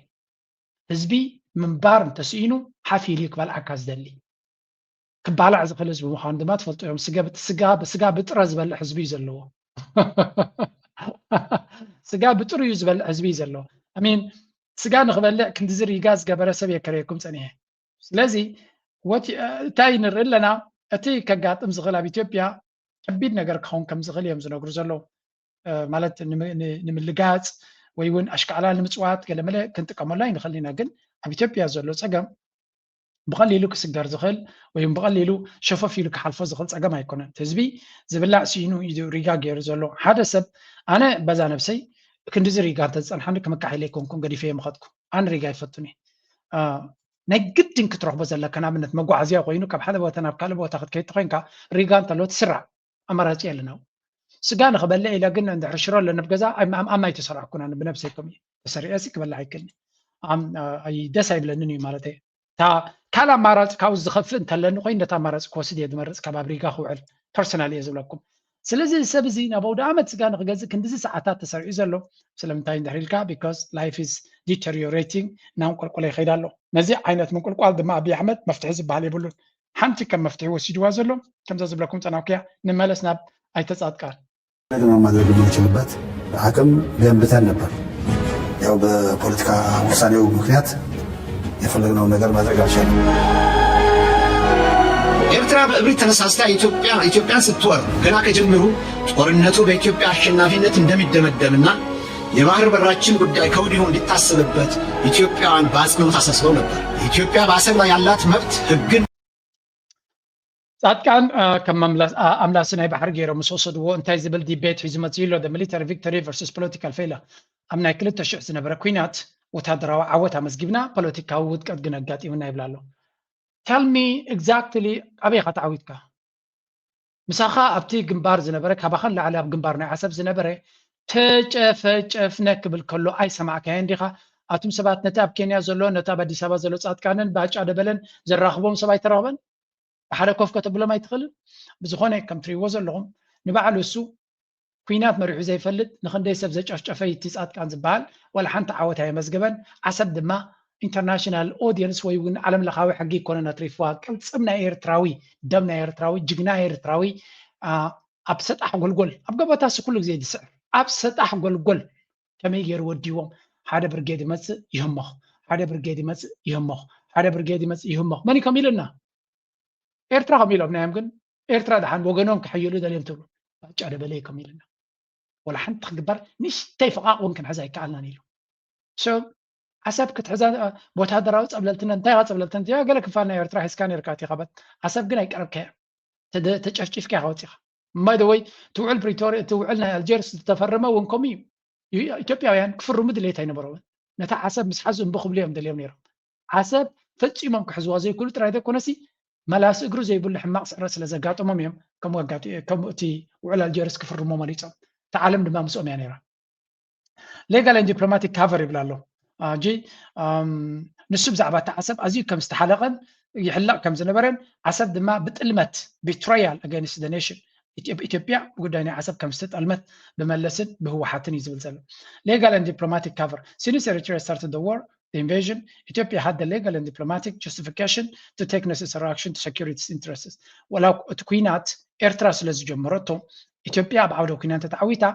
ህዝቢ منبار تسينو حافيلي كبال عكاز دلي كبالع زخل حزب مخان دما تفلطو يوم سقا بطرز بل حزبي زلو سقا بطرو يزبل حزبي زلو امين سقا نخبلع كنت زري غاز قبل سبي كريكم صنيه ስለዚህ እንታይ ንርኢ ኣለና እቲ ከጋጥም ዝኽእል ኣብ ኢትዮጵያ ከቢድ ነገር ክኸውን ከም ዝኽእል እዮም ዝነግሩ ዘለዉ ማለት ንምልጋፅ ወይ እውን ኣሽከዓላ ንምፅዋት ገለመለ ክንጥቀመሉ ኣይንኽእል ኢና ግን ኣብ ኢትዮጵያ ዘሎ ፀገም ብቐሊሉ ክስገር ዝኽእል ወይ ብቐሊሉ ሸፈፍ ኢሉ ክሓልፎ ዝኽእል ፀገም ኣይኮነን እቲ ህዝቢ ዝብላዕ ሲኑ እዩ ሪጋ ገይሩ ዘሎ ሓደ ሰብ ኣነ በዛ ነብሰይ ክንዲዚ ሪጋ እንተዝፀንሐኒ ክመካሒለ ኣይኮንኩን ገዲፈ የምኸድኩ ኣነ ሪጋ ይፈቱኒ ናይ ግድን ክትረኽቦ ዘለካ ንኣብነት መጓዓዝያ ኮይኑ ካብ ሓደ ቦታ ናብ ካልእ ቦታ ክትከይድ ኮይንካ ሪጋ እንተሎ ትስራዕ ኣማራፂ የለና ስጋ ንኽበልዕ ኢለ ግን እንድሕር ሽሮ ኣለኒ ብገዛ ኣማይ ተሰርዐኩና ብነብሰይኩም እዩ ተሰሪዐሲ ክበልዕ ኣይክእልኒ ደስ ኣይብለንን እዩ ማለት እየ ካልእ ኣማራፂ ካብኡ ዝኸፍእ እንተለኒ ኮይኑ ነታ ኣማራፂ ክወስድ እየ ዝመርፅ ካብ ኣብ ሪጋ ክውዕል ፐርሰናል እየ ዝብለኩም ስለዚ ሰብ እዚ ናብ ኣውደ ዓመት ስጋ ንክገዝእ ክንዲዚ ሰዓታት ተሰሪዑ ዘሎ ስለምንታይ እንድሕር ኢልካ ቢካዝ ላይፍ ኢዝ ዲተሪዮሬቲንግ እናንቆልቆለ ይኸይድ ኣሎ ነዚ ዓይነት ምንቁልቋል ድማ ኣብይ ኣሕመድ መፍትሒ ዝበሃል የብሉን ሓንቲ ከም መፍትሒ ወሲድዋ ዘሎ ከምዛ ዝብለኩም ፀናውክያ ንመለስ ናብ ኣይተፃጥቃል
ማድረግ የምንችልበት አቅም ገንብተን ነበር። ያው በፖለቲካ ውሳኔው ምክንያት የፈለግነውን ነገር ማድረግ አልቻለም።
ኤርትራ በእብሪት ተነሳስታ ኢትዮጵያን ስትወር ገና ከጀምሩ ጦርነቱ በኢትዮጵያ አሸናፊነት እንደሚደመደምና የባህር በራችን ጉዳይ ከወዲሁ እንዲታሰብበት ኢትዮጵያውያን በአጽንኦት አሳስበው ነበር። ኢትዮጵያ በአሰብ ላይ ያላት መብት ሕግን
ጻድቃን ከም ኣምላስ ናይ ባሕሪ ገይሮም ምስ ወሰድዎ እንታይ ዝብል ዲቤት ሒዙ መፅኡ ኣሎ ሚሊታሪ ቪክቶሪ ቨርሰስ ፖለቲካል ፌይለር ኣብ ናይ 2000 ዝነበረ ኩናት ወታደራዊ ዓወት ኣመስጊብና ፖለቲካዊ ውድቀት ግን ኣጋጢሙና ይብላ ኣሎ tell me exactly ኣበይ ኢኻ ተዓዊትካ ምሳኻ ኣብቲ ግንባር ዝነበረ ካባኸን ላዕሊ ኣብ ግንባር ናይ ዓሰብ ዝነበረ ተጨፈጨፍነ ክብል ከሎ ኣይሰማዕካየን ዲኻ ኣቱም ሰባት ነቲ ኣብ ኬንያ ዘሎ ነቲ ኣብ ኣዲስ ኣበባ ዘሎ ጻድቃንን ባጫ ደበለን ዘራኽቦም ሰብ ኣይተረኽበን ብሓደ ኮፍ ከተብሎም ኣይትኽእልን ብዝኾነ ከም ትሪእዎ ዘለኹም ንባዕሉ እሱ ኩናት መሪሑ ዘይፈልጥ ንክንደይ ሰብ ዘጨፍጨፈ እቲ ጻድቃን ዝበሃል ወላ ሓንቲ ዓወት ኣየመዝገበን ዓሰብ ድማ ኢንተርናሽናል ኦዲየንስ ወይ እውን ዓለም ለኻዊ ሕጊ ኮነና ትሪፍዋ ቅልፅም ናይ ኤርትራዊ ደም ናይ ኤርትራዊ ጅግና ኤርትራዊ ኣብ ሰጣሕ ጎልጎል ኣብ ገባታሲ ኩሉ ግዜ ይስዕር ኣብ ሰጣሕ ጎልጎል ከመይ ገይሩ ወዲዎም ሓደ ብርጌድ ይመፅእ ይህመኽ ሓደ ብርጌድ ይመፅእ ይህመኽ ሓደ ብርጌድ ይመፅእ ይህመኽ መን ከም ኢልና ኤርትራ ከም ኢሎም ናዮም ግን ኤርትራ ድሓን ወገኖም ክሕይሉ ደልዮም ትብሉ ባጫ ደበለ ከም ኢልና ወላ ሓንቲ ክግበር ንእሽተይ ፍቓቕ እውን ክንሕዝ ኣይከኣልናን ኢሉ ዓሰብ ክትሕዛ ወታደራዊ ፀብለልትና እንታይ ካ ፀብለልትና ያ ገለ ክፋል ናይ ኤርትራ ሒዝካ ነርካ ኢኻ በት ዓሰብ ግን ኣይቀረብካያ ተጨፍጪፍካ ኢኻ ወፂኻ ማይ ደወይ ትውዕል ፕሪቶሪያ ትውዕል ናይ ኣልጀርስ ዝተፈረመ እውን ከምኡ እዩ ኢትዮጵያውያን ክፍርሙ ድሌት ኣይነበሮምን ነታ ዓሰብ ምስ ሓዙ እምቢ ክብሉ እዮም ደልዮም ነይሮም ዓሰብ ፈፂሞም ክሕዝዋ ዘይክእሉ ጥራይ ዘይኮነሲ መላስ እግሩ ዘይብሉ ሕማቕ ስዕረት ስለ ዘጋጠሞም እዮም ከምኡ እቲ ውዕል ኣልጀርስ ክፍርሞ መሪፆም እቲ ዓለም ድማ ምስኦም እያ ነይራ ሌጋል ኤንድ ዲፕሎማቲክ ካቨር ይብላ ኣሎ ጂ ንሱ ብዛዕባ እቲ ዓሰብ ኣዝዩ ከም ዝተሓለቐን ይሕላቕ ከም ዝነበረን ዓሰብ ድማ ብጥልመት ቢትራያል ኣጋንስት ደ ኔሽን ኢትዮጵያ ጉዳይ ናይ ዓሰብ ከም ዝተጠልመት ብመለስን ብህወሓትን እዩ ዝብል ዘሎ ሌጋል ኤንድ ዲፕሎማቲክ ካቨር ሲንስ ኤርትራ started the war the invasion Ethiopia had the legal and diplomatic justification to take necessary action to secure its interests ወላው እቲ ኩናት ኤርትራ ስለ ዝጀመረቶ ኢትዮጵያ ብዓውደ ኩናት ተዓዊታ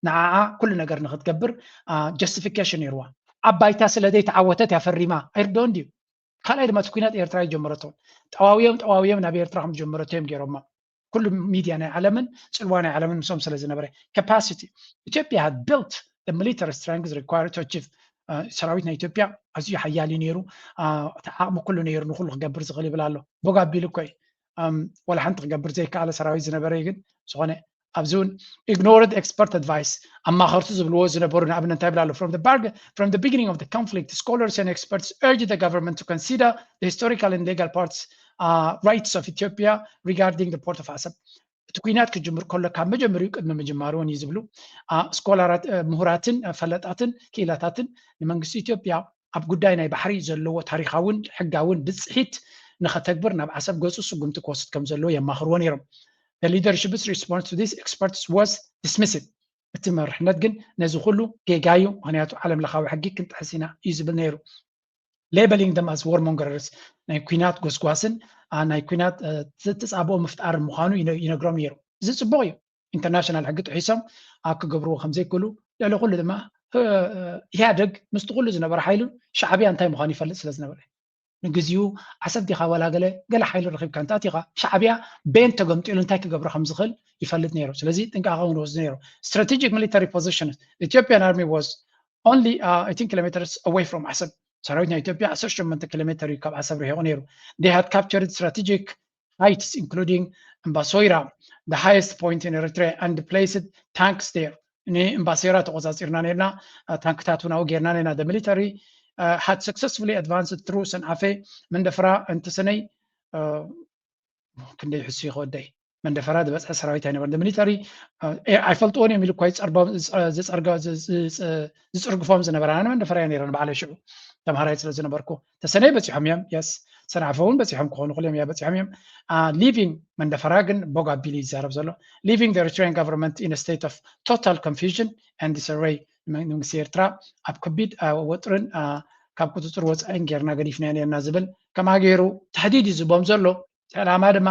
ንዓዓ ኩሉ ነገር ንክትገብር justification ይርዋ ኣባይታ ስለዘይ ተዓወተት ያፈሪማ ኣይርዶን ድዩ ካልኣይ ድማ እቲ ኩናት ኤርትራ ይጀመረቶ ጠዋውዮም ናብ ኤርትራ ከም ዝጀመረቶ እዮም ገይሮማ ኩሉ ሚድያ ናይ ዓለምን ፅልዋ ናይ ዓለምን ምሶም ስለ ዝነበረ capacity Ethiopia had built the military strength required to achieve ሰራዊት ናይ ኢትዮጵያ ኣዝዩ ሓያሊ ነይሩ ዓቕሙ ኩሉ ነይሩ ንኩሉ ክገብር ዝኽእል ይብል ኣሎ ቦጋ ኣቢሉ እኮ ወላ ሓንቲ ክገብር ዘይከኣለ ሰራዊት ዝነበረ ግን ዝኾነ ኣብዚ እውን ignored expert advice ኣማኸርቱ ዝብልዎ ዝነበሩ ንኣብነት እንታይ ይብላ ኣሎ from the beginning of the conflict scholars and experts urged the government to consider the historical and legal rights of Ethiopia regarding the port of Asab እቲ ኩናት ክጅምር ከሎ ካብ መጀመሪኡ ቅድሚ ምጅማሩ እውን እዩ ዝብሉ ስኮላራት ምሁራትን ፈለጣትን ክኢላታትን ንመንግስቲ ኢትዮጵያ ኣብ ጉዳይ ናይ ባሕሪ ዘለዎ ታሪካውን ሕጋውን ብፅሒት ንኸተግብር ናብ ዓሰብ ገፁ ስጉምቲ ክወስድ ከም ዘለዎ የማኽርዎ ነይሮም The leadership's response to these experts was dismissive. እቲ መርሕነት ግን ነዚ ኩሉ ጌጋዩ ምክንያቱ ዓለም ለኻዊ ሕጊ ክንጥሕስ ኢና እዩ ዝብል ነይሩ labeling them as warmongers ናይ ኩናት ጎስጓስን ናይ ኩናት ተጻቦ መፍጣር ምዃኑ ይነግሮም ነይሩ እዚ ጽቡቅ እዩ ኢንተርናሽናል ሕጊ ጥሒሶም ኣብ ክገብርዎ ከም ዘይክእሉ ለለ ኩሉ ድማ ኢህአደግ ምስቲ ኩሉ ዝነበረ ሓይሉ ሻዕብያ እንታይ ምዃኑ ይፈልጥ ስለ ዝነበረ ንግዚኡ ዓሰብቲኻ ወላ ገለ ሓይሉ ረኺብካ እንታቲኻ ሻዕብያ ቤን ተገምጢሉ እንታይ ክገብሮ ከም ዝኽእል ይፈልጥ ነይሩ ስለዚ ጥንቃቐ ክንወስድ ነይሩ strategic military position the Ethiopian army was only 18 kilometers away from Asab ሰራዊት ናይ ኢትዮጵያ 18 ኪሎሜትር ካብ ዓሰብ ርሒቁ ነይሩ they had captured strategic heights including Mbasoira the highest point in Eritrea and placed tanks there in Mbasoira ተቆጻጽርና ነርና ታንክታቱን አውጌርና ነርና the military had successfully advanced through Sanafe መንደፈራ እንተሰነይ ክንደይ ሕሱ ይኸወደይ መንደፈራ ዝበፅሐ ሰራዊት ኣይነበረ the military ኣይፈልጥዎን የሚሉ እኳ ዝፅርግፎም ዝነበረ ኣነ መንደፈራ ነይረን ባዕለ ሽዑ ተምሃራይ ስለ ዝነበርኩ ተሰነይ በፂሖም እዮም yes ሰናፈውን በፂሖም ክኾኑ ክልዮም እያ በፂሖም እዮም leaving መንደፈራ ግን ቦግ ኣቢሉ ይዛረብ ዘሎ leaving the Eritrean government in a state of total confusion and disarray መንግስቲ ኤርትራ ኣብ ከቢድ ወጥርን ካብ ቁፅጥር ወፃኢን ጌርና ገዲፍና ነርና ዝብል ከማ ገይሩ ተሕዲድ ዝቦም ዘሎ ዕላማ ድማ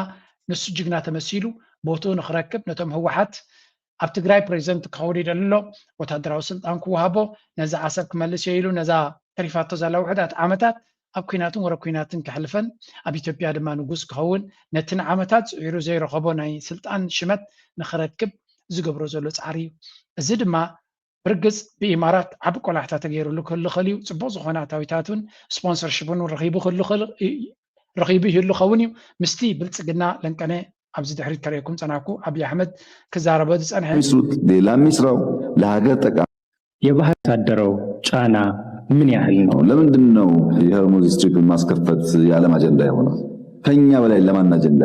ንሱ ጅግና ተመሲሉ ቦትኡ ንክረክብ ነቶም ህወሓት ኣብ ትግራይ ፕሬዚደንት ክኸውን ይደሎ ወታደራዊ ስልጣን ክወሃቦ ነዛ ዓሰብ ክመልስ ኢሉ ነዛ ተሪፋቶ ዘላ ውሕዳት ዓመታት ኣብ ኩናትን ወረ ኩናትን ክሕልፈን ኣብ ኢትዮጵያ ድማ ንጉስ ክኸውን ነትን ዓመታት ጽዒሩ ዘይረኸቦ ናይ ስልጣን ሽመት ንክረክብ ዝገብሮ ዘሎ ጻዕሪ እዚ ድማ ብርግጽ ብኢማራት ዓብ ቆላሕታ ተገይሩሉ ክህሉ ኽእል እዩ ጽቡቕ ዝኾነ ኣታዊታቱን ስፖንሰርሽፕን ረኺቡ ይህሉ ኸውን እዩ ምስቲ ብልጽግና ለንቀነ ኣብዚ ድሕሪት ከሪአኩም ፀናኩ አብይ አህመድ ከዛረበ ዝጸንሐ
ሌላ ሚስራው ለሀገር ጠቃሚ
የባህር ታደረው ጫና ምን ያህል ነው?
ለምንድን ነው የሆርሙዝ ስትሪፕን ማስከፈት የዓለም አጀንዳ የሆነው? ከኛ በላይ ለማን አጀንዳ?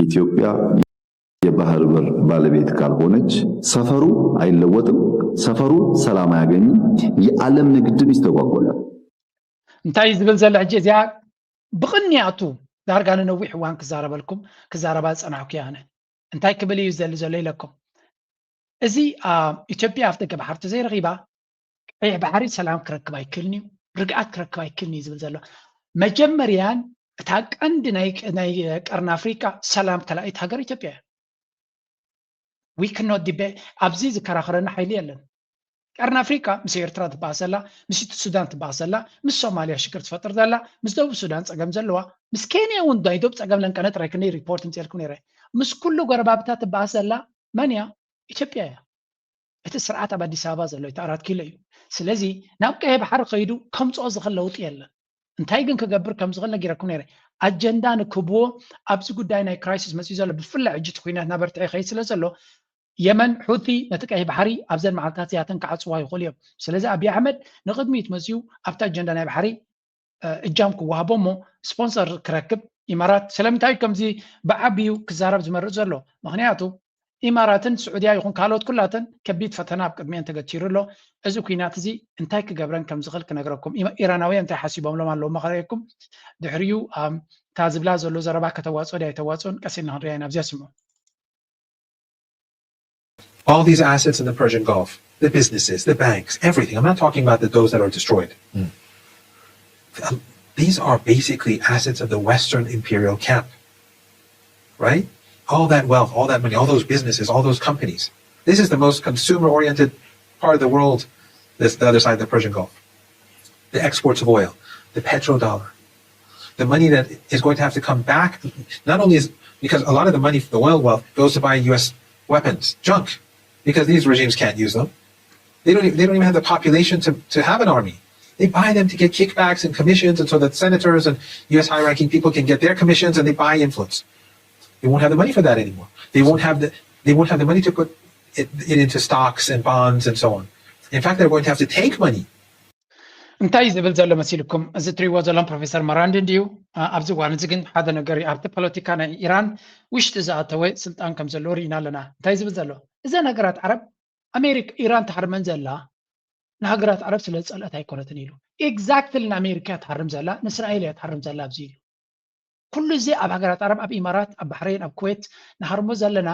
ኢትዮጵያ የባህር በር ባለቤት ካልሆነች ሰፈሩ አይለወጥም፣ ሰፈሩ ሰላም አያገኝም፣ የዓለም ንግድም ይስተጓጎላል።
እንታይ ዝብል ዘለ ሕጂ እዚኣ ብቕንያቱ ዳርጋ ነዊሕ እዋን ክዛረበልኩም ክዛረባ ፀናሕኩ ያነ እንታይ ክብል እዩ ዘሎ ኢለኩም እዚ ኢትዮጵያ ኣፍ ደገ ባሕርቲ ዘይረኺባ ቀይሕ ባሕሪ ሰላም ክረክብ ኣይክእልን እዩ ርግኣት ክረክብ ኣይክእልን እዩ ዝብል ዘሎ መጀመርያን እታ ቀንዲ ናይ ቀርኒ ኣፍሪካ ሰላም ተላኢት ሃገር ኢትዮጵያ we cannot debate ኣብዚ ዝከራኸረና ሓይሊ የለን ቀርኒ ኣፍሪካ ምስ ኤርትራ ትበኣስ ዘላ ምስ ሱዳን ትበኣስ ዘላ ምስ ሶማልያ ሽግር ትፈጥር ዘላ ምስ ደቡብ ሱዳን ፀገም ዘለዋ ምስ ኬንያ እውን ናይ ደቡብ ፀገም ለንቀነ ጥራይ ክንደይ ሪፖርት እንፅልኩም ነይረ ምስ ኩሉ ጎረባብታት ትበኣስ ዘላ መንያ ኢትዮጵያ እያ እቲ ስርዓት ኣብ ኣዲስ ኣበባ ዘሎ እቲ 4 ኪሎ እዩ ስለዚ ናብ ቀይ ባሕሪ ከይዱ ከምፅኦ ዝኽእል ለውጢ የለን እንታይ ግን ክገብር ከም ዝኽእል ነጊረኩም ነይረ ኣጀንዳ ንክብዎ ኣብዚ ጉዳይ ናይ ክራይሲስ መፅኡ ዘሎ ብፍላይ ሕጂ እቲ ኩናት ናበርትዐ ይኸይድ ስለ ዘሎ የመን ሑቲ ነቲ ቀይ ባሕሪ ኣብዘን መዓልታት እዚኣተን ክዓፅዋ ይኽእሉ እዮም ስለዚ ኣብይ ኣሕመድ ንቅድሚት መፅኡ ኣብቲ ኣጀንዳ ናይ ባሕሪ እጃም ክወሃቦ እሞ ስፖንሰር ክረክብ ኢማራት ስለምንታይ ከምዚ ብዓብዩ ክዛረብ ዝመርፅ ዘሎ ምክንያቱ ኢማራትን ስዑድያ ይኹን ካልኦት ኩላተን ከቢድ ፈተና ኣብ ቅድሚአን ተገቲሩ ኣሎ እዚ ኩናት እዚ እንታይ ክገብረን ከም ዝኽእል ክነግረኩም ኢራናውያን እንታይ ሓሲቦምሎም ኣለዎ መኸረየኩም ድሕሪኡ እታ ዝብላ ዘሎ ዘረባ ከተዋፅኦ ድያ ኣይተዋፅኦን ቀሲልና ክንሪኣ ኢና ኣብዚያ ስምዑ
All these assets in the Persian Gulf, the businesses, the banks, everything. I'm not talking about those that are destroyed. These are basically assets of the Western imperial camp, right? All that wealth, all that money, all those businesses, all those companies. This is the most consumer-oriented part of the world, the other side of the Persian Gulf. The exports of oil, the petrodollar, the money that is going to have to come back, not only is because a lot of the money, the oil wealth, goes to buy U.S. weapons, junk, because these regimes can't use them. They don't even have the population to have an army. They buy them to get kickbacks and commissions, and so that senators and U.S. high-ranking people can get their commissions, and they buy influence. They won't have the money for that anymore. They won't have the money to put it into stocks and bonds and so on. In fact, they're going to have to take money.
እንታይ ዝብል ዘሎ መሲልኩም እዚ ትሪእዎ ዘሎም ፕሮፌሰር መራንዲ እንድዩ ኣብዚ እዋን እዚ ግን ሓደ ነገር ኣብቲ ፖለቲካ ናይ ኢራን ውሽጢ ዝኣተወ ስልጣን ከም ዘለዎ ርኢና ኣለና እንታይ ዝብል ዘሎ እዘን ሃገራት ዓረብ ኣሜሪካ ኢራን ትሓርመን ዘላ ንሃገራት ዓረብ ስለ ዝፀልአት ኣይኮነትን ኢሉ ኤግዛክትሊ ንኣሜሪካ ትሓርም ዘላ ንእስራኤል እያ ትሓርም ዘላ ኣብዚ ኢሉ ኩሉ እዚ ኣብ ሃገራት ዓረብ ኣብ ኢማራት ኣብ ባሕሬን ኣብ ኩዌት ንሃርሞ ዘለና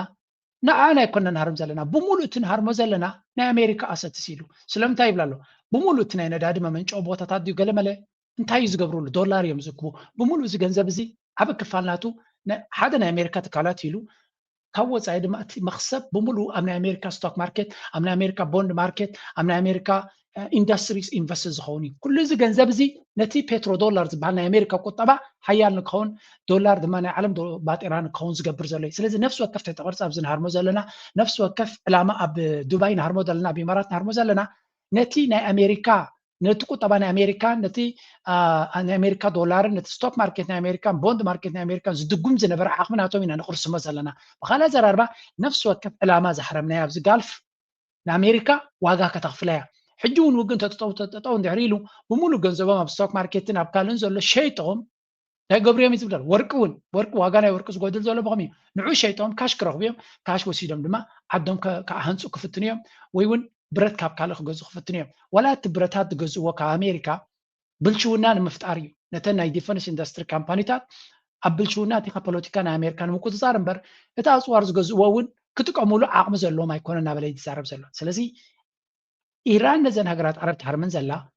ንዓና ኣይኮነ ንሃርም ዘለና ብሙሉእ እቲ ንሃርሞ ዘለና ናይ ኣሜሪካ ኣሰትስ ኢሉ ስለምንታይ ይብላ ኣሎ بمولو تناي ندادي ما منشو بوتا تاديو قلمله انتاي يزقبرو دولار يمزكو بمولو زي جنزب زي عبك كفالناتو حدا نا أمريكا تكالات يلو كوز عيد ما مخسب بمولو أمنا أمريكا ستوك ماركت أمنا أمريكا بوند ماركت أمنا أمريكا industries investors هوني كل زي جنزب زي نتي بترو دولار زبالنا أمريكا قطبة حيال نكون دولار دمانة عالم بات إيران نكون زقبر زلي سلزي نفس وقف تعتبر أبز نهارمو زلنا نفس وقف علامة أب دبي نهارمو زلنا بإمارات نهارمو زلنا نتي نا أمريكا نتي قطبة نا أمريكا نتي أنا أمريكا دولار نتي ستوك ماركت نا أمريكا بوند ماركت نا أمريكا زدقوم زنبر حقمنا تومينا نقرص مزلنا بخلا زراربا نفس وقف علامة زحرمنا أبز قالف نا أمريكا واقع كتغفلها حجون وقنت تطون دعريلو بمولو جنزبهم بستوك ماركتين أبكالن زول شيطهم لا قبريهم يتبدل وركون ورك واقعنا وركس قدل زول بغمي نعو شيطهم كاش كرهبيهم كاش وسيدهم دما عدهم كهنسو كفتنيهم ويون برد كاب كالخ جزو كفتنيهم ولا تبرتات جزو كأمريكا بلشونا مفتاريو نتنا ديفنس اندستري كامبانيتات أبلشونا تيكا بوليتيكا أمريكا ممكن تزارمبر إتاسوارز جزو وون كتقامولو عقم زلو ما يكون نابلي تزارب زلو سلزي إيران نزن هجرات عرب تهرمن زلا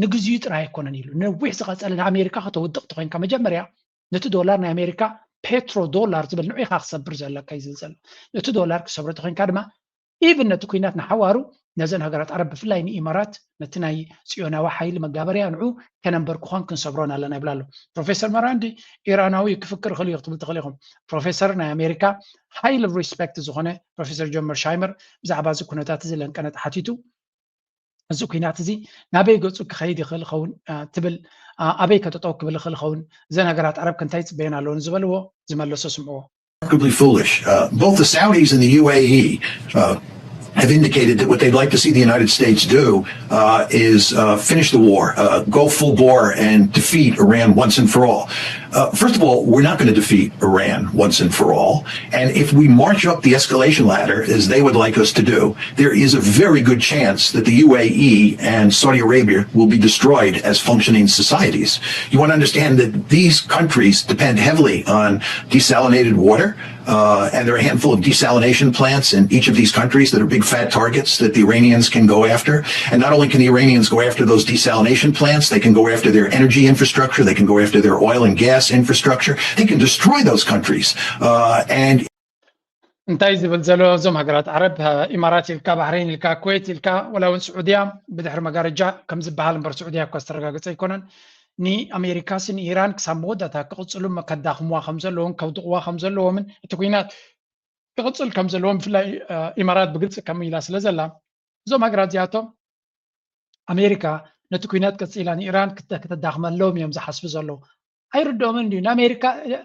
نجزيت رأي كونن يلو نوح سقط على أمريكا خطو ودق تقين كم جمريا نتو دولار أمريكا بترو دولار زبل نوعي خاص صبر زلا كيزل زلا نتو دولار كصبر تقين كارما إيفن نتو كينات نحوارو نزن هجرات عرب في اللاين إمارات نتناي سيونا وحي لما جابريا نعو كان بركوخان كن صبرون على نبلالو بروفيسور مراندي إيراناوي كفكر خليه يقتبل تخليهم بروفيسورنا أمريكا هاي ليفل ريسبكت زخنة بروفيسور جون مرشايمر زعبازو كنتات زي لان كانت حتيتو الزكينات زي نبي يقصو كخيدي خل خون تبل أبي كتطوق بل خل خون زين هجرات عرب كنتايت بين اللون زبلوه زملو سمعوه.
Foolish. Both the Saudis and the UAE have indicated that what they'd like to see the United States do is finish the war, go full bore and defeat Iran once and for all. First of all, we're not going to defeat Iran once and for all. And if we march up the escalation ladder, as they would like us to do, there is a very good chance that the UAE and Saudi Arabia will be destroyed as functioning societies. You want to understand that these countries depend heavily on desalinated water. And there are a handful of desalination plants in each of these countries that are big fat targets that the Iranians can go after. And not only can the Iranians go after those desalination plants, they can go after their energy infrastructure, they can go after their oil and gas infrastructure. They can destroy those countries. And
انتاي زبل زلو زوم هجرات عرب إمارات الكا بحرين الكا كويت الكا ولو سعودية بدحر مقارجة كم زبها لمبر سعودية كاسترقاقة يكونن ني أمريكا سن إيران كسامودة تاقصلوا ما كداخموا خمزلوهم كودقوا خمزلوهم من التكوينات كقصل خمزلوهم في الإمارات بقلت كميلا سلزلا زوم هجرات زياتهم أمريكا نتكوينات كسيلان إيران كتداخم اللوم يمزح حسب زلو هيردوا من دون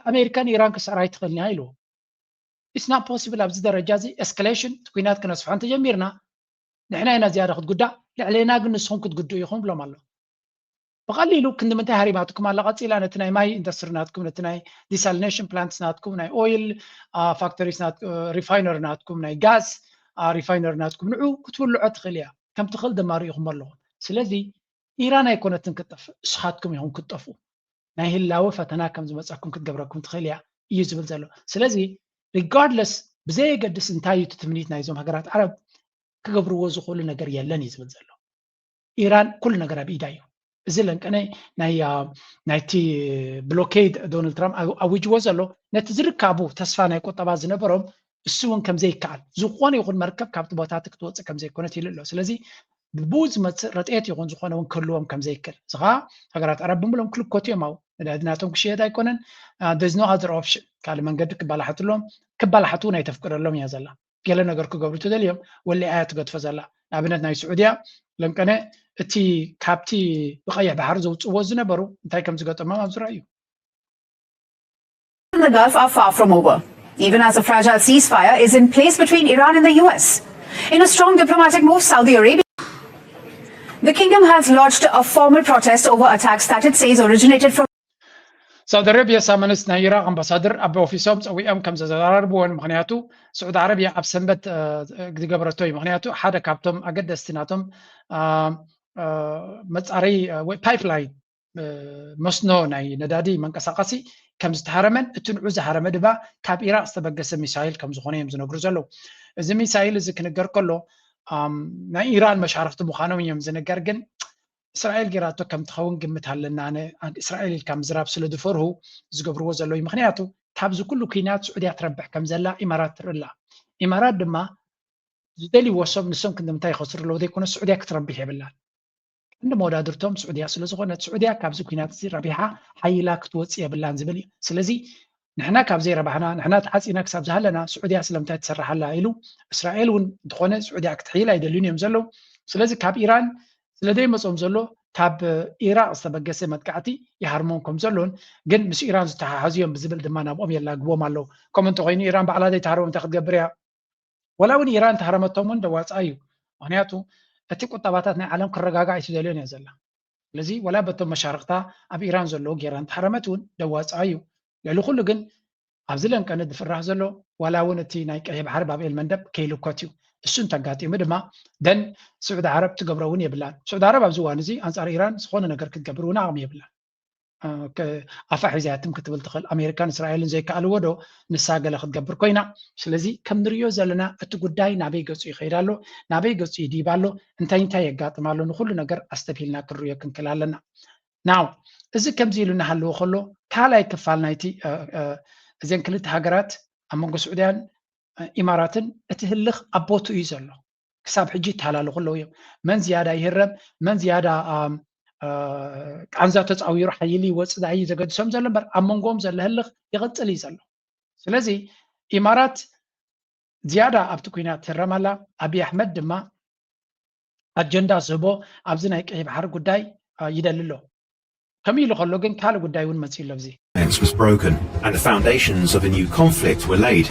أمريكان إيران كسرعي تخلني هايلو It's not possible أبز درجة زي escalation تكوينات كنا سبحان تجميرنا نحن هنا زيادة خد قدا لعلينا قلنسهم كد قدو يخون بلا مالو بقليلو كنت من تهريماتكم على قصي لأن تناي ماي اندسترياتكم نتناي desalination plants ناتكم ناي oil factories نات refiner ناتكم ناي gas refiner ناتكم نعو كتولو أدخليا كم تخل دماري يخون بلهم سلذي إيران يكون تنكتف إسخاتكم يخون كتفو ناي هلاوة فتناكم زمساكم كتقبركم تخليا يزبل زلو سلذي regardless بزي قدس انتايو تتمنيت نايزوم هجرات عرب كقبروا وزخول نجار يلان يزبل زلو إيران كل نجار بإيدايو زلن كنا نايتي بلوكيد دونالد ترامب أو يجوزلو نتزر كابو تسفانة كتبا زنبرم السون كم زي كعل زقوان يقول مركب كابت بوتاتك توت كم زي كونتي للو سلزي ببوز ما رتأتي يقول زقوان ونكلهم كم زي كل زغا هجرات عرب بملهم كل كوتي ماو لأدناتهم كشيء دا يكونن there's no other option قال من قد كبالة حتلهم كبالة حتونا يتفكر لهم يا زلا قال نقدر قبل تدا اليوم واللي آيات قد فزلا نابنتنا السعودية لم كان تي كابتي بقية بحر زوج وزن برو انتي كم زقت أمام أبزرائيو.
The Gulf are far from over, even as a fragile ceasefire is in place between Iran and the US. In a strong diplomatic move, Saudi Arabia. The kingdom has lodged a formal protest over attacks that it says originated from
سعودي عربيا سامنس نايرا امباسادر ابو اوفيسوم سوي ام كم زرار بون مغنياتو سعودي عربيا اب سنبت قبرتوي مغنياتو حدا كابتم اقد استناتم مصاري بايبلاين مسنو ناي ندادي منقساقسي كم زتحرمن اتنعو زحرمه دبا كاب إيران استبقس ميسايل كم زخونه يم زنغرو زلو እዚ ሚሳይል እዚ ክንገር ከሎ ናይ ኢራን መሻርክቲ ምዃኖም እዮም ዝነገር ግን እስራኤል ጌራቶ ከም ትኸውን ግምት ኣለና ኣነ እስራኤል ኢልካ ምዝራብ ስለ ዝፈርሁ ዝገብርዎ ዘለዉ ምክንያቱ ካብዚ ኩሉ ኩናት ስዑድያ ትረብሕ ከም ዘላ ኢማራት ትርላ ኢማራት ድማ ዝደልይዎ ሰብ ንሶም ክንምንታይ ይኸስሩ ኣለዉ ዘይኮነ ስዑድያ ክትረብሕ የብላን እንደ መወዳድርቶም ስዑድያ ስለ ዝኾነት ስዑድያ ካብዚ ኩናት እዚ ረቢሓ ሓይላ ክትወፅእ የብላን ዝብል እዩ ስለዚ ንሕና ካብ ዘይረባሕና ንሕና ተዓፂና ክሳብ ዝሃለና ስዑድያ ስለምንታይ ትሰርሓላ ኢሉ እስራኤል እውን እንትኾነ ስዑድያ ክትሕይል ኣይደልዩን እዮም ዘለዉ ስለዚ ካብ ኢራን ስለዘይመፅኦም ዘሎ ካብ ኢራቅ ዝተበገሰ መጥቃዕቲ ይሃርሞም ከም ዘሎን ግን ምስ ኢራን ዝተሓሓዙ እዮም ብዝብል ድማ ናብኦም የላግቦም ኣለዉ ከምኡ እንተኮይኑ ኢራን ባዕላ ዘይተሃርቦም እንታይ ክትገብር እያ ወላ እውን ኢራን ተሃረመቶም እውን ደዋፃ እዩ ምክንያቱ እቲ ቁጠባታት ናይ ዓለም ክረጋጋዕ እትደልዮን እያ ዘላ ስለዚ ወላ በቶም መሻርክታ ኣብ ኢራን ዘለዎ ጌራን ተሃረመት እውን ደዋፃ እዩ ልዕሊ ኩሉ ግን ኣብዚ ለንቀነ ዝፍራሕ ዘሎ ዋላ እውን እቲ ናይ ቀይሕ ባሕሪ ባብኤል መንደብ ከይልኮት እዩ እሱ እንተጋጢሙ ድማ ደን ስዑድ ዓረብ ትገብሮ እውን የብላን ስዑድ ዓረብ ኣብዚ እዋን እዚ ኣንፃር ኢራን ዝኾነ ነገር ክትገብር እውን ኣቕሚ የብላን ኣፋ ሒዛያትም ክትብል ትኽእል ኣሜሪካን እስራኤልን ዘይከኣልዎ ዶ ንሳ ገለ ክትገብር ኮይና ስለዚ ከም ንሪኦ ዘለና እቲ ጉዳይ ናበይ ገፁ ይኸይድ ኣሎ ናበይ ገፁ ይዲብ ኣሎ እንታይ እንታይ የጋጥም ኣሎ ንኩሉ ነገር ኣስተፊልና ክንሪኦ ክንክል ኣለና ናው እዚ ከምዚ ኢሉ እናሃለዎ ከሎ ካልኣይ ክፋል ናይቲ እዘን ክልተ ሃገራት ኣብ መንጎ ስዑድያን ኢማራትን እቲ ህልኽ ኣብ ቦቱ እዩ ዘሎ ክሳብ ሕጂ ይተሃላለኹ ኣለዉ እዮም መን ዝያዳ ይህረም መን ዝያዳ ቃንዛ ተፃዊሩ ሓይሊ ይወፅእ ዳ እዩ ዘገድሶም ዘሎ እምበር ኣብ መንጎኦም ዘሎ ህልኽ ይቕፅል እዩ ዘሎ ስለዚ ኢማራት ዝያዳ ኣብቲ ኩናት ትህረም ኣላ ኣብይ ኣሕመድ ድማ ኣጀንዳ ዝህቦ ኣብዚ ናይ ቀይሕ ባሕሪ ጉዳይ ይደሊ ኣሎ ከም ኢሉ ከሎ ግን ካልእ ጉዳይ እውን መፂኡ ኣሎ ብዚ
was broken and the foundations of a new conflict were laid.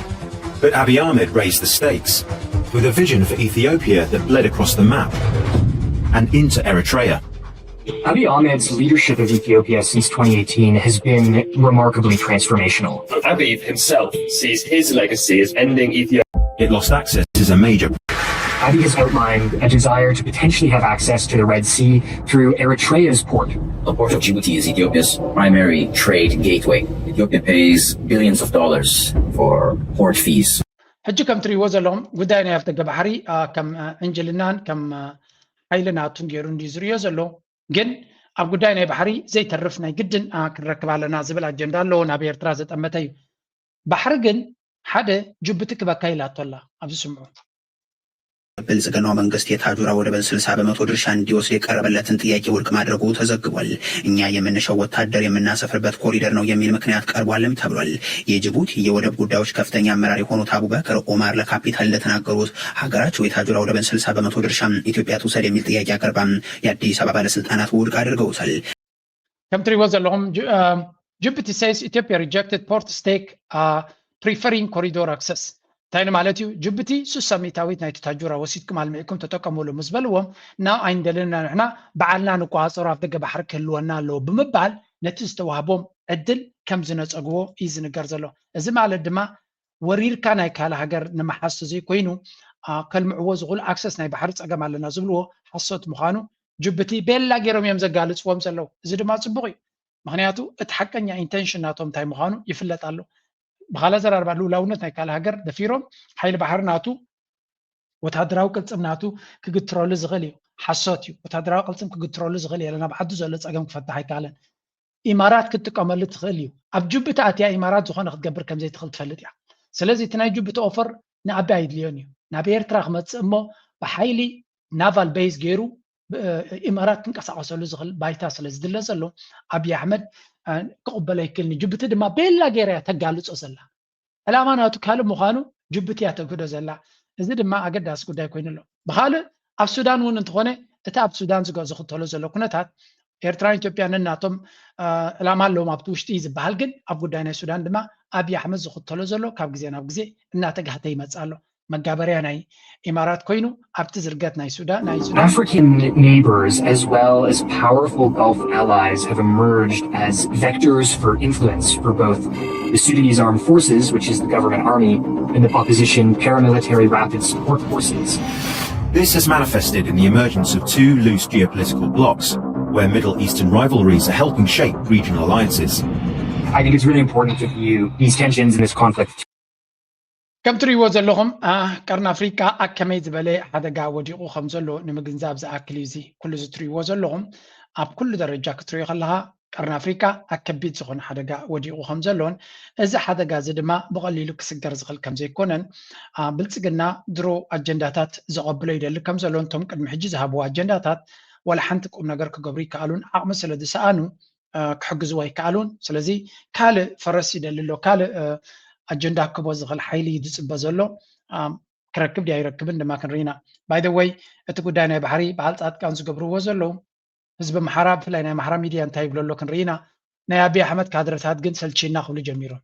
But Abiy Ahmed raised the stakes with a vision for Ethiopia that bled across the map and into Eritrea.
Abiy Ahmed's leadership of Ethiopia since 2018 has been remarkably transformational.
Abiy himself sees his legacy as ending Ethiopia.
It lost access is a major.
Abiy has outlined a desire to potentially have access to the Red Sea through Eritrea's port.
The port of Djibouti is Ethiopia's primary trade gateway. Ethiopia pays billions of dollars for port fees.
ሕጂ ከም ትሪእዎ ዘለኹም ጉዳይ ናይ ኣፍደገ ባሕሪ ከም ዕንጅልናን ከም ሓይልናቱን ገይሩ እንዲ ዝርዮ ዘሎ ግን ኣብ ጉዳይ ናይ ባሕሪ ዘይተርፍ ናይ ግድን ክንረክብ ኣለና ዝብል ኣጀንዳ ኣለዎ ናብ ኤርትራ ዘጠመተ እዩ ባሕሪ ግን ሓደ ጅቡቲ ክበካ ኢላቶ ኣላ ኣብዚ ስምዑ
ብልጽግናው መንግስት የታጁራ ወደብን 60 በመቶ ድርሻ እንዲወስድ የቀረበለትን ጥያቄ ውድቅ ማድረጉ ተዘግቧል። እኛ የምንሻው ወታደር የምናሰፍርበት ኮሪደር ነው የሚል ምክንያት ቀርቧልም ተብሏል። የጅቡቲ የወደብ ጉዳዮች ከፍተኛ አመራር የሆኑት አቡበከር ኦማር ለካፒታል እንደተናገሩት ሀገራቸው የታጁራ ወደብን 60 በመቶ ድርሻ ኢትዮጵያ ትውሰድ የሚል ጥያቄ አቅርባም የአዲስ አበባ ባለስልጣናት ውድቅ አድርገውታል።
ከም ትሪእዎ ዘለኹም ጅቡቲ says Ethiopia rejected port stake preferring corridor access ታይነ ማለት እዩ ጅቡቲ ሱሰሚታዊት ናይ ታጁራ ወሲድኩም አልሚዕኩም ተጠቀሙሉ ምስበልዎም ና አይንደልና ንሕና በዓልና ንቋፀሩ ኣብ ደገ ባሕሪ ክህልወና ኣለዎ ብምባል ነቲ ዝተዋህቦም ዕድል ከም ዝነፀግዎ እዩ ዝንገር ዘሎ እዚ ማለት ድማ ወሪርካ ናይ ካለ ሃገር ንመሓስ ዘይኮይኑ ከልምዕዎ ዝኽእሉ ኣክሰስ ናይ ባሕሪ ፀገም ኣለና ዝብልዎ ሓሶት ምዃኑ ጅቡቲ ቤላ ገይሮም እዮም ዘጋልፅዎም ዘለዉ እዚ ድማ ፅቡቅ እዩ ምክንያቱ እቲ ሓቀኛ ኢንቴንሽን ናቶም እንታይ ምዃኑ ይፍለጥ ኣሎ بخلا زرار بعلو لاونت نايكال هاجر دفيرهم حيل بحر ناتو وتهدراو قلصم ناتو كغترول زغليو حسوتيو وتهدراو قلصم كغترول زغلي لنا بعدو زله صقم كفتح يكالن امارات كتقمل تخليو اب جبت اتيا امارات زخونه ክትገብር ከም ዘይትኽእል ትፈልጥ ያ ስለዚ እቲ ናይ ጅቡቲ ኦፈር ንዓባይ አይድልዮን እዩ ናብ ኤርትራ ክመጽእ እሞ ብሓይሊ ናቫል ቤዝ ገይሩ ኢማራት ክንቀሳቀሰሉ ዝኽእል ባይታ ስለዝድለ ዘሎ አብይ አሕመድ كقبل يكلني جبت دما بيلا غيريا تغالص زلا علاما ناتو كالو مخانو جبت يا تغدو زلا اذا دما اگداس ጉዳይ ኮይنلو بخاله اب سودان ون انتخونه اتا اب سودان زغ زختلو زلو كنታት ኤርትራ ኢትዮጵያን እናቶም علاما لو ማብቱ ውሽጢ ይዝባል ግን ኣብ ጉዳይ ናይ ሱዳን ድማ አብይ አሕመድ ዝختሎ ዘሎ ካብ ግዜ ናብ ግዜ እናተጋህተ ይመጻሎ መጋበሪያ ናይ ኢማራት ኮይኑ ኣብቲ ዝርገት ናይ ሱዳን
African neighbors as well as powerful Gulf allies have emerged as vectors for influence for both the Sudanese armed forces, which is the government army, and the opposition paramilitary rapid support forces.
This has manifested in the emergence of two loose geopolitical blocs, where Middle Eastern rivalries are helping shape regional alliances.
I think it's really important to view these tensions in this conflict
كم تريو زلهم قرن أفريقيا أكمل زبالة هذا جا وديقو خمسلو نمجنزاب زأكليزي كل زتريو زلهم أب كل درجة كتري خلها قرن أفريقيا أكبيت زخون هذا جا وديقو خمسلون إذا هذا جا زد ما بقليلو كسجر زخل كم زي كونن بلتقنا درو أجنداتات زقبلي دل كم زلون تم كد محجز هبوا أجنداتات ولا حنتكم نجار كجبري كالون مثل دسانو كحجزوا كالون سلزي كال فرسي دللو كال أجندة كبوز غل حيلي يدس بزلو كركب دي يركب عندما كان رينا باي ذا واي اتقول دانا بحري بعد ساعات كان زقبرو وزلو حزب محراب فلانا محرام ميديا انتاي بلو كان رينا نيا ابي احمد كادرت هاد جن سلچينا خلو جميرو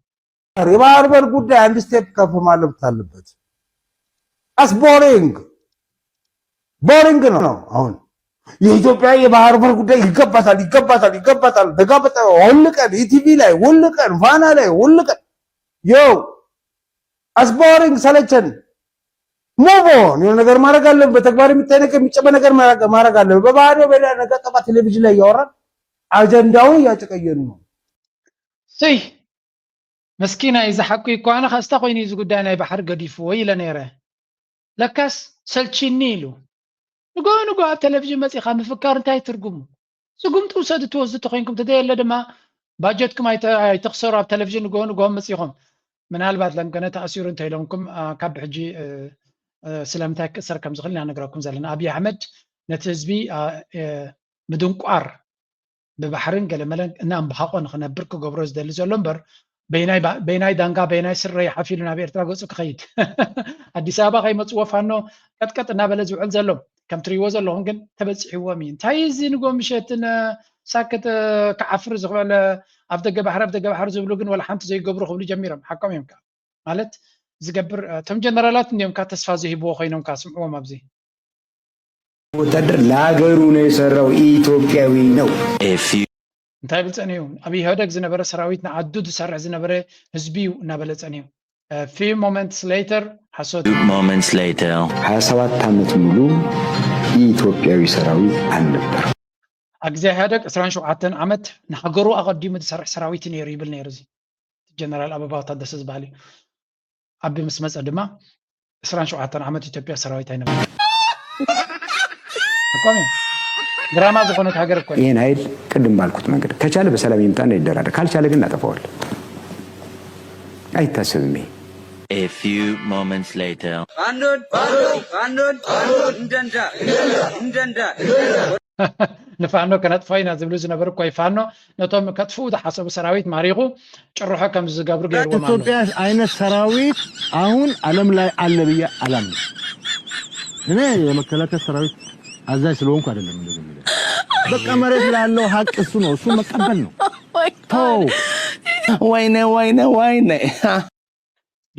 የባህር በር ጉዳይ አንድ ስቴፕ ከፍ ማለት አለበት አስ ቦሪንግ ነው አሁን የኢትዮጵያ የባህር በር ጉዳይ ይገባታል ደጋበጣ ሁልቀን ኢቲቪ ላይ ሁልቀን ፋና ላይ ሁልቀን Yo, as boring selection. Move on. You ነገር ማድረግ አለብን በተግባር የሚታየው የሚጨበ ነገር ማድረግ አለብን በባህሪው በሌላ ነገር ጠፋ ቴሌቪዥን ላይ ያወራል አጀንዳውን ያጨቀየን ነው
سي مسكينة إذا حكوا يكوانا خاستا خويني إذا قدانا بحر قديفو ويلا نيره لكاس سلتشينيلو نقول على التلفزيون مسي خام فكار انتهي ترقمو سقوم توسد توزد تخوينكم تدي إلا دما باجتكم هاي تخسروا على التلفزيون نقول مسيهم من هالبعد لما كانت أسير انتهي لهم كاب حجي سلامتك سر كم زغلنا نقراكم زلنا أبي أحمد نتزبي بدون قار ببحرين قال ملن نام بحقون خنا بركو قبروز دل زلمبر بيناي دانغا بيناي سر حفيلنا بيرترا قصك خيد أديس أبا خي متصوف عنه كت نابل زعل زلهم كم تريوز اللهم كن تبص حوامين تايزين قوم مشيتنا ساكت كعفر زغل أفدق بحر زبلوجن ولا حنت زي قبره خبلي جميرهم حكم يمكن قالت زقبر تم جنرالات اليوم كاتسفازي هبوا خينهم كاسم هو مبزي
وتدر لا غيرونه يسروا إثيوبياوي نو
انتهي بلتانيو أبي هودك زنبرة سراويتنا عدود سرع زنبرة هزبيو نابلتانيو few moments later حسوت
حسوات تامت ملو إثيوبياوي سراويت النبر
أجزاء هذاك أسران شو عتن عمت نحجروا أقدم تسرع سراويتين يريبل نيرزي جنرال أبو باطا دسز بالي أبي مسمس أدمى أسران شو عتن عمت يتبع سراويتين أقوم دراما زخونة هاجر كويس
ين هاي كدم بالكوت ما قدر كشاله بسلام يمتان يدرر كل شاله قلنا تفول أي تسلمي
A few moments later
نفعنو كانت فاينة زبلوز نبرو كوي فانو نتوم كتفو ده حسب سراويت ماريغو جروحا كم زقابرو غير ومانو
ኢትዮጵያ አይነት ሰራዊት አሁን ዓለም ላይ አለ ብዬ አላምንም እኔ የመከላከያ ሰራዊት አዛዥ ስለሆንኩ አይደለም እንደዚህ የሚለው በቃ መሬት ላይ ያለው ሀቅ እሱ ነው እሱ መቀበል ነው ተው ወይኔ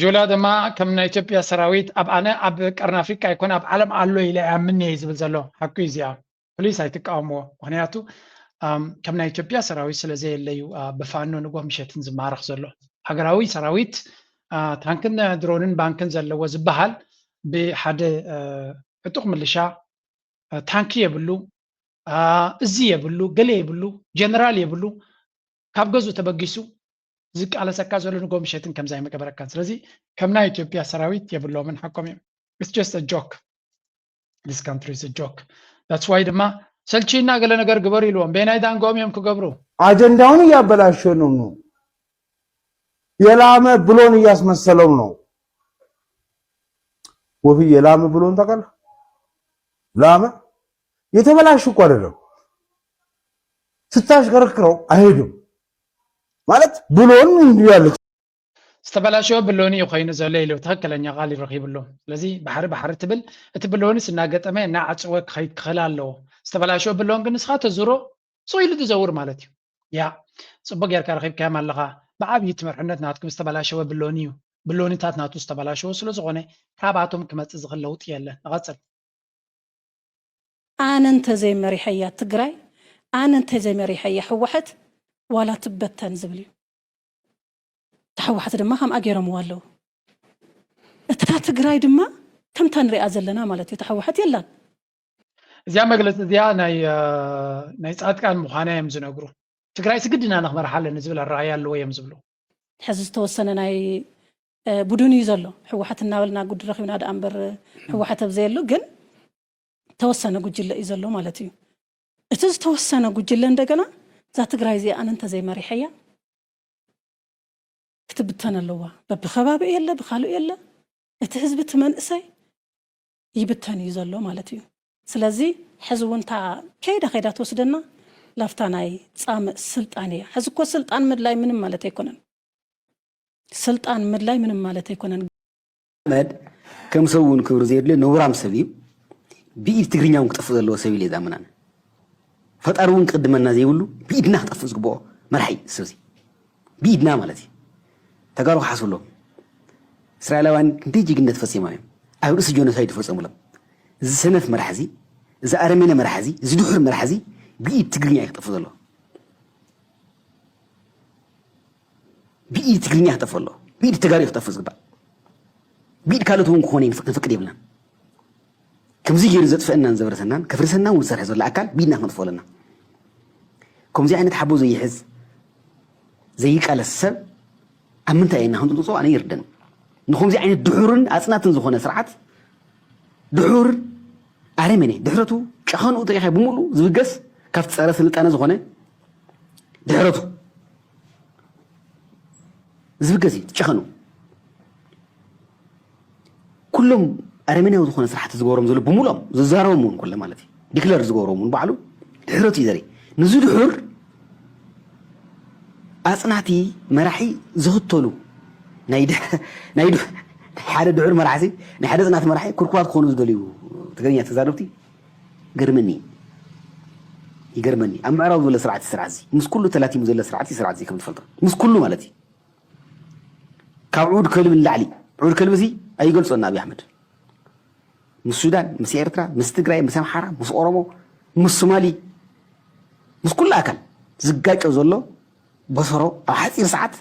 ጆላ ደማ ከምና ኢትዮጵያ ሰራዊት አብ ቀርና አፍሪካ ይኮን አብ ዓለም አሎ ኢላ ያምን ይዝብል ዘሎ ሐቁ ይዚያ ፕሊስ አይተቃውሞ ምክንያቱ ከምና ኢትዮጵያ ሰራዊት ስለዚህ የለዩ በፋኖ ንጎህ ምሸትን ዝማረኽ ዘሎ ሃገራዊ ሰራዊት ታንክን ድሮንን ባንክን ዘለዎ ዝበሃል ብሓደ እጡቕ ምልሻ ታንኪ የብሉ እዚ የብሉ ገለ የብሉ ጀነራል የብሉ ካብ ገዙ ተበጊሱ ዝቅ አለ ሰካ ዘሎ ንጎህ ምሸትን ከምዛይ መቀበረካን ስለዚህ ከምና ኢትዮጵያ ሰራዊት የብሎምን ሐቆም it's just a joke this country is a joke that's why ድማ ሰልቺና ገለ ነገር ግበር ይሉም በእናይ ዳንጎም የም ከገብሩ
አጀንዳውን ያበላሸው ነው የላመ ብሎን ያስመሰለው ነው ወፍ የላመ ብሎን ታውቃለህ ላመ የተበላሽ እኮ አይደለም ስታሽከረክረው አይሄድም ማለት ብሎን እንዲያለች
استبلاشوا بلوني يخين زليل وتهكلني غالي رخيبلو لذي بحر تبل تبلوني سناقطمه ناعصوك خيت خلالو استبلاشوا بلون ግን ስኻ ተዝሮ ሶይሉ ተዘውር ማለት እዩ ያ ጽበቅ ያርካ ረኺብ ከማለኻ በዓብይ ትመርሕነት ናትኩም استبلاشوا ብሎኒታት ናቱ استبلاشوا ስለዝኾነ ካባቶም ክመጽእ ዝኽእል ለውጥ የለን ንቐጽል
ኣነንተ ዘይመሪሐያ ትግራይ ኣነንተ ዘይመሪሐያ ሕወሓት ዋላ ትበተን ዝብል እዩ تحوحت دما هم أجرم والله تግራይ ድማ ከምታ ንሪኣ ዘለና ማለት እዩ ተحوحت የላን
እዚያ መግለጽ እዚያ ናይ ጻድቃን ምዃነ እዮም ዝነግሩ ትግራይ ስግድና ንኽመርሓለን ዝብል ራእይ ኣለዎ እዮም ዝብሉ
ሕዚ ዝተወሰነ ናይ ቡድን እዩ ዘሎ ሕወሓት እናበልና ጉድ ረኺብና ዳ እምበር ሕወሓት ኣብዘየሉ ግን ተወሰነ ጉጅለ እዩ ዘሎ ማለት እዩ እቲ ዝተወሰነ ጉጅለ እንደገና እዛ ትግራይ እዚኣ ኣነ እንተዘይመሪሐያ ክትብተን ኣለዋ በብኸባቢ የለ ብኻልእ የለ እቲ ህዝቢ እቲ መንእሰይ ይብተን እዩ ዘሎ ማለት እዩ ስለዚ ሕዚ እውን እታ ከይዳ ትወስደና ላፍታ ናይ ፃምእ ስልጣን እያ ሕዚ እኮ ስልጣን ምድላይ ምንም ማለት ኣይኮነን ስልጣን ምድላይ ምንም ማለት ኣይኮነን
መድ ከም ሰውን ክብር ዘይድለ ነውራም ሰብ እዩ ብኢድ ትግርኛውን ክጠፍ ዘለዎ ሰብ ኢለ ዛምናነ ፈጣሪ እውን ቅድመና ዘይብሉ ብኢድና ክጠፍ ዝግብኦ መርሒ ሰብዚ ብኢድና ማለት እዩ ተጋሩ ሓስብሎ እስራኤላውያን ክንደይ ጅግነት ፈፂሞም እዮም ኣብ ርእሲ ጆኖሳይድ ፈፀሙሎም እዚ ሰነፍ መራሕዚ እዚ ኣረመነ መራሕዚ እዚ ድሑር መራሕዚ ብኢድ ትግርኛ ይክጠፍ ዘሎ ብኢድ ትግርኛ ክጠፍ ኣሎ ብኢድ ተጋሩ ክጠፍ ዝግባእ ብኢድ ካልኦት እውን ክኾነ ክንፍቅድ የብልና ከምዚ ገይሩ ዘጥፍአናን ዘበረሰናን ከፍርሰና እውን ዝሰርሐ ዘሎ ኣካል ብኢድና ክንጥፍኦ ኣለና ከምዚ ዓይነት ሓቦ ዘይሕዝ ዘይቃለስ ሰብ ኣብ ምንታይ ኢና ክንጥልፆ ኣነ ይርደን ንከምዚ ዓይነት ድሑርን ኣፅናትን ዝኾነ ስርዓት ድሑር ኣረመኔ ድሕረቱ ጨኸንኡ ተሪኻ ብምሉእ ዝብገስ ካብቲ ፀረ ስልጣነ ዝኾነ ድሕረቱ ዝብገስ እዩ ጨኸንኡ ኩሎም ኣረመኔያዊ ዝኾነ ስርዓት ዝገበሮም ዘሎ ብምሉኦም ዝዛረቦም እውን ኩለ ማለት እዩ ዲክለር ዝገበሮም እውን ባዕሉ ድሕረቱ እዩ ዘርኢ ንዚ ድሑር ኣፅናቲ መራሒ ዝኽተሉ ናይ ሓደ ድሑር መራሕሲ ናይ ሓደ ፅናት መራሒ ኩርኩባት ክኾኑ ዝደልዩ ትግርኛ ተዛረብቲ ይገርመኒ ኣብ ምዕራብ ዘሎ ስርዓት ስርዓት እዚ ምስ ኩሉ ተላቲሙ ዘሎ ስርዓት ስርዓት እዚ ከም ትፈልጦ ምስ ኩሉ ማለት እዩ ካብ ዑድ ከልቢ ንላዕሊ ዑድ ከልቢ እዚ ኣይገልፆና ኣብይ ኣሕመድ ምስ ሱዳን ምስ ኤርትራ ምስ ትግራይ ምስ ኣምሓራ ምስ ኦሮሞ ምስ ሶማሊ ምስ ኩሉ ኣካል ዝጋጨ ዘሎ በሰሮ ኣብ ሓፂር ሰዓት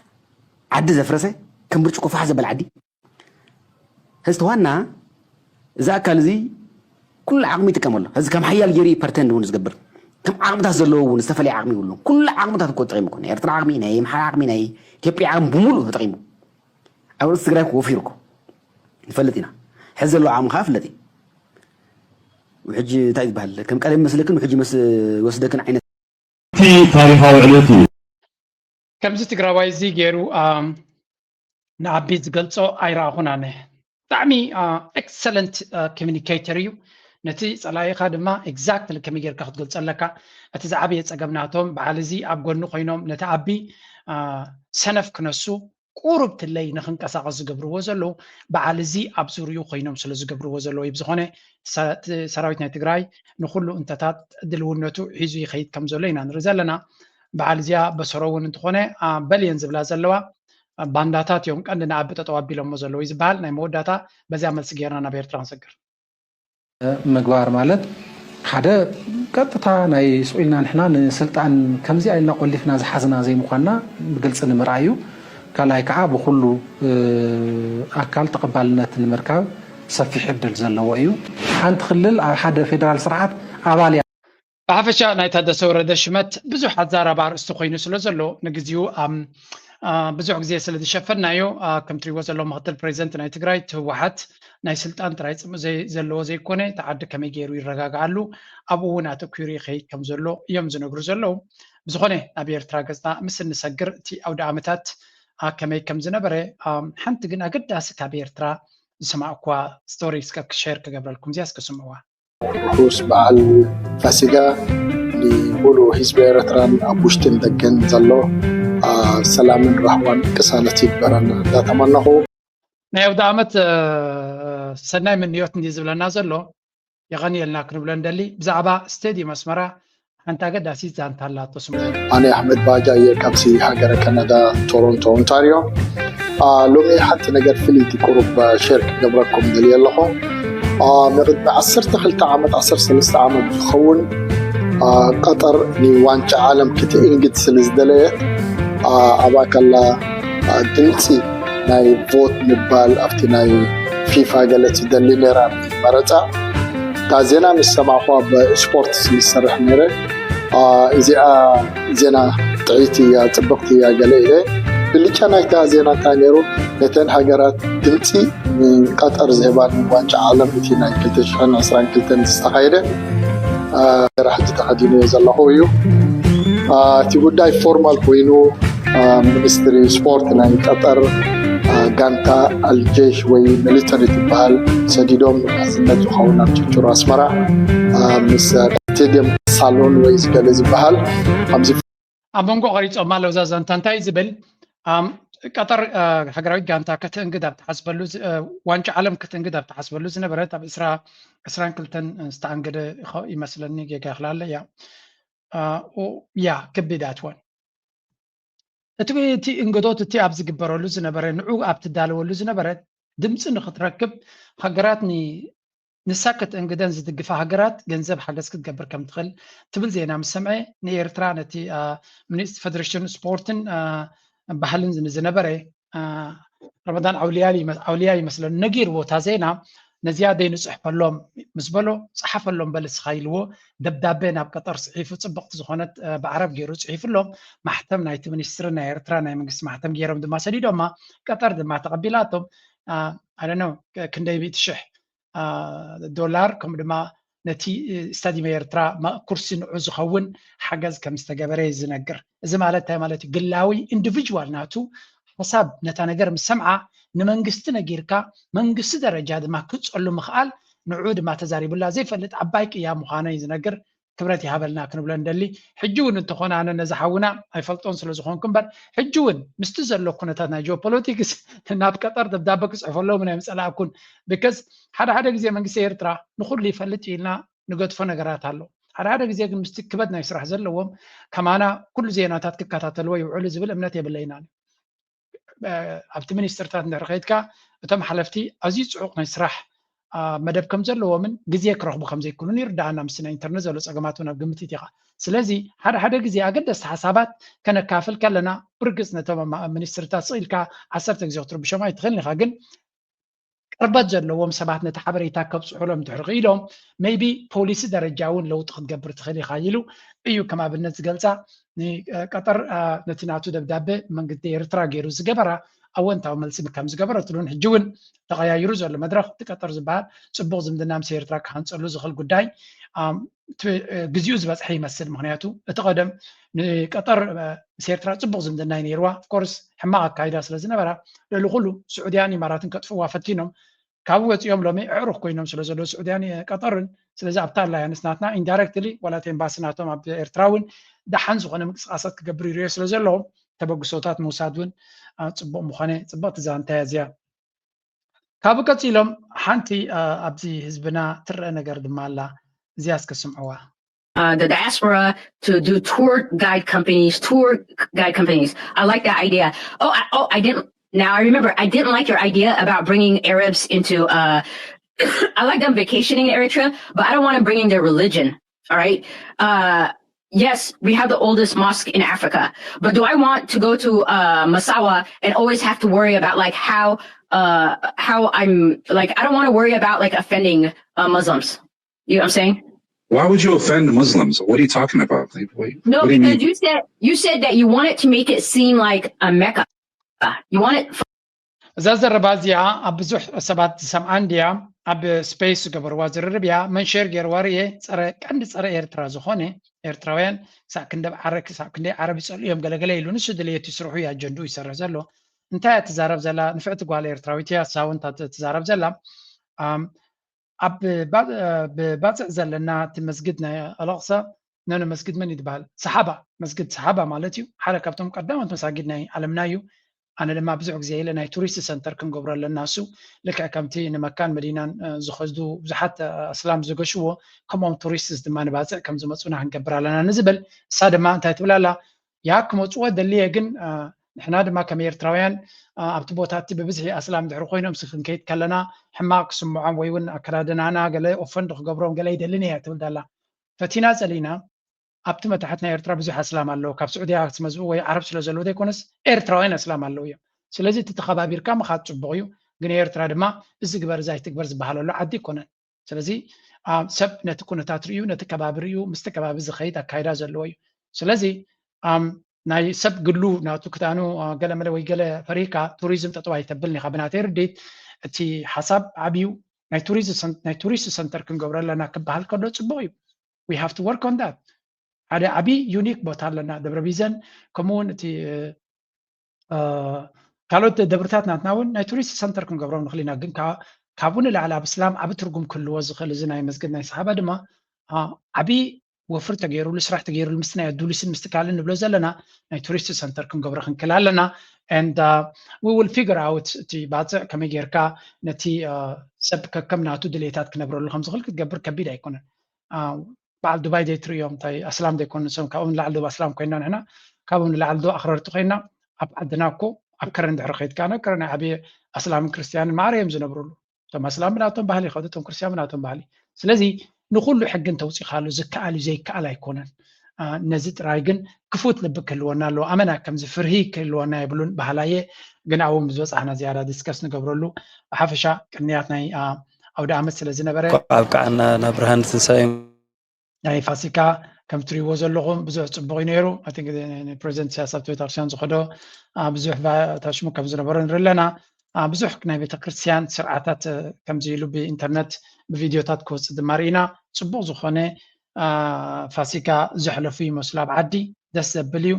ዓዲ ዘፍረሰ ከም ብርጭቆ ፋሕ ዘበል ዓዲ ህዝቲ ዋና እዚ ኣካል እዚ ኩሉ ዓቕሚ ይጥቀመሉ ህዚ ከም ሓያል ገይሩ ፐርተንድ እውን ዝገብር ከም ዓቕምታት ዘለዎ እውን ዝተፈለየ ዓቕሚ ይብሉ ኩሉ ዓቕምታት እኮ ተጠቂሙ ናይ ኤርትራ ዓቕሚ ናይ ኣምሓራ ዓቕሚ ናይ ኢትዮጵያ ዓቕሚ ብምሉእ ተጠቂሙ ኣብ ርእሲ ትግራይ ወፊሩ እኮ ንፈልጥ ኢና ሕዚ ዘለዎ ዓቕሚ ከዓ ፍለጥ እዩ ውሕጂ እንታይ ዝበሃል ከም ቀደም መስለክን ውሕጂ መስ ወስደክን ዓይነት
ታሪኻዊ ዕለት እዩ
ከምዚ ትግራዋይ እዚ ገይሩ ንዓቢ ዝገልፆ ኣይረኣኹን ኣነ ብጣዕሚ ኤክሰለንት ኮሚኒኬተር እዩ ነቲ ፀላኢኻ ድማ ኤግዛክትሊ ከመይ ጌርካ ክትገልፆ ኣለካ እቲ ዝዓበየ ፀገምናቶም በዓል እዚ ኣብ ጎኑ ኮይኖም ነቲ ዓቢ ሰነፍ ክነሱ ቁሩብ ትለይ ንክንቀሳቀስ ዝገብርዎ ዘለዉ በዓል እዚ ኣብ ዙርዩ ኮይኖም ስለ ዝገብርዎ ዘለዉ እዩ ብዝኾነ ሰራዊት ናይ ትግራይ ንኩሉ እንተታት ድልውነቱ ሒዙ ይኸይድ ከም ዘሎ ኢና ንርኢ ዘለና በዓል እዚኣ በሰሮ እውን እንትኾነ በልየን ዝብላ ዘለዋ ባንዳታት እዮም ቀንዲ ንዓቢ ጠጠው ኣቢሎሞ ዘለዉ እዩ ዝበሃል ናይ መወዳእታ በዚያ መልሲ ጌርና ናብ ኤርትራ ክንሰግር
ምግባር ማለት ሓደ ቀጥታ ናይ ስኢልና ንሕና ንስልጣን ከምዚ ኣይልና ቆሊፍና ዝሓዝና ዘይምኳንና ብግልፂ ንምርኣዩ ካልኣይ ከዓ ብኩሉ ኣካል ተቐባልነት ንምርካብ ሰፊሕ ዕድል ዘለዎ እዩ ሓንቲ ክልል ኣብ ሓደ ፌደራል ስርዓት ኣባል እያ
ብሓፈሻ ናይ ታደሰ ወረደ ሽመት ብዙሕ ኣዛረባ ኣርእስቲ ኮይኑ ስለ ዘሎ ንግዚኡ ብዙሕ ግዜ ስለ ዝሸፈናዮ ከም ትሪእዎ ዘሎ ምክትል ፕሬዚደንት ናይ ትግራይ ህወሓት ናይ ስልጣን ጥራይ ፅምእ ዘለዎ ዘይኮነ ተዓዲ ከመይ ገይሩ ይረጋግዓሉ ኣብኡ እውን ኣተኲሩ ይኸይድ ከም ዘሎ እዮም ዝነግሩ ዘለዉ ብዝኾነ ኣብ ኤርትራ ገፅና ምስ እንሰግር እቲ ኣውደ ዓመታት ከመይ ከም ዝነበረ ሓንቲ ግን ኣገዳሲት ኣብ ኤርትራ ዝሰማዕኳ ስቶሪ ሸር ክገብረልኩም እዚያ እስከስምዕዋ
ኩስ በዓል ፋሲጋ ንሙሉ ህዝቢ ኤርትራን ኣብ ውሽጥን ደገን ዘሎ ሰላምን ራህዋን ቅሳነት ይግበረና እንዳተመናኹ
ናይ ኣውደ ዓመት ሰናይ ምንዮት እንዲ ዝብለና ዘሎ የቐኒየልና ክንብሎ ንደሊ ብዛዕባ ስቴድየም ኣስመራ ሓንቲ ኣገዳሲት ዛንታ ኣላቶ ስምዑ
ኣነ ኣሕመድ ባጃ እየ ካብዚ ሃገረ ካናዳ ቶሮንቶ ኦንታሪዮ ሎሚ ሓንቲ ነገር ፍልይቲ ቁሩብ ሸር ክገብረኩም ደልየ ኣለኹ ንቅድሚ 12 ዓመት 13 ዓመት ዝኸውን ቀጠር ንዋንጫ ዓለም ክትእንግድ ስለ ዝደለየት ኣባከላ ድምፂ ናይ ቮት ምባል ኣብቲ ናይ ፊፋ ገለ ትደሊ ነራ መረፃ ዜና ምስ ሰማዕኳ ብስፖርት ስለዝሰርሕ ነይረ እዚኣ ዜና ጥዒት እያ ፅብቕቲ እያ ገለ ኢለ ብልጫ ናይታ ዜና ታነሩ ነተን ሃገራት ድምፂ ቀጠር ዝህባን ዋንጫ ዓለም እቲ ናይ 2022 ዝተኻየደ راحت تخدينه زلخو እዩ እቲ ጉዳይ ፎርማል ኮይኑ ሚኒስትሪ ስፖርት ናይ ቀጠር ጋንታ አልጀሽ ወይ ሚሊተሪ ትባል ሰዲዶም ሓዝነት ዝኸውን ኣብ ጭጭሮ አስመራ ምስ ስቴዲየም ሳሎን ወይ ዝገለ ዝበሃል ከምዚ
ኣመንጎ ቀሪፆም ኣለው ዛዛንታ እንታይ ዝብል ቀጠር ሃገራዊ ጋንታ ከተንግድ ኣብ ተሓስበሉ ዋንጫ ዓለም ከተንግድ ኣብ ተሓስበሉ ዝነበረት ኣብ 22 ዝተኣንገደ ይመስለኒ ጌጋ ይኽላለ ያ ከቢዳት ወን እቲ እንግዶት እቲ ኣብ ዝግበረሉ ዝነበረ ንዑ ኣብ ትዳለወሉ ዝነበረት ድምፂ ንኽትረክብ ሃገራት ንሳ ከተንግደን ዝድግፋ ሃገራት ገንዘብ ሓገዝ ክትገብር ከም ትኽእል ትብል ዜና ምስ ሰምዐ ንኤርትራ ነቲ ሚኒስትሪ ፌደሬሽን ስፖርትን ባህልን ዝነበረ ረመዳን ኣውልያ ይመስለኒ ነጊርዎ እታ ዜና ነዚያደ ንፅሕፈሎም ምስ በሎ ፀሓፈሎም በልስኻ ኢልዎ ደብዳቤ ናብ ቀጠር ፅሒፉ ፅብቕቲ ዝኾነት ብዓረብ ገይሩ ፅሒፉሎም ማሕተም ናይቲ ሚኒስትሪ ናይ ኤርትራ ናይ መንግስቲ ማሕተም ገይሮም ድማ ሰዲዶማ ቀጠር ድማ ተቐቢላቶም ኣደኖ ክንደይ 100,000 ዶላር ከም ድማ ነቲ ስታዲየም ኤርትራ ኩርሲ ንዑ ዝኸውን ሓገዝ ከም ዝተገበረ ዝነግር እዚ ማለት እንታይ ማለት እዩ ግላዊ ኢንዲቪጁዋል ናቱ حساب نتا نجر مسمعة نمنجست نجيركا منجست درجة ما كنت أقول مخال نعود ما تزاري بالله زي فلت عبايك يا مخانا يزنجر كبرتي هبلنا كنا بلندلي حجون انتخونا أنا نزحونا أي فلتون سلزخون كمبر حجون مستزر لو كنا تنا جو بوليتيكس ناب قطر دبدابكس عفوا من مسألة أكون بكز هذا زي منجست يرترا نخل لي فلتي لنا نقد فنا جرات هلو هذا زي مستكبدنا يسرح زلهم كمانا كل زيناتات كاتاتلوا يعول زبل أمنتي باللينان ኣብቲ ሚኒስትርታት እንደረኸይትካ እቶም ሓለፍቲ ኣዝዩ ፅዑቕ ናይ ስራሕ መደብ ከም ዘለዎምን ግዜ ክረኽቡ ከም ዘይክሉን ይርዳእና ምስ ናይ ኢንተርኔት ዘሎ ፀገማት እውን ኣብ ግምት ኢኻ ስለዚ ሓደ ግዜ ኣገደስቲ ሓሳባት ከነካፍል ከለና ብርግፅ ነቶም ሚኒስትርታት ስኢልካ 10 ግዜ ክትርብሾም ኣይትኽእልን ኢኻ ግን ቅርበት ዘለዎም ሰባት ነቲ ሓበሬታ ከብፅሑሎም ትሕርቕ ኢሎም ሜይቢ ፖሊሲ ደረጃ እውን ለውጢ ክትገብር ትኽእል ኢኻ ኢሉ እዩ ከም ኣብነት ዝገልፃ ቀጠር ነቲ ናቱ ደብዳቤ መንግስቲ ኤርትራ ገይሩ ዝገበራ ኣወንታዊ መልሲ ከም ዝገበረትሉን ሕጂ እውን ተቐያይሩ ዘሎ መድረክ ትቀጠር ዝበሃል ፅቡቕ ዝምድና ምስ ኤርትራ ክሃንፀሉ ዝኽእል ጉዳይ ግዚኡ ዝበፅሐ ይመስል ምክንያቱ እቲ ቀደም ንቀጠር ምስ ኤርትራ ፅቡቕ ዝምድና ነይርዋ ኦፍኮርስ ሕማቕ ኣካይዳ ስለ ዝነበራ ልዕሊ ኩሉ ስዑድያን ኢማራትን ከጥፍዋ ፈቲኖም ካብ ወፂኦም ሎሚ ኣዕሩኽ ኮይኖም ስለ ዘሎ ስዑድያን ቀጠርን ስለዚ ኣብታ ኣላያንስ ናትና ኢንዳይሬክትሊ ዋላት ኤምባሲ ናቶም ኣብ ኤርትራ እውን ደሓን ዝኾነ ምንቅስቃሳት ክገብሩ ይርዮ ስለ ዘለዎም ተበግሶታት ምውሳድ እውን ፅቡቕ ምኾነ ፅብቕቲ ዛንታ እዚያ ካብ ቀፂሎም ሓንቲ ኣብዚ ህዝብና ትርአ ነገር ድማ ኣላ እዚያ እስከስምዕዋ
the diaspora to do tour guide companies. I like that idea. I didn't. Now I remember I didn't like your idea about bringing Arabs into. I like them vacationing in Eritrea, but I don't want to bring in their religion. All right. Yes, we have the oldest mosque in Africa, but do I want to go to Massawa and always have to worry about like how I'm like I don't want to worry about like offending Muslims. You know what I'm saying?
Why would you offend Muslims? What are you talking about?
No, because you said that you wanted to make it seem like a Mecca. You want it.
زازر بازيا أبزح سبات سمعان ديا أب سبيس قبر وزير ربيا من شير جرواريه صار كان صار إيرترا زخونة إيرتراوين ساكن دب عربي سأل يوم قال يلون السود اللي تسرحوا يا جندو يسرح زلوا انتهى تزارب زلا نفعت قال إيرتراويتيا ساون تزارب زلا أب بعد زلنا تمسجدنا الأقصى نحن مسجد من يدبال مسجد صحابة مالتيو حركتهم قدامت مساجدنا علمنايو أنا لما بزعق زي لنا توريست سنتر كن قبر للناسو لك أكمتي إن مكان مدينة زخزدو زحت أسلام زوجشوا كمان توريست دمان بعزق كم زمتنا عن قبر لنا نزبل صاد ما أنت تقول لا ياكم وتسود اللي يجن إحنا دما كمير تراوين أبتبوتات ببزحي أسلام دعروقينهم سخن كيت كلنا حماق سمعان ويون أكرادنا أنا قال أوفندق قبرهم قال يدلني تقول لا فتناز علينا أبتم تحتنا إيرترا بزح أسلام الله كاب سعودية تمزو ويا عرب سلزلو ده كونس إيرتراوين أسلام الله يا سلزي تتخبابير كام خات تبغيو جن إيرترا دما إزجبر زاي تكبر زبحالو لا عدي كونن سلزي سب نتكون تاتريو نتكبابريو مستكباب زخيت أكايدا زلوي سلزي ናይ ሰብ ግሉ ናቱ ክታኑ ገለ መለ ወይ ገለ ፈሪካ ቱሪዝም ተጠዋይ ተብልኒ ካብናተይ ርዴት እቲ ሓሳብ ዓብዩ ናይ ቱሪስት ሰንተር ክንገብረለና ክበሃል ከሎ ጽቡቅ እዩ we have to work on that ሓደ ዓብይ ዩኒክ ቦታ ኣለና ደብረ ቢዘን ከምኡውን እቲ ካልኦት ደብርታት ናትና እውን ናይ ቱሪስት ሰንተር ክንገብሮም ንኽእል ኢና ግን ካብኡ ንላዕሊ ኣብ እስላም ዓብ ትርጉም ክህልዎ ዝኽእል እዚ ናይ መስገድ ናይ ሰሓባ ድማ ዓብይ ወፍር ተገይሩሉ ስራሕ ተገይሩሉ ምስ ናይ ኣዱሊስን ምስትካልን ንብሎ ዘለና ናይ ቱሪስት ሰንተር ክንገብሮ ክንክእል ኣለና and we will figure out እቲ ባፅዕ ከመይ ጌርካ ነቲ ሰብ ከከም ናቱ ድሌታት ክነብረሉ ከም ዝኽእል ክትገብር ከቢድ ኣይኮነን በዓል ዱባይ ዘይትርእዮም እንታይ ኣስላም ዘይኮኑ ሰብ ካብኦም ንላዕሊ ዶ ኣስላም ኮይና ንሕና ካብኦም ንላዕሊ ዶ ኣኽረርቲ ኮይና ኣብ ዓድና እኮ ኣብ ከረን ድሕሪ ከይድካ ነከረ ናይ ዓብየ ኣስላምን ክርስትያንን ማዕረ እዮም ዝነብሩሉ እቶም ኣስላም ናቶም ባህሊ ይኸዱ እቶም ክርስትያን ናቶም ባህሊ ስለዚ ንኩሉ ሕግን ተውፂኻሉ ዝከኣል እዩ ዘይከኣል ኣይኮነን ነዚ ጥራይ ግን ክፉት ልቢ ክህልወና ኣለዎ ኣመና ከምዚ ፍርሂ ክህልወና የብሉን ባህላየ ግን ኣብኡ ዝበፃሕና ዝያዳ ዲስከስ ንገብረሉ ብሓፈሻ ቅንያት ናይ ኣውደ ዓመት ስለ ዝነበረ
ኣብቃዕና ናብ ብርሃን ትንሳኤ
ናይ ፋሲካ ከም ትሪእዎ ዘለኹም ብዙሕ ፅቡቅ እዩ ነይሩ ፕሬዚደንት ሲያሳብ ቤተክርስትያን ዝኸዶ ብዙሕ ታሽሙ ከም ዝነበረ ንርኢ ኣለና ብዙሕ ናይ ቤተክርስትያን ስርዓታት ከምዚ ኢሉ ብኢንተርነት ብቪድዮታት ክወፅእ ድማ ርኢና ፅቡቅ ዝኾነ ፋሲካ ዘሕለፉ ይመስሉ ኣብ ዓዲ ደስ ዘብል እዩ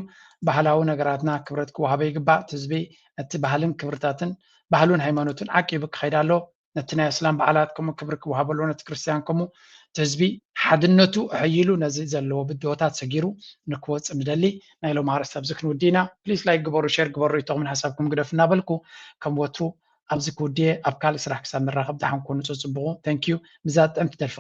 ባህላዊ ነገራትና ክብረት ክወሃበ ይግባእ ህዝቢ እቲ ባህልን ክብርታትን ባህሉን ሃይማኖቱን ዓቂቡ ክኸይድ ኣሎ ነቲ ናይ እስላም በዓላት ከምኡ ክብሪ ክወሃበ ኣለዎ ነቲ ክርስትያን ከምኡ ህዝቢ ሓድነቱ ሕይሉ ነዚ ዘለዎ ብድሆታት ሰጊሩ ንክወፅእ ንደሊ ናይ ሎም ኣርእስቲ ኣብዚ ክንውዲና ፕሊዝ ላይክ ግበሩ ሼር ግበሩ ይጠቕምን ሓሳብኩም ግደፍ እናበልኩ ከም ወትሩ ኣብዚ ክውድየ ኣብ ካልእ ስራሕ ክሳብ ንራኸብ ድሓን ኮኑ ፅቡቁ ታንኪዩ ብዛ ጥዕምቲ ደልፊ